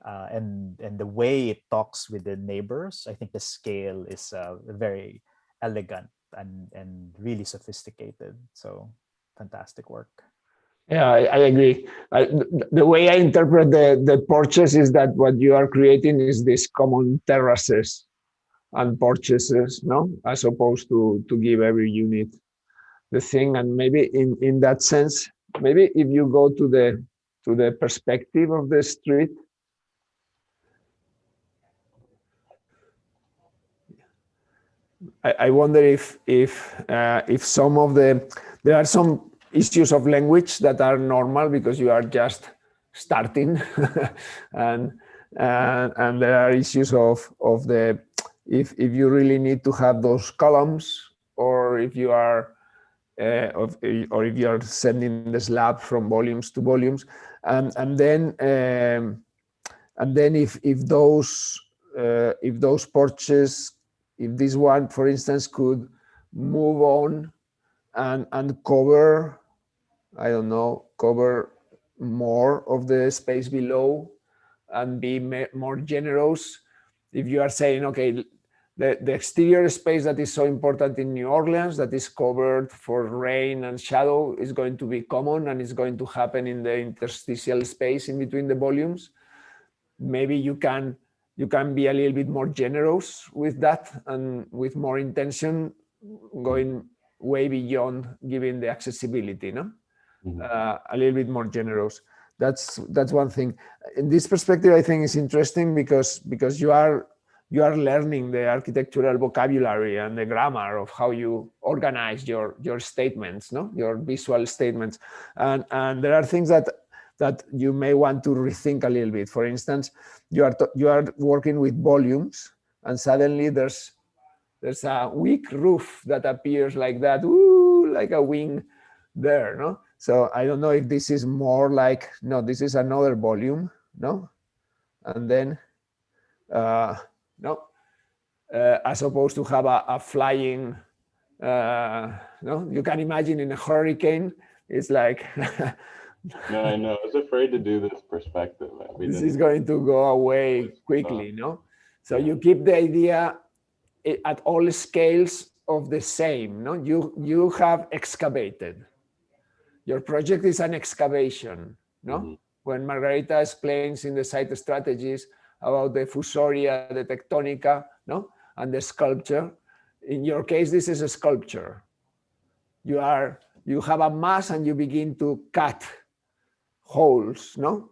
and the way it talks with the neighbors, I think the scale is very elegant and really sophisticated. So fantastic work. Yeah, I agree. The way I interpret the porches is that what you are creating is these common terraces and porches, no, as opposed to give every unit the thing. And maybe in that sense, maybe if you go to the perspective of the street, I wonder if some of there are some issues of language that are normal because you are just starting, and there are issues of the if you really need to have those columns, or if you are or if you are sending the slab from volumes to volumes, and then if those porches, if this one, for instance, could move on and cover, I don't know, cover more of the space below and be more generous. If you are saying, okay, the exterior space that is so important in New Orleans, that is covered for rain and shadow, is going to be common, and it's going to happen in the interstitial space in between the volumes. Maybe you can be a little bit more generous with that, and with more intention, going way beyond giving the accessibility, no? A little bit more generous. That's one thing. In this perspective, I think it's interesting because you are learning the architectural vocabulary and the grammar of how you organize your statements, no, your visual statements, and there are things that you may want to rethink a little bit. For instance, you are working with volumes, and suddenly there's a weak roof that appears like that, ooh, like a wing there, no? So I don't know if this is more like, no, this is another volume, no? And then, no, as opposed to have a flying, no, you can imagine in a hurricane, it's like, No, I know. I was afraid to do this perspective. This is going to go away quickly, no? So you keep the idea at all scales of the same, no? You have excavated. Your project is an excavation, no? When Margarita explains in the site strategies about the fusoria, the tectonica, no? And the sculpture. In your case, this is a sculpture. You have a mass and you begin to cut holes, no?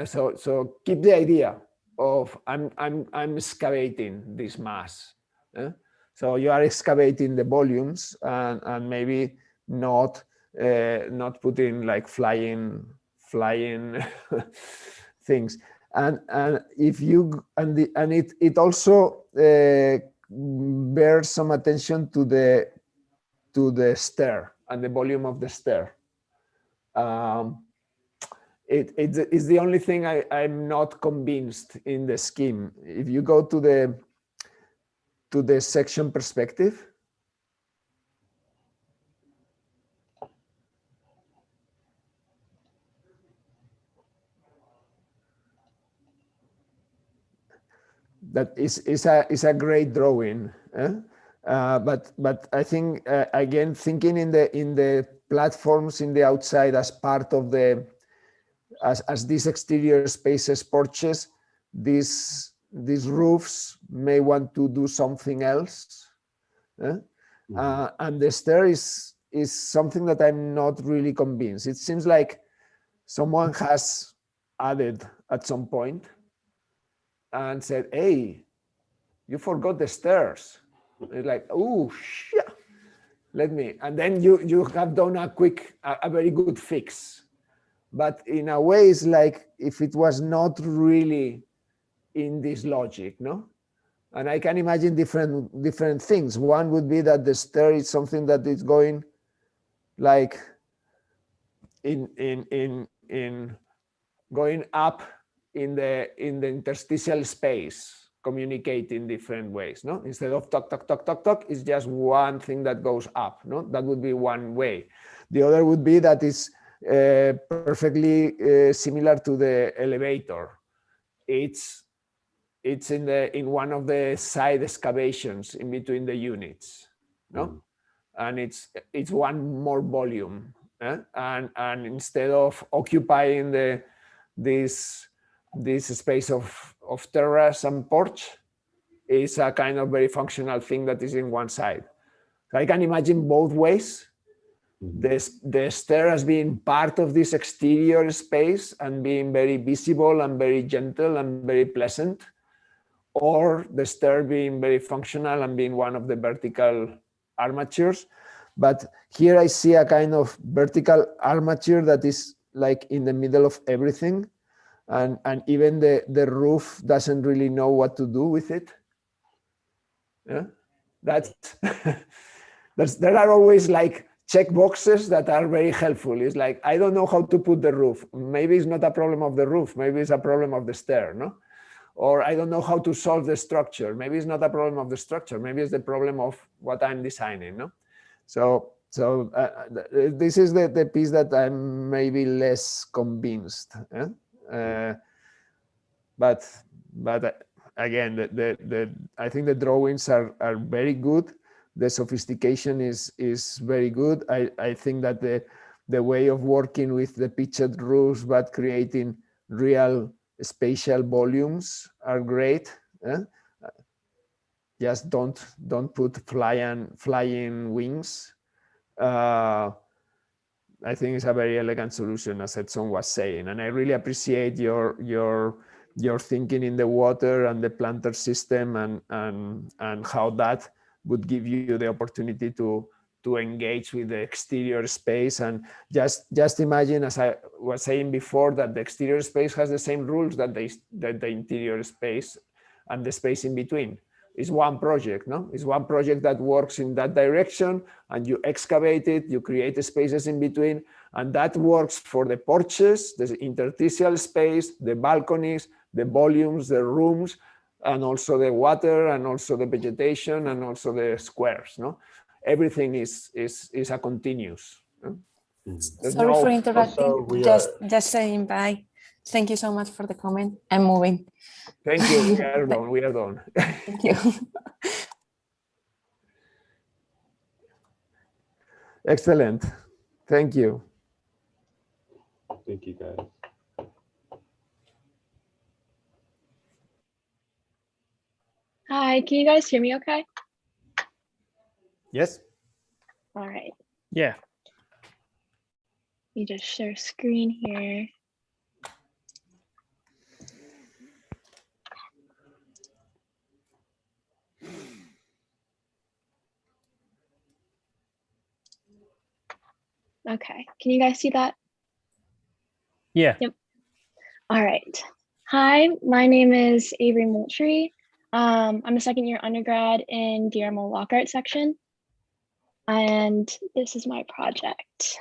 So keep the idea of I'm excavating this mass. So you are excavating the volumes, and maybe not putting like flying things. And if you and it also bears some attention to the stair and the volume of the stair. It's the only thing I'm not convinced in the scheme. If you go to the section perspective, that is a great drawing, but I think again, thinking in the platforms in the outside as part of the as these exterior spaces, porches, these roofs may want to do something else, and the stair is something that I'm not really convinced. It seems like someone has added at some point and said, hey, you forgot the stairs. It's like, oh, shit. And then you have done a very good fix. But in a way, it's like if it was not really in this logic, no? And I can imagine different things. One would be that the stair is something that is going like in going up in the interstitial space, communicate in different ways, no? Instead of talk, talk, talk, talk, talk, it's just one thing that goes up, no? That would be one way. The other would be that it's perfectly similar to the elevator. It's in one of the side excavations in between the units, no? And it's one more volume, and instead of occupying this space of terrace and porch, is a kind of very functional thing that is in one side. So I can imagine both ways. The stair as being part of this exterior space and being very visible and very gentle and very pleasant, or the stair being very functional and being one of the vertical armatures. But here I see a kind of vertical armature that is like in the middle of everything. And even the roof doesn't really know what to do with it. Yeah, that's, there are always like check boxes that are very helpful. It's like, I don't know how to put the roof. Maybe it's not a problem of the roof. Maybe it's a problem of the stair, no? Or I don't know how to solve the structure. Maybe it's not a problem of the structure. Maybe it's the problem of what I'm designing, no? So this is the piece that I'm maybe less convinced. But again, I think the drawings are very good. The sophistication is very good. I think that the way of working with the pitched roofs but creating real spatial volumes are great. Just don't put flying wings. I think it's a very elegant solution, as Edson was saying, and I really appreciate your thinking in the water and the planter system and how that would give you the opportunity to engage with the exterior space. And just imagine, as I was saying before, that the exterior space has the same rules that the interior space and the space in between. It's one project, no? It's one project that works in that direction, and you excavate it, you create the spaces in between, and that works for the porches, the interstitial space, the balconies, the volumes, the rooms, and also the water, and also the vegetation, and also the squares, no? Everything is a continuous. No? Sorry for interrupting. Just saying bye. Thank you so much for the comment. I'm moving. Thank you. We are done. We are done. Thank you. Excellent. Thank you. Thank you, guys. Hi, can you guys hear me okay? Yes. All right. Yeah. Let me just share screen here. Okay, can you guys see that? Yeah. Yep. All right. Hi, my name is Avery Moultrie. I'm a second year undergrad in Guillermo Lockhart section. And this is my project.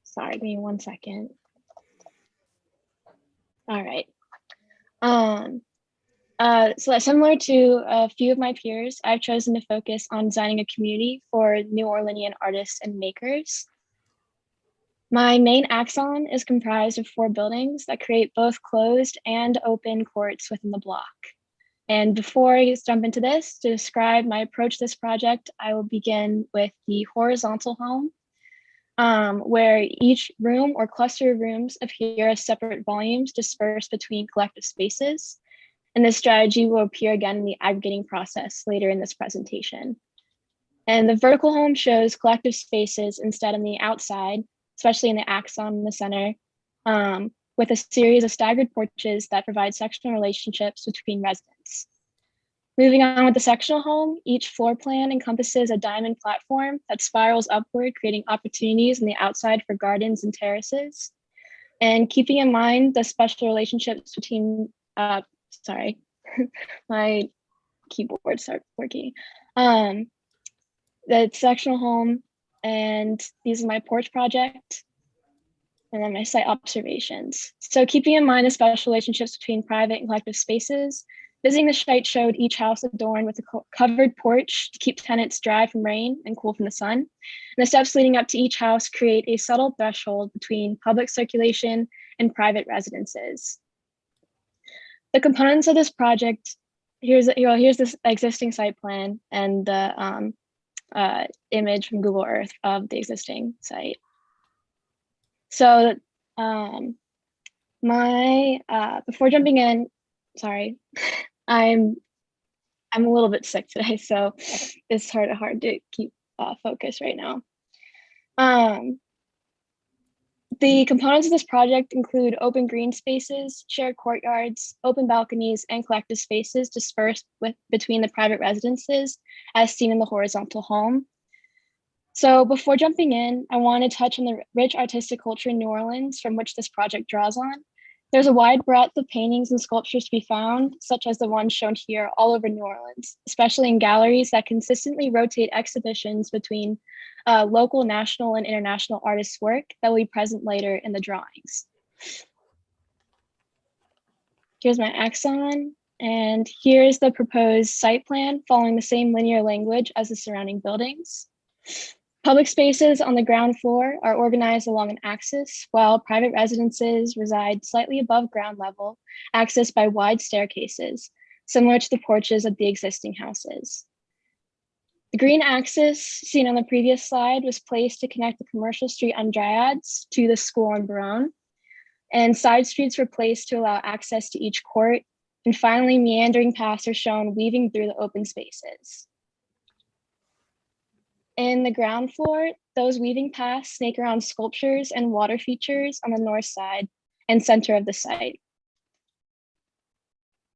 Sorry, give me 1 second. All right. So similar to a few of my peers, I've chosen to focus on designing a community for New Orleanian artists and makers. My main axon is comprised of 4 buildings that create both closed and open courts within the block. And before I jump into this, to describe my approach to this project, I will begin with the horizontal home, where each room or cluster of rooms appear as separate volumes dispersed between collective spaces. And this strategy will appear again in the aggregating process later in this presentation. And the vertical home shows collective spaces instead on the outside, especially in the axon in the center, with a series of staggered porches that provide sectional relationships between residents. Moving on with the sectional home, each floor plan encompasses a diamond platform that spirals upward, creating opportunities on the outside for gardens and terraces. And keeping in mind the special relationships between, sorry, my keyboard started working. The sectional home, and these are my porch project, and then my site observations. So keeping in mind the special relationships between private and collective spaces, visiting the site showed each house adorned with a covered porch to keep tenants dry from rain and cool from the sun. And the steps leading up to each house create a subtle threshold between public circulation and private residences. The components of this project, here's this existing site plan and the image from Google Earth of the existing site. So before jumping in, sorry, I'm a little bit sick today, so it's hard to keep focus right now. The components of this project include open green spaces, shared courtyards, open balconies, and collective spaces dispersed between the private residences as seen in the horizontal home. So before jumping in, I want to touch on the rich artistic culture in New Orleans from which this project draws on. There's a wide breadth of paintings and sculptures to be found, such as the ones shown here all over New Orleans, especially in galleries that consistently rotate exhibitions between local, national, and international artists' work that will be present later in the drawings. Here's my axon, and here's the proposed site plan following the same linear language as the surrounding buildings. Public spaces on the ground floor are organized along an axis, while private residences reside slightly above ground level, accessed by wide staircases, similar to the porches of the existing houses. The green axis seen on the previous slide was placed to connect the commercial street on Dryads to the school on Baronne, and side streets were placed to allow access to each court, and finally meandering paths are shown weaving through the open spaces. In the ground floor, those weaving paths snake around sculptures and water features on the north side and center of the site.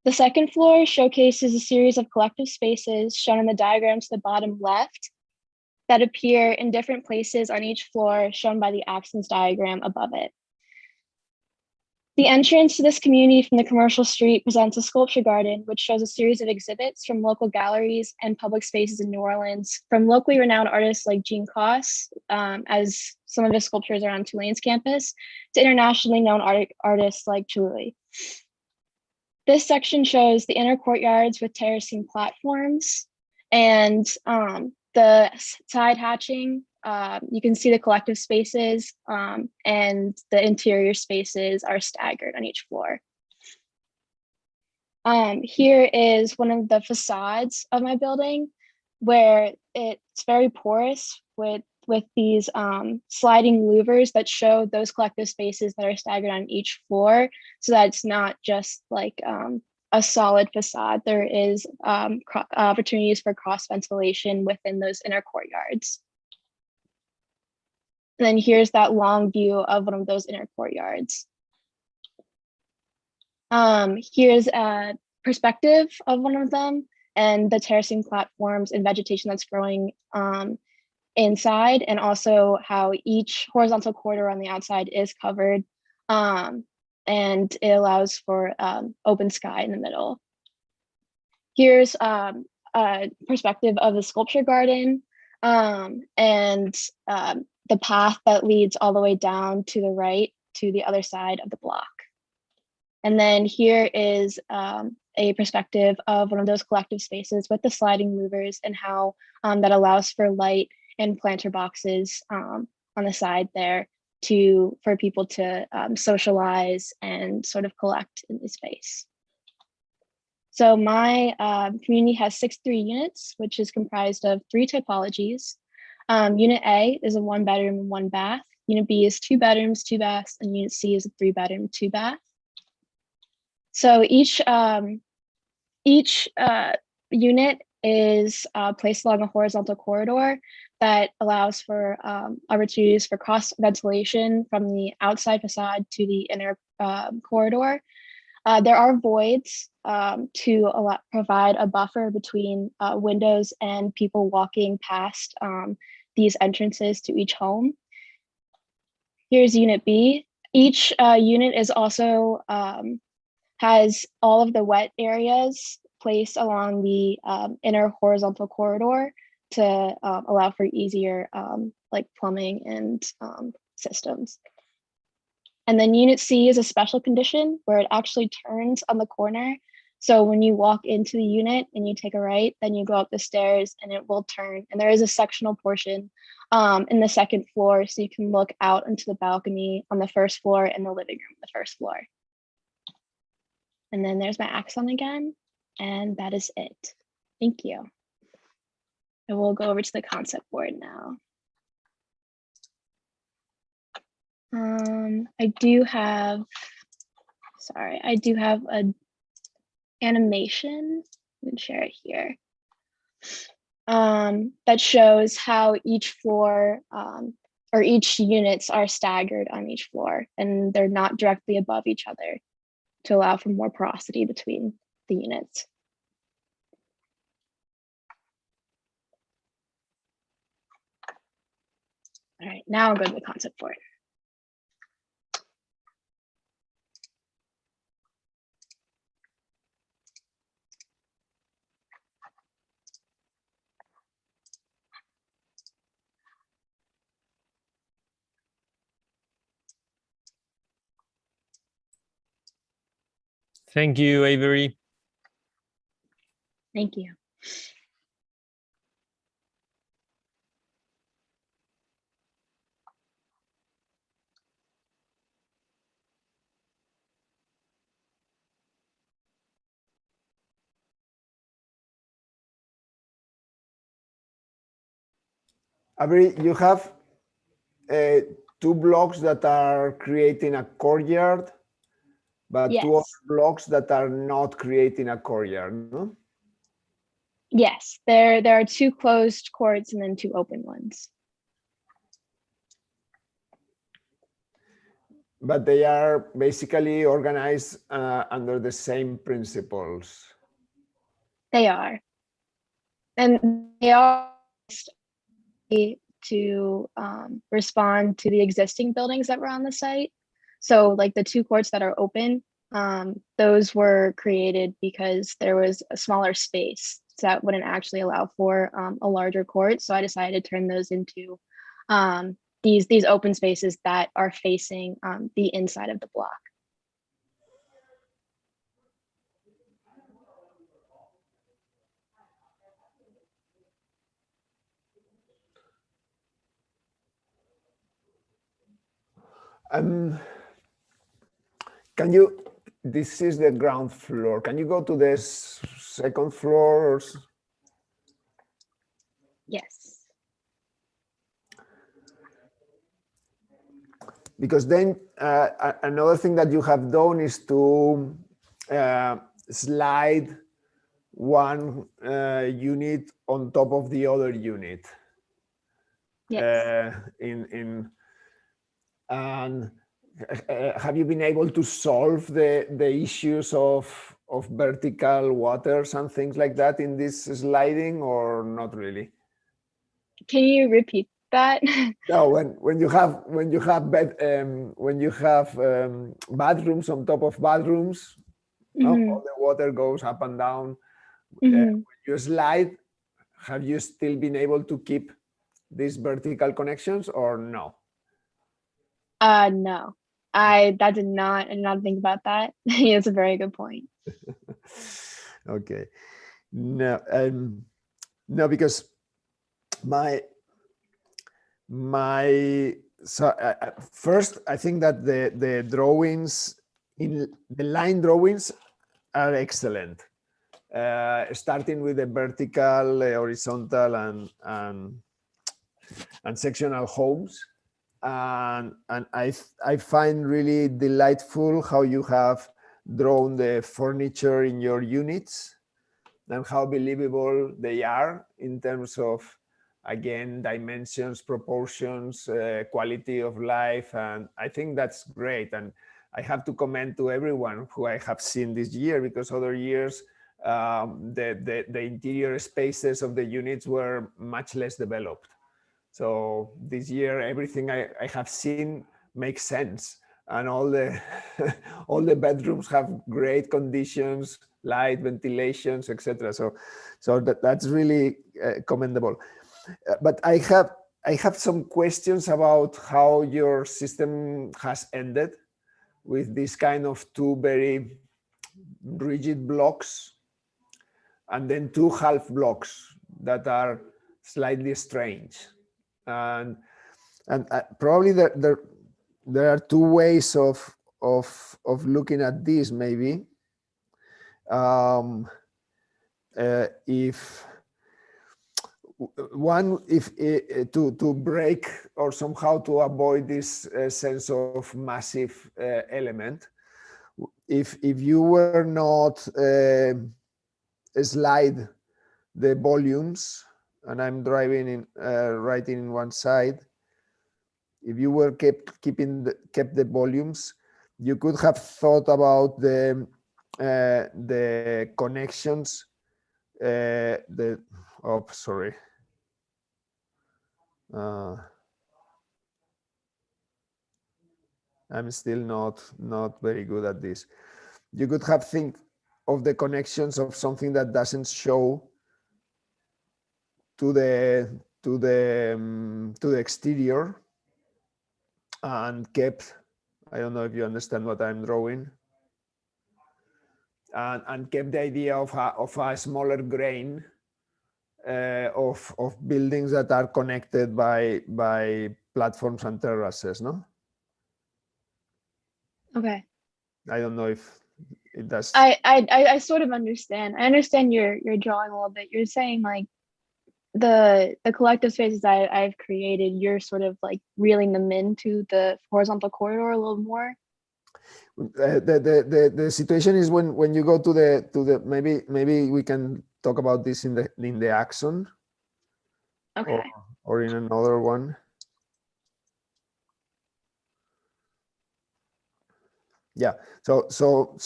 The second floor showcases a series of collective spaces shown in the diagram to the bottom left that appear in different places on each floor shown by the axis diagram above it. The entrance to this community from the commercial street presents a sculpture garden, which shows a series of exhibits from local galleries and public spaces in New Orleans, from locally renowned artists like Jean Koss, as some of his sculptures are on Tulane's campus, to internationally known artists like Chiluli. This section shows the inner courtyards with terracing platforms and the side hatching. You can see the collective spaces and the interior spaces are staggered on each floor. Here is one of the facades of my building where it's very porous with these sliding louvers that show those collective spaces that are staggered on each floor, so that it's not just like a solid facade. There is opportunities for cross ventilation within those inner courtyards. And then here's that long view of one of those inner courtyards. Here's a perspective of one of them and the terracing platforms and vegetation that's growing inside, and also how each horizontal corridor on the outside is covered, and it allows for open sky in the middle. Here's a perspective of the sculpture garden and the path that leads all the way down to the right to the other side of the block. And then here is a perspective of one of those collective spaces with the sliding louvers and how that allows for light and planter boxes on the side there for people to socialize and sort of collect in the space. So my community has 63 units, which is comprised of 3 typologies. Unit A is a 1-bedroom and 1 bath. Unit B is 2 bedrooms, 2 baths, and Unit C is a 3-bedroom, 2 bath. So each unit is placed along a horizontal corridor that allows for opportunities for cross ventilation from the outside facade to the inner corridor. There are voids to provide a buffer between windows and people walking past these entrances to each home. Here's Unit B. Each unit is also has all of the wet areas placed along the inner horizontal corridor to allow for easier like plumbing and systems. And then Unit C is a special condition where it actually turns on the corner. So when you walk into the unit and you take a right, then you go up the stairs and it will turn. And there is a sectional portion in the 2nd floor, so you can look out into the balcony on the 1st floor and the living room on the 1st floor. And then there's my axon again, and that is it. Thank you. And we'll go over to the concept board now. I do have an animation. I can share it here. That shows how each floor or each units are staggered on each floor, and they're not directly above each other to allow for more porosity between the units. All right, now I'll go to the concept for it. Thank you, Avery. Thank you. Avery, you have two blocks that are creating a courtyard, but two other Yes. blocks that are not creating a courtyard, no? Yes, there are two closed courts and then two open ones. But they are basically organized under the same principles. They are. And they are to respond to the existing buildings that were on the site. So like the two courts that are open, those were created because there was a smaller space that wouldn't actually allow for a larger court. So I decided to turn those into these open spaces that are facing the inside of the block. Can you, this is the ground floor. Can you go to the second floor? Yes. Because then another thing that you have done is to slide one unit on top of the other unit. Yes. And have you been able to solve the issues of vertical waters and things like that in this sliding, or not really? Can you repeat that? No, when you have bathrooms on top of bathrooms, all the water goes up and down. When you slide, have you still been able to keep these vertical connections or no? No, I did not think about that. It's a very good point. Okay, no, because first I think that the drawings in the line drawings are excellent, starting with the vertical, horizontal, and sectional homes. And I find really delightful how you have drawn the furniture in your units and how believable they are in terms of, again, dimensions, proportions, quality of life. And I think that's great. And I have to commend to everyone who I have seen this year, because other years, the interior spaces of the units were much less developed. So this year, everything I have seen makes sense, and all the all the bedrooms have great conditions, light, ventilations, etc. So that's really commendable. But I have some questions about how your system has ended with this kind of two very rigid blocks, and then two half blocks that are slightly strange. And probably there are two ways of looking at this, maybe. If to break or somehow to avoid this sense of massive element, if you were not slide the volumes, and I'm driving in writing in one side, if you were kept the volumes, you could have thought about the connections. Sorry. I'm still not very good at this. You could have think of the connections of something that doesn't show to the exterior, and kept, I don't know if you understand what I'm drawing, and kept the idea of a smaller grain of buildings that are connected by platforms and terraces, no? Okay. I don't know if it does. I sort of understand. I understand you're drawing a little bit. You're saying like the collective spaces I've created, you're sort of like reeling them into the horizontal corridor a little more. The situation is when you go to the maybe we can talk about this in the axon. Okay. Or in another one. Yeah. So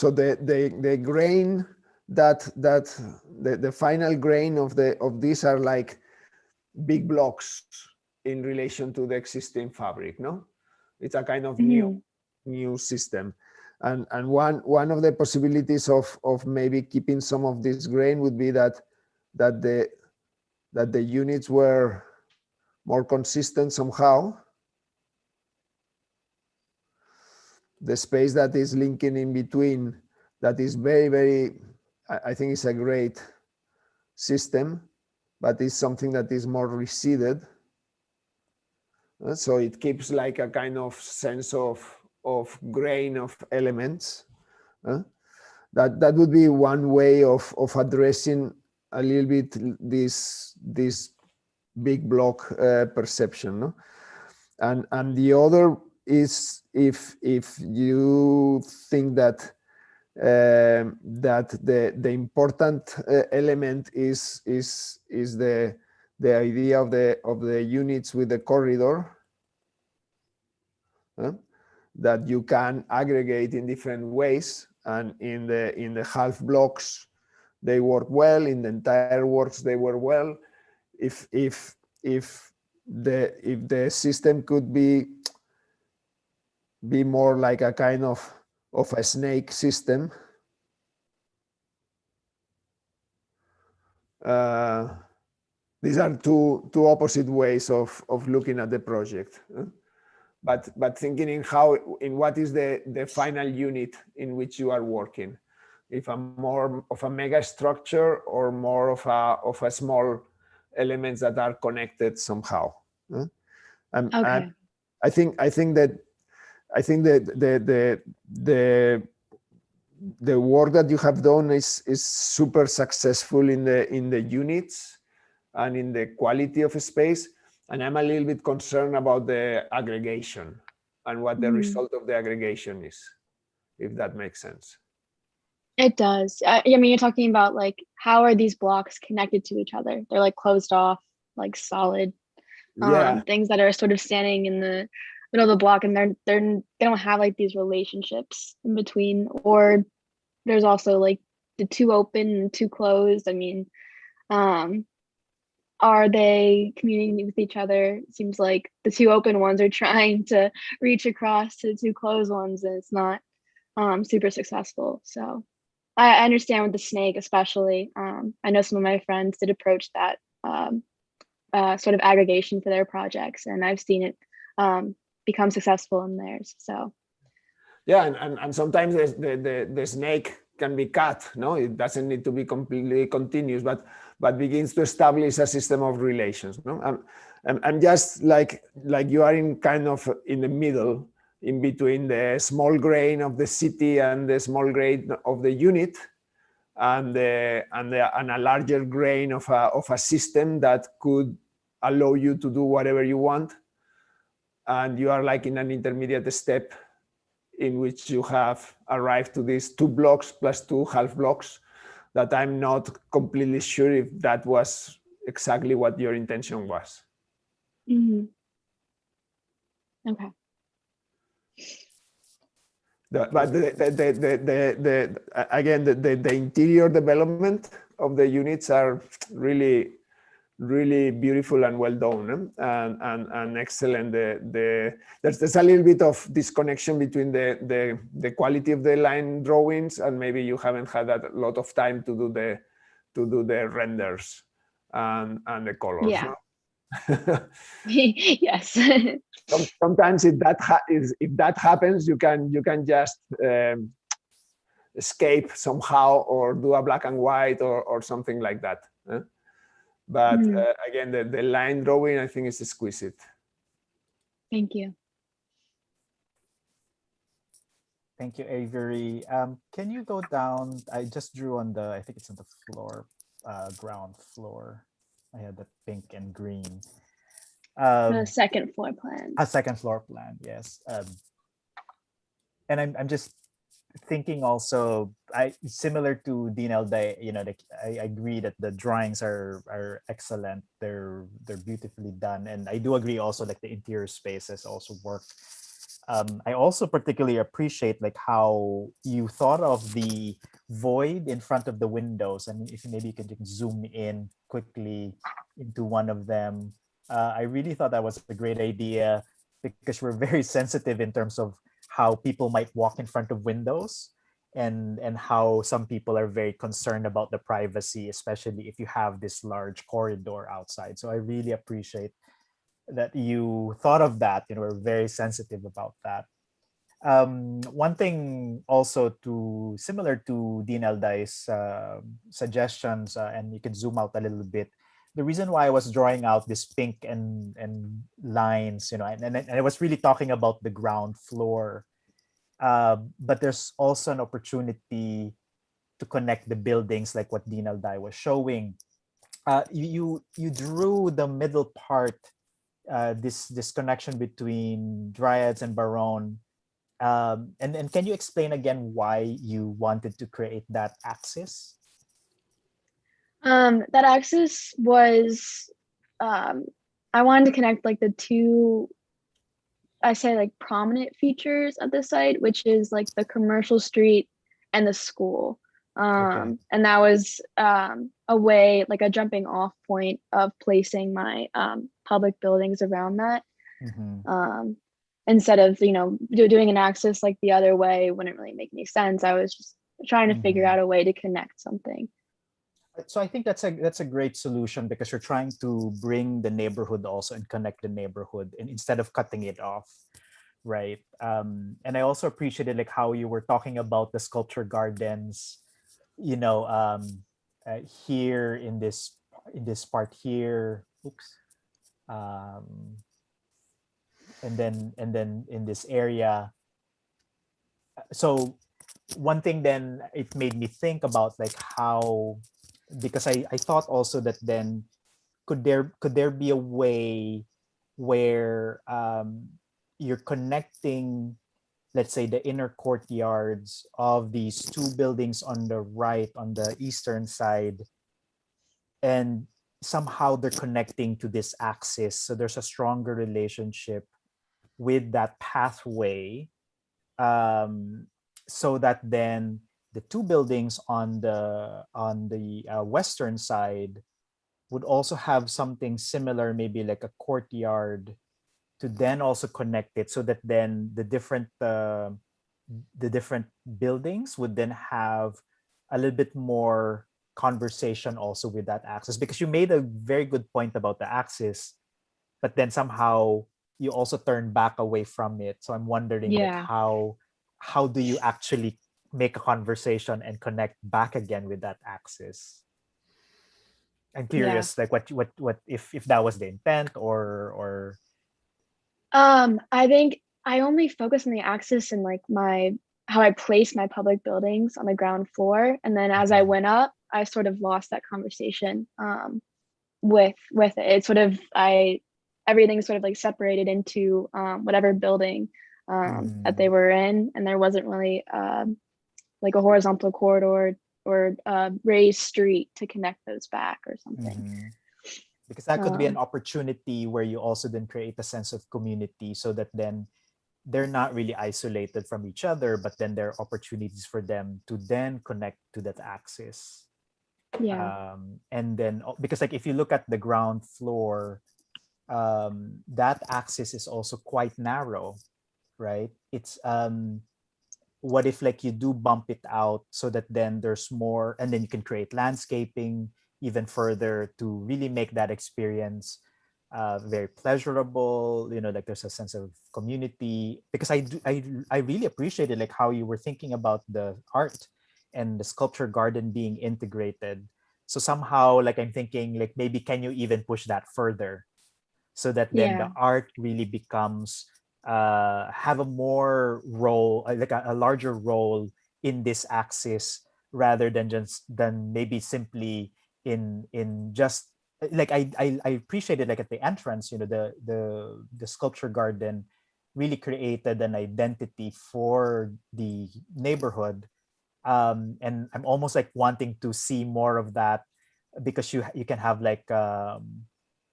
the grain that the final grain of these are like big blocks in relation to the existing fabric. No, it's a kind of new system. And one of the possibilities of maybe keeping some of this grain would be that the units were more consistent somehow. The space that is linking in between, that is very, I think it's a great system, but it's something that is more receded. So it keeps like a kind of sense of grain of elements. That would be one way of addressing a little bit this big block perception, no? And the other is if you think that the important element is the idea of the units with the corridor, that you can aggregate in different ways, and in the half blocks they work well, in the entire works they work well. If the system could be more like a kind of a snake system, these are two opposite ways of looking at the project. But thinking in what is the final unit in which you are working, if a more of a mega structure or more of a small elements that are connected somehow. And I think that the work that you have done is super successful in the units and in the quality of space. And I'm a little bit concerned about the aggregation and what the result of the aggregation is, if that makes sense. It does. I mean, you're talking about like, how are these blocks connected to each other? They're like closed off, like solid things that are sort of standing in the middle of the block, and they don't have like these relationships in between. Or there's also like the two open and two closed. I mean, are they communicating with each other? It seems like the two open ones are trying to reach across to the two closed ones, and it's not super successful. So I understand with the snake, especially. I know some of my friends did approach that sort of aggregation for their projects, and I've seen it become successful in theirs. So yeah, and sometimes the snake can be cut. No, it doesn't need to be completely continuous, but begins to establish a system of relations. No, I'm just like you are in kind of in the middle, in between the small grain of the city and the small grain of the unit, and a larger grain of a system that could allow you to do whatever you want. And you are like in an intermediate step in which you have arrived to these 2 blocks plus 2 half blocks that I'm not completely sure if that was exactly what your intention was. Okay. But again, the interior development of the units are really beautiful and well done, and excellent. There's a little bit of disconnection between the quality of the line drawings, and maybe you haven't had a lot of time to do the renders and the colors. Yeah. No? Yes. Sometimes if that happens, you can just escape somehow, or do a black and white, or something like that. But again, the line drawing, I think, is exquisite. Thank you. Thank you, Avery. Can you go down? I just drew on I think it's on the floor, ground floor. I had the pink and green. The second floor plan. A second floor plan, yes. And I'm just thinking also, similar to Dean Elday, I agree that the drawings are excellent. They're beautifully done, and I do agree also like the interior spaces also work. I also particularly appreciate like how you thought of the void in front of the windows. I mean, if maybe you can zoom in quickly into one of them. I really thought that was a great idea, because we're very sensitive in terms of how people might walk in front of windows, and how some people are very concerned about the privacy, especially if you have this large corridor outside. So I really appreciate that you thought of that. We're very sensitive about that. One thing also similar to Dean Elday's suggestions, and you can zoom out a little bit. The reason why I was drawing out this pink and lines, and I was really talking about the ground floor, but there's also an opportunity to connect the buildings, like what Dean Elday was showing. You drew the middle part, this connection between Dryads and Baronne, and can you explain again why you wanted to create that axis? That axis was, I wanted to connect like the two, I say like prominent features of the site, which is like the commercial street and the school. And that was a way, like a jumping off point of placing my public buildings around that. Instead of, doing an axis like the other way wouldn't really make any sense. I was just trying to figure out a way to connect something. So I think that's a great solution, because you're trying to bring the neighborhood also and connect the neighborhood, and instead of cutting it off, right? And I also appreciated like how you were talking about the sculpture gardens, here in this part here. Oops. And then in this area. So one thing then, it made me think about like how, because I thought also that then could there be a way where you're connecting, let's say, the inner courtyards of these two buildings on the right, on the eastern side, and somehow they're connecting to this axis, so there's a stronger relationship with that pathway, so that then the two buildings on the western side would also have something similar, maybe like a courtyard, to then also connect it, so that then the different buildings would then have a little bit more conversation also with that axis. Because you made a very good point about the axis, but then somehow you also turn back away from it. So I'm wondering like how do you actually make a conversation and connect back again with that axis? I'm curious, like what if that was the intent, or I think I only focus on the axis and like how I place my public buildings on the ground floor, and then as I went up, I sort of lost that conversation with it. It's sort of everything sort of like separated into whatever building that they were in, and there wasn't really like a horizontal corridor or raised street to connect those back or something. because that could be an opportunity where you also then create a sense of community, so that then they're not really isolated from each other, but then there are opportunities for them to then connect to that axis. Yeah. And then because like if you look at the ground floor, that axis is also quite narrow, right? It's what if like you do bump it out so that then there's more, and then you can create landscaping even further to really make that experience very pleasurable, you know, like there's a sense of community. Because I really appreciated like how you were thinking about the art and the sculpture garden being integrated. So somehow like I'm thinking like maybe can you even push that further, so that then the art really becomes have a more role, like a larger role in this axis, rather than maybe simply in just like I appreciated like at the entrance, you know, the sculpture garden really created an identity for the neighborhood. And I'm almost like wanting to see more of that, because you can have like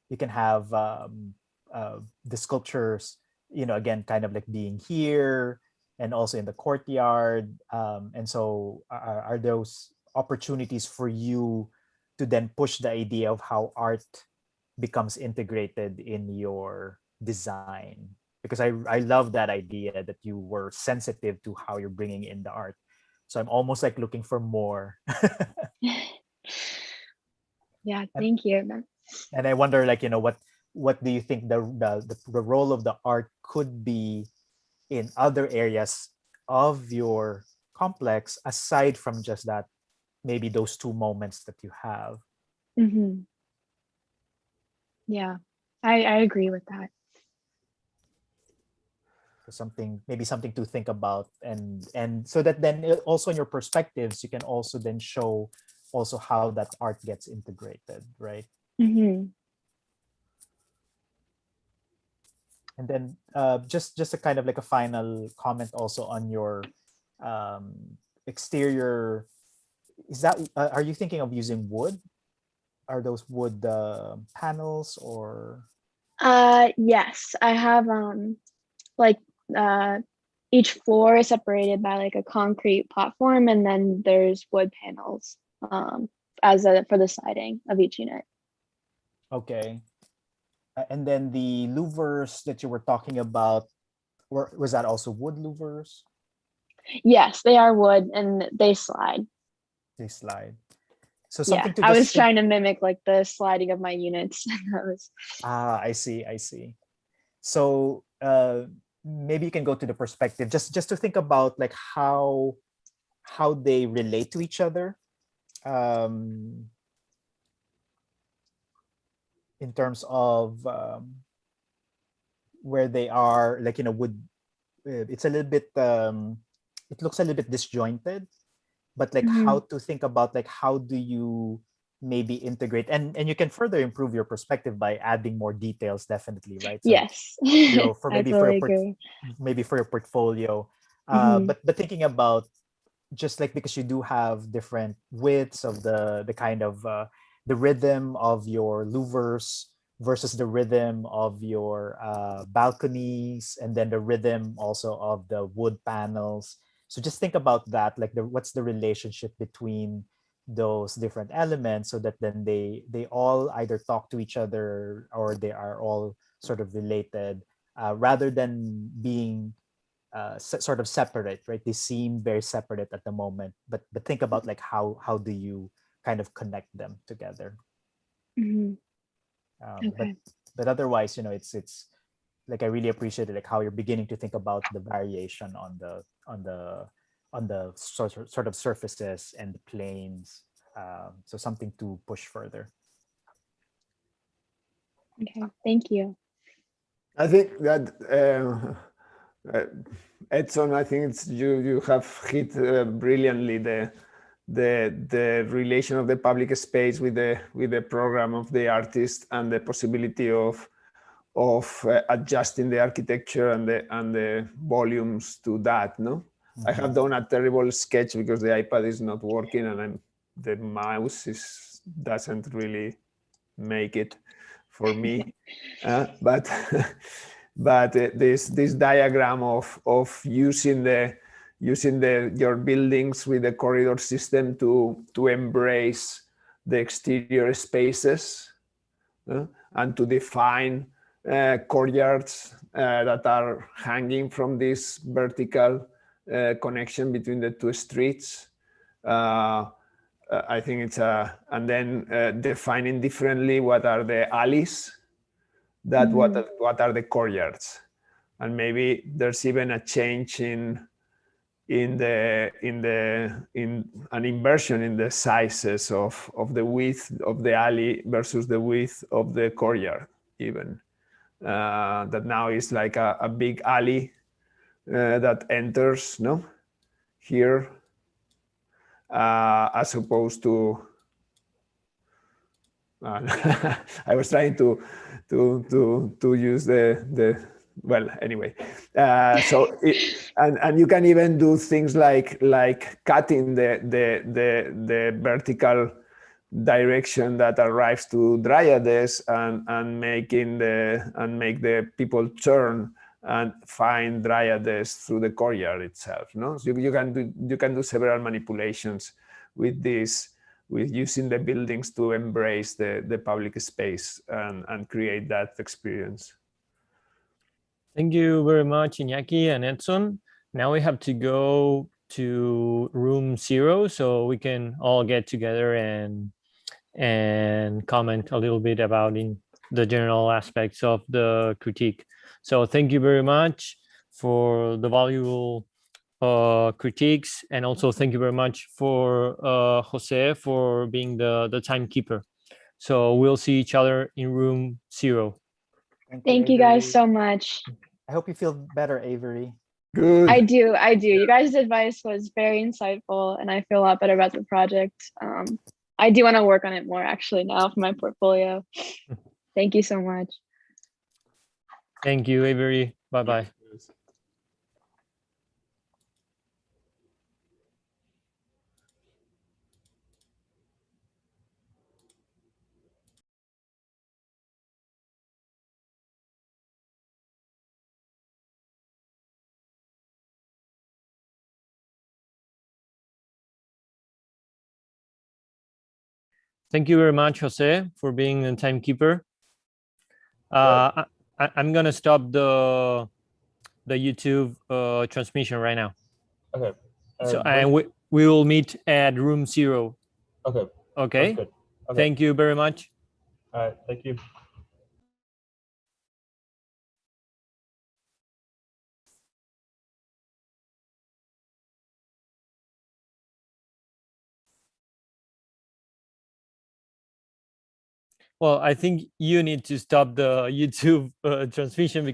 you can have the sculptures, you know, again kind of like being here and also in the courtyard, and so are those opportunities for you to then push the idea of how art becomes integrated in your design? Because I love that idea that you were sensitive to how you're bringing in the art. So I'm almost like looking for more. Yeah, thank you. And I wonder, like, you know, what do you think the role of the art could be in other areas of your complex, aside from just that, maybe those two moments that you have? Mm-hmm. Yeah, I agree with that. Maybe something to think about, and so that then also in your perspectives, you can also then show also how that art gets integrated, right? Mm-hmm. And then just a kind of like a final comment also on your exterior. Is that are you thinking of using wood? Are those wood panels or? Yes, I have like each floor is separated by like a concrete platform, and then there's wood panels for the siding of each unit. Okay. And then the louvers that you were talking about, was that also wood louvers? Yes, they are wood and they slide. They slide. So something I was trying to mimic like the sliding of my units. I see. So maybe you can go to the perspective just to think about like how they relate to each other, in terms of where they are, like, you know, it's a little bit it looks a little bit disjointed, but like how to think about like how do you maybe integrate, and you can further improve your perspective by adding more details, definitely, right? So, yes, you know, for maybe totally agree. Maybe for your portfolio, but thinking about just like, because you do have different widths of the kind of the rhythm of your louvers versus the rhythm of your balconies, and then the rhythm also of the wood panels. So just think about that, like what's the relationship between those different elements, so that then they all either talk to each other or they are all sort of related, rather than being sort of separate, right? They seem very separate at the moment, but think about like how do you kind of connect them together? Okay. But otherwise, you know, it's like I really appreciated like how you're beginning to think about the variation on the sort of surfaces and the planes. So something to push further. Okay, thank you. I think that Edson, I think it's you have hit brilliantly the relation of the public space with the program of the artist, and the possibility of adjusting the architecture and the volumes to that. No, I have done a terrible sketch because the iPad is not working and the mouse doesn't really make it for me. But this diagram of using your buildings with the corridor system to embrace the exterior spaces and to define courtyards that are hanging from this vertical connection between the two streets. I think it's and then defining differently what are the alleys, what are the courtyards, and maybe there's even a change in an inversion in the sizes of the width of the alley versus the width of the courtyard even. That now is like a big alley that enters here as opposed to I was trying to use the well, anyway, and you can even do things like cutting the vertical direction that arrives to Dryades and make the people turn and find Dryades through the courtyard itself. No, so you can do several manipulations with this, with using the buildings to embrace the public space and create that experience. Thank you very much, Iñaki and Edson. Now we have to go to room 0 so we can all get together and comment a little bit about the general aspects of the critique. So thank you very much for the valuable critiques, and also thank you very much for Jose for being the timekeeper. So we'll see each other in room 0. Thank you guys so much. I hope you feel better, Avery. Good. I do. You guys' advice was very insightful, and I feel a lot better about the project. I do want to work on it more actually now for my portfolio. Thank you so much. Thank you, Avery. Bye-bye. Thank you very much, Jose, for being the timekeeper. I'm gonna stop the YouTube transmission right now. Okay. So and we will meet at room 0. Okay. Okay. Okay. Thank you very much. All right. Thank you. Well, I think you need to stop the YouTube transmission